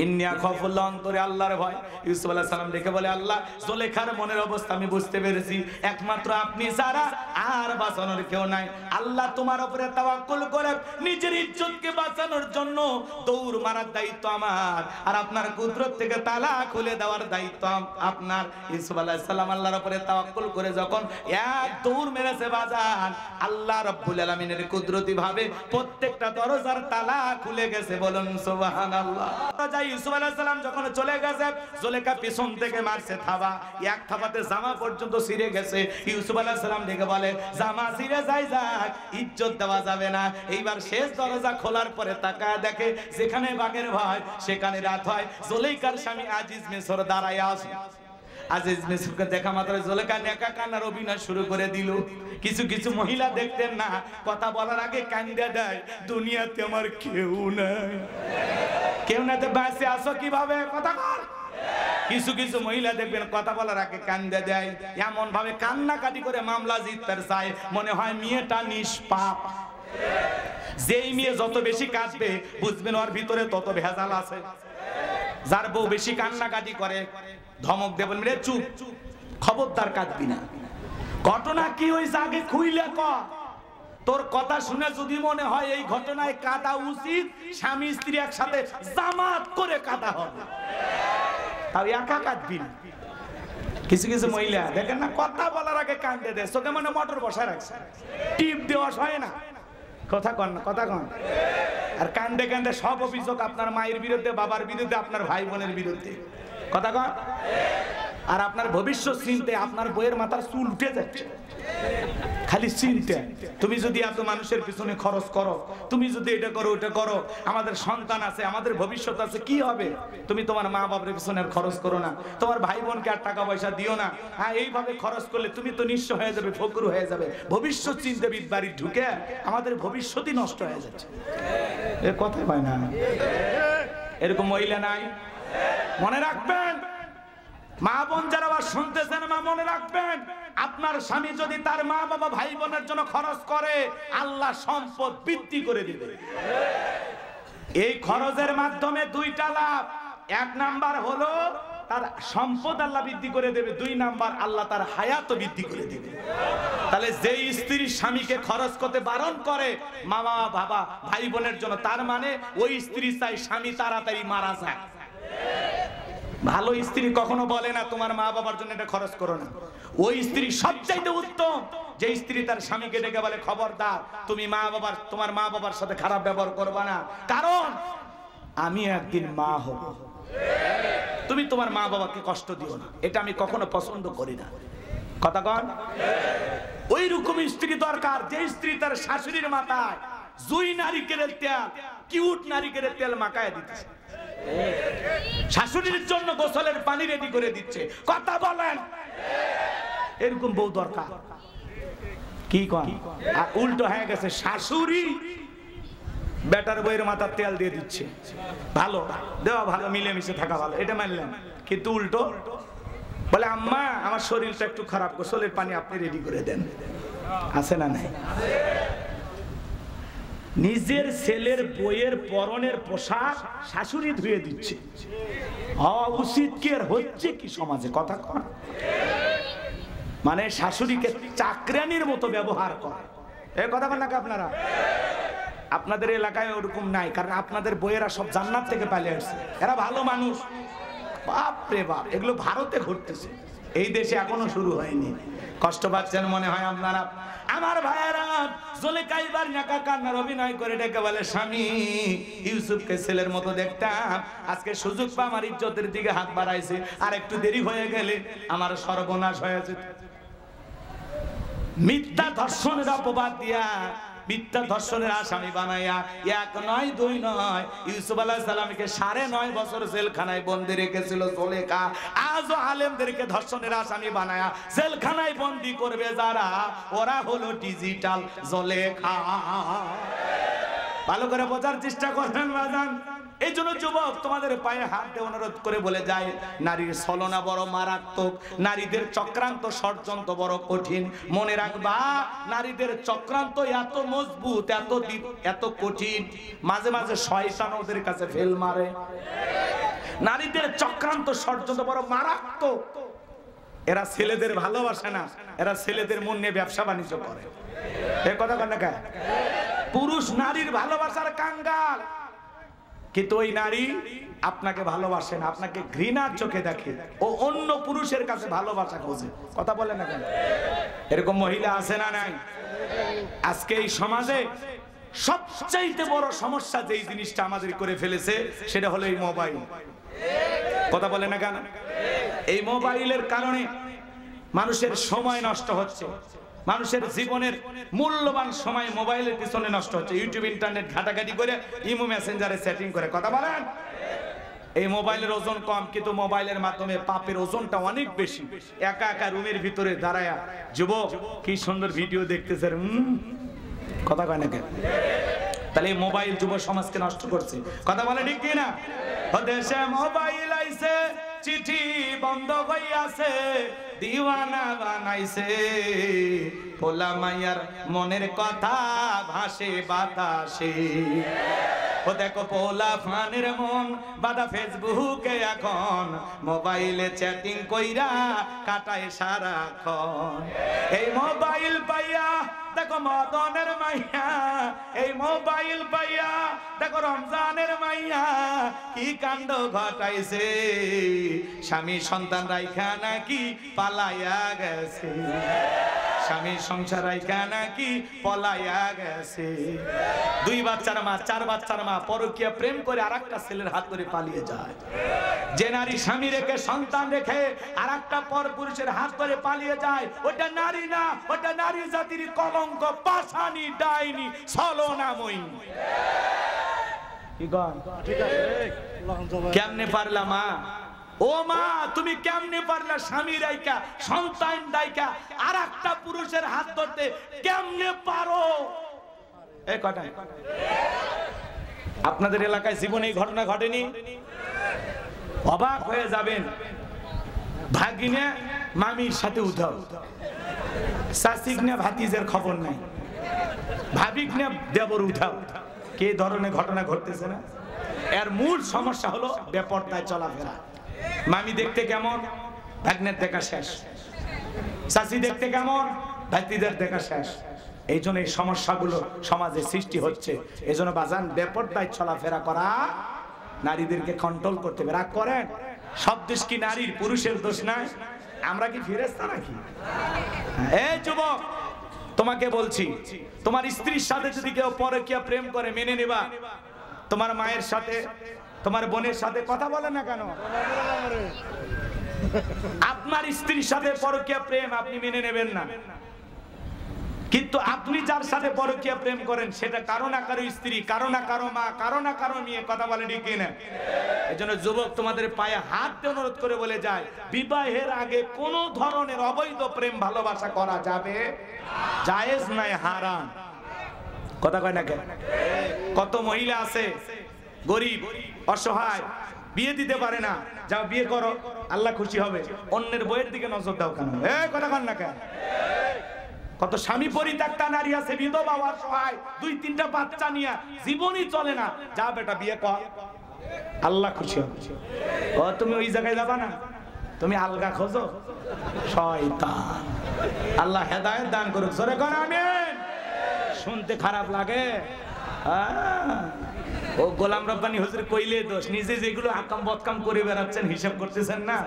ইন্নিয়া খাফুল্লাহ, অন্তরে আল্লাহর ভয়। ইউসুফ আলাইহিস সালাম ডেকে বলে, আল্লাহ, জুলেখার মনের অবস্থা আমি বুঝতে পেরেছি, একমাত্র আপনি ছাড়া আর বাঁচানোর কেউ নাই। আল্লাহ তোমার উপরে তাওয়াক্কুল করে নিজের ইজ্জতকে বাঁচানোর জন্য দৌড় মারার দায়িত্ব আমার, আর আপনার কুদরত থেকে তালা খুলে দেওয়ার দায়িত্ব আপনার। ইউসুফ আলাইহিস সালাম আল্লাহর উপরে তাওয়াক্কুল করে যখন এক দৌড় মেরেছে বাজান, আল্লাহ রাব্বুল আলামিনের কুদরতি ভাবে প্রত্যেকটা দরজার তালা খুলে গেছে, বলুন সুবহানাল্লাহ। ইউসুফ আলাইহিস সালাম যখন চলে গেছে, জুলেখা পিছন থেকে মারছে থাবা, এক থাবাতে জামা পর্যন্ত ছিঁড়ে গেছে। ইউসুফ আলাইহিস সালাম ডেকে বলে, জামা ছিঁড়ে যাই যাক, ইজ্জত দেওয়া যাবে না। এইবার শেষ দরজা খোলার পরে তাকায় দেখে যেখানে বাঘের ভয় সেখানে রাত হয়। জুলেখার স্বামী আজিজ মিশর দাঁড়ায় আছে। আজিজ মিশরকে দেখা মাত্র জুলেখা নেকা কান্নার অভিনয় শুরু করে দিল। কিছু কিছু মহিলা দেখতেন না, কথা বলার আগে কান্দে দেয়, দুনিয়াতে আমার কেউ নাই, কেউ না, তো বেঁচে আসো কিভাবে, কথা বল। কিছু কিছু মহিলা দেখবেন কথা বলার আগে কান্দে দেয়, এমন ভাবে কান্নাকাটি করে মামলা জিততে চায়, মনে হয় মেয়েটা নিষ্পাপ। যেই মেয়ে যত বেশি কাঁদবে বুঝবেন ওর ভিতরে তত ভেজাল আছে। যার বউ বেশি কান্নাকাটি করে ধমক দেবেন, রে চুপ, খবরদার কাঁদবি না। ঘটনা কি হয়েছে আগে খুইলে ক, তোর কথা শুনে যদি মনে হয় এই ঘটনায় কাঁদা উচিত, স্বামী স্ত্রী একসাথে জামাত করে কাঁদা হবে, তাও একা কাঁদবি না। কিছু কিছু মহিলা দেখেন না, কথা বলার আগে কান্দে দেয়, চোখে মানে মোটর বসায় রাখছে, টিপ দেওয়া হয় না, কথা কন না, কথা কন। আর কান্দে কান্দে সব অভিযোগ আপনার মায়ের বিরুদ্ধে, বাবার বিরুদ্ধে, আপনার ভাই বোনের বিরুদ্ধে, কথা কন। আর আপনার ভবিষ্যৎ চিনতে আপনার বইয়ের মাথার চুল উঠে যাচ্ছে, খালি চিনতে। তুমি যদি এত মানুষের পিছনে খরচ করো, তুমি যদি এটা করো ওটা করো, আমাদের সন্তান আছে, আমাদের ভবিষ্যৎ আছে, কি হবে? তুমি তোমার মা বাবার পিছনে খরচ করো না, তোমার ভাই বোনকে আর টাকা পয়সা দিও না। হ্যাঁ, এইভাবে খরচ করলে তুমি তো নিঃস্ব হয়ে যাবে, ফকির হয়ে যাবে। ভবিষ্যৎ চিনতে বাড়ি ঢুকে আমাদের ভবিষ্যৎই নষ্ট হয়ে যাচ্ছে। এ কথাই পায় না, এরকম মহিলা নাই? মনে রাখবেন, মা বোন যারা শুনতেছেন, মা মনে রাখবেন, আপনার স্বামী যদি তার মা বাবা ভাই বোনের জন্য খরচ করে, আল্লাহ সম্পদ বৃদ্ধি করে দিবে। এই খরচের মাধ্যমে দুইটা লাভ, এক নাম্বার হলো তার সম্পদ আল্লাহ বৃদ্ধি করে দেবে, দুই নাম্বার আল্লাহ তার হায়াত বৃদ্ধি করে দেবে। তাহলে যেই স্ত্রী স্বামীকে খরচ করতে বারণ করে মা বাবা ভাই বোনের জন্য, তার মানে ওই স্ত্রী চাই স্বামী তাড়াতাড়ি মারা যায়। ভালো স্ত্রী কখনো বলে না তোমার মা বাবার জন্য এটা খরচ করো না। ওই স্ত্রী সবচাইতে উত্তম যে স্ত্রী তার স্বামীকে ডেকে বলে খবরদার তুমি তোমার মা বাবার সাথে খারাপ ব্যবহার করবা না, কারণ আমি একদিন মা হব, তুমি তোমার মা বাবাকে কষ্ট দিও না, এটা আমি কখনো পছন্দ করি না। কথা কন, ওই রকম স্ত্রী দরকার যে স্ত্রী তার শাশুড়ির মাথায় জুই নারিকেলের তেল, কিউট নারিকেলের তেল মাখায় দিতেছে, শাশুড়ির জন্য গোসলের পানি রেডি করে দিচ্ছে। কথা বলেন, এরকম বউ দরকার। কি কন? আর উল্টো হয়ে গেছে, শাশুড়ি বেটার বইয়ের মাথার তেল দিয়ে দিচ্ছে। ভালো দেওয়া ভালো, মিলেমিশে থাকা ভালো, এটা মানলাম, কিন্তু উল্টো বলে আম্মা আমার শরীরটা একটু খারাপ, গোসলের পানি আপনি রেডি করে দেন। আছে না নাই? নিজের ছেলের বইয়ের পরনের পোশাক শাশুড়ি ধুয়ে দিচ্ছে। উচিত কি আর হচ্ছে কি সমাজে? কথা কন, মানে শাশুড়িকে চাকরানির মতো ব্যবহার করে। এই কথা বলেন না আপনারা? আপনাদের এলাকায় ওরকম নাই, কারণ আপনাদের বইয়েরা সব জান্নাত থেকে পালিয়ে আসছে, এরা ভালো মানুষ। বাপ রে বাপ, এগুলো ভারতে ঘটতেছে, এই দেশে এখনো শুরু হয়নি। কষ্ট পাচ্ছেন মনে হয় আপনারা। আমার ভাইয়েরা জুলেখা এবার নাকা কান্নার অভিনয় করে ডেকে বলে স্বামী ইউসুফকে ছেলের মতো দেখতাম, আজকে সুযোগ পা আমার ইজ্জতের দিকে হাত বাড়াইছে, আর একটু দেরি হয়ে গেলে আমার সর্বনাশ হয়ে যেত। মিথ্যা ধর্ষণের অপবাদ দিয়া, মিথ্যা ধর্ষণের আসামি বানাইয়া, এক নয় দুই নয়, ইউসুফ আলাইহিস সালামকে 9.5 বছর জেলখানায় বন্দী রেখেছিল জুলেখা। আজও আলেমদেরকে ধর্ষণের আসামি বানায়া জেলখানায় বন্দী করবে যারা, ওরা হলো ডিজিটাল জুলেখা। ভালো করে বোঝার চেষ্টা করবেন বাজান। এই জন্য যুবক তোমাদের পায়ে হাত দিয়ে অনুরোধ করে বলে যায়, নারীর ছলনা বড় মারাত্মক, নারীদের চক্রান্ত ষড়যন্ত্র বড় কঠিন। মনে রাখবা, নারীদের চক্রান্ত এত মজবুত, এত কঠিন, মাঝে মাঝে শয়তান ওদের কাছে ফেল মারে। নারীদের চক্রান্ত ষড়যন্ত্র বড় মারাত্মক। এরা ছেলেদের ভালোবাসে না, এরা ছেলেদের মন নিয়ে ব্যবসা বাণিজ্য করে। এই কথা কেন? পুরুষ নারীর ভালোবাসার কাঙ্গাল, কিন্তু ওই নারী আপনাকে ভালোবাসে না, আপনাকে ঘৃণার চোখে দেখে, ও অন্য পুরুষের কাছে ভালোবাসা খোঁজে। কথা বলে না কেন? এরকম মহিলা আছে না নাই? আজকে এই সমাজে সবচাইতে বড় সমস্যা যেই জিনিসটা আমাদের করে ফেলেছে সেটা হলো এই মোবাইল। কথা বলে না কেন? এই মোবাইলের কারণে মানুষের সময় নষ্ট হচ্ছে, মানুষের জীবনের মূল্যবান সময় মোবাইলের পিছনে নষ্ট হচ্ছে। ইউটিউব ইন্টারনেট ঘাটাঘাটি করে, ইমো মেসেঞ্জারে সেটিং করে। কথা বলেন, এই মোবাইলের ওজন কম, কিন্তু মোবাইলের মাধ্যমে পাপের ওজনটা অনেক বেশি। একা একা রুমের ভিতরে দাঁড়ায়া যুবক কি সুন্দর ভিডিও দেখতেছে, কথা কয় না কেন? তাহলে এই মোবাইল যুব সমাজকে নষ্ট করছে। কথা বলে ঠিক কিনা? দেশে মোবাইল আইছে, চিঠি বন্ধ হইয়াছে, দিওয়ানা বানাইছে, পোলা মাইয়ার মনের কথা ভাসে বাতাসে। ও দেখো পোলা ফানের মন বাদা ফেসবুকে এখন, মোবাইলে চ্যাটিং কইরা কাটায় সারাক্ষণ। এই মোবাইল পাইয়া দেখো মদনের মাইয়া, এই মোবাইল পাইয়া দেখো রমজানের মাইয়া কি কাণ্ড ঘটাইছে, স্বামী সন্তান রাইখা নাকি পালাইয়া গেছে, স্বামী সংসার রাইখা নাকি পলাইয়া গেছে। 2 বাচ্চার মা, 4 বাচ্চার মা পরকীয়া প্রেম করে আরেকটা ছেলের হাত ধরে পালিয়ে যায়। যে নারী স্বামী রেখে সন্তান রেখে আরেকটা পর পুরুষের হাত ধরে পালিয়ে যায়, ওটা নারী না, ওটা নারী জাতির কলঙ্ক, পাশানি, ডাইনি, ছলনাময়ী। কি গান? কেমনে পারলা মা? ও মা, তুমি কেমনে পারলা স্বামী রাইকা সন্তান রাইকা আরেকটা পুরুষের হাত ধরতে? কেমনে পারো? এই কথা আপনাদের এলাকায় জীবনে এই ঘটনা ঘটেনি? অবাক হয়ে যাবেন। ভাগিনে মামির সাথে উধাও, শাসিক না ভাতিজের খবর নাই, ভাবিক না দেবর উধাও। কে ধরনের ঘটনা ঘটতেছে না? এর মূল সমস্যা হলো বেপরদায় চলাফেরা। মামি দেখতে কেমন, ভাগ্নের দেখা শেষ। শাসি দেখতে কেমন, ভাতিদের দেখা শেষ। এই জন্য এই সমস্যাগুলো সমাজে সৃষ্টি হচ্ছে। এই জন্য বাজান বেপরদায় চলাফেরা করা, নারীদেরকে কন্ট্রোল করতে হবে। রাগ করেন, সব দোষ কি নারীর, পুরুষের দোষ নাই? আমরা কি ফেরেশতা নাকি? এই যুবক, তোমাকে বলছি, তোমার স্ত্রীর সাথে যদি কেউ পরকীয়া প্রেম করে মেনে নেবা? তোমার মায়ের সাথে, তোমার বোনের সাথে কথা বলে না কেন? আপনার স্ত্রীর সাথে পরকীয়া প্রেম আপনি মেনে নেবেন না, কিন্তু আপনি যার সাথে পরকীয়া প্রেম করেন সেটা কারো না কারো স্ত্রী, কারো না কারো মা, কারো না কারো মেয়ে। কথা বলে ঠিক কিনা? এজন্য যুবক, তোমাদের পায়ে হাত দিয়ে অনুরোধ করে বলে যায়, বিবাহের আগে কোন ধরনের অবৈধ প্রেম ভালোবাসা করা যাবে জায়েজ নাই, হারাম। কথা কয় না কেন? কত মহিলা আছে গরিব অসহায়, বিয়ে দিতে পারে না, যাও বিয়ে করো, আল্লাহ খুশি হবে। অন্যের বইয়ের দিকে নজর দাও কেন? কথা কন না কেন? কত স্বামী পরিত্যক্তা নারী আছে, বিধবা অসহায়, 2-3টা বাচ্চা নিয়ে জীবনই চলে না, যা বেটা বিয়ে কর, আল্লাহ খুশি হবে। ও তুমি ওই জায়গায় যাবা না, তুমি আলগা খোঁজো, শয়তান। আল্লাহ হেদায়েত দান করুক, জোরে কোন আমিন। শুনতে খারাপ লাগে, ও গোলাম রব্বানী হুজুর কইলে দোষ, নিজে যেগুলো আকাম বদকাম করে বেড়াচ্ছেন হিসাব করতেছেন না।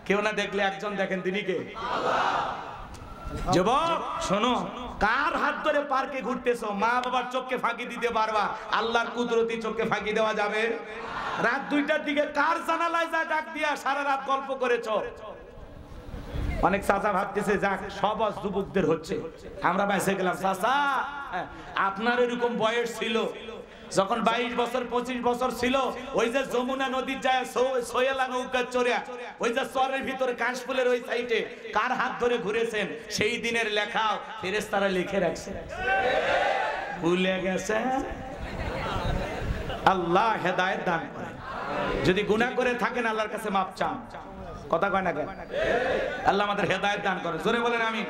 কেউ না দেখলে একজন দেখেন, তিনি কে? যুবক শোনো, কার হাত ধরে পার্কে ঘুরতেছো? মা বাবার চোখকে ফাঁকি দিতে পারবা, আল্লাহর কুদরতি চোখকে ফাঁকি দেওয়া যাবে? রাত 2টার দিকে কার জানালায় যা ডাক দিয়া সারা রাত গল্প করেছো? অনেক চাচা ভাবতেছে যাক সব যুবকদের হচ্ছে, আমরা বেঁচে গেলাম। চাচা, আপনার এরকম বয়স ছিল যখন 22 বছর 25 বছর ছিল, ওই যে যমুনা নদীর যায় সোয়েলা নৌকা চড়ে ওই যে চরের ভিতরে কাশফুলের ওই সাইডে কার হাত ধরে ঘুরেছেন? সেই দিনের লেখা ফেরেশতারা লিখে রাখছে, ভুলে গেছে। আল্লাহ হেদায়েত দান করে। যদি গুনাহ করে থাকেন আল্লাহর কাছে মাপ চান। কথা কয় না কেন? আল্লাহ আমাদের হেদায়েত দান করে, জোরে বলেন আমিন।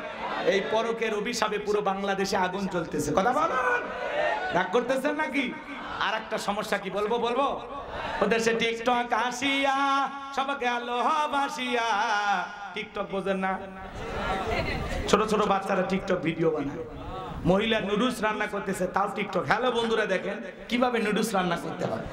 এই পরকের অভিশাপে পুরো বাংলাদেশে আগুন জ্বলতেছে। কথা বলেন, রাগ করতেছেন নাকি? আর একটা সমস্যা কি বলবো? ওদের সে টিকটক আসিয়া সবাইকে আলো ভাসিয়া, টিকটক বোঝেন না? ছোট ছোট বাচ্চারা টিকটক ভিডিও বানায়, মহিলা নুডলস রান্না করতেছে তাও টিকটক। হ্যালো বন্ধুরা, দেখেন কিভাবে নুডলস রান্না করতে হয়।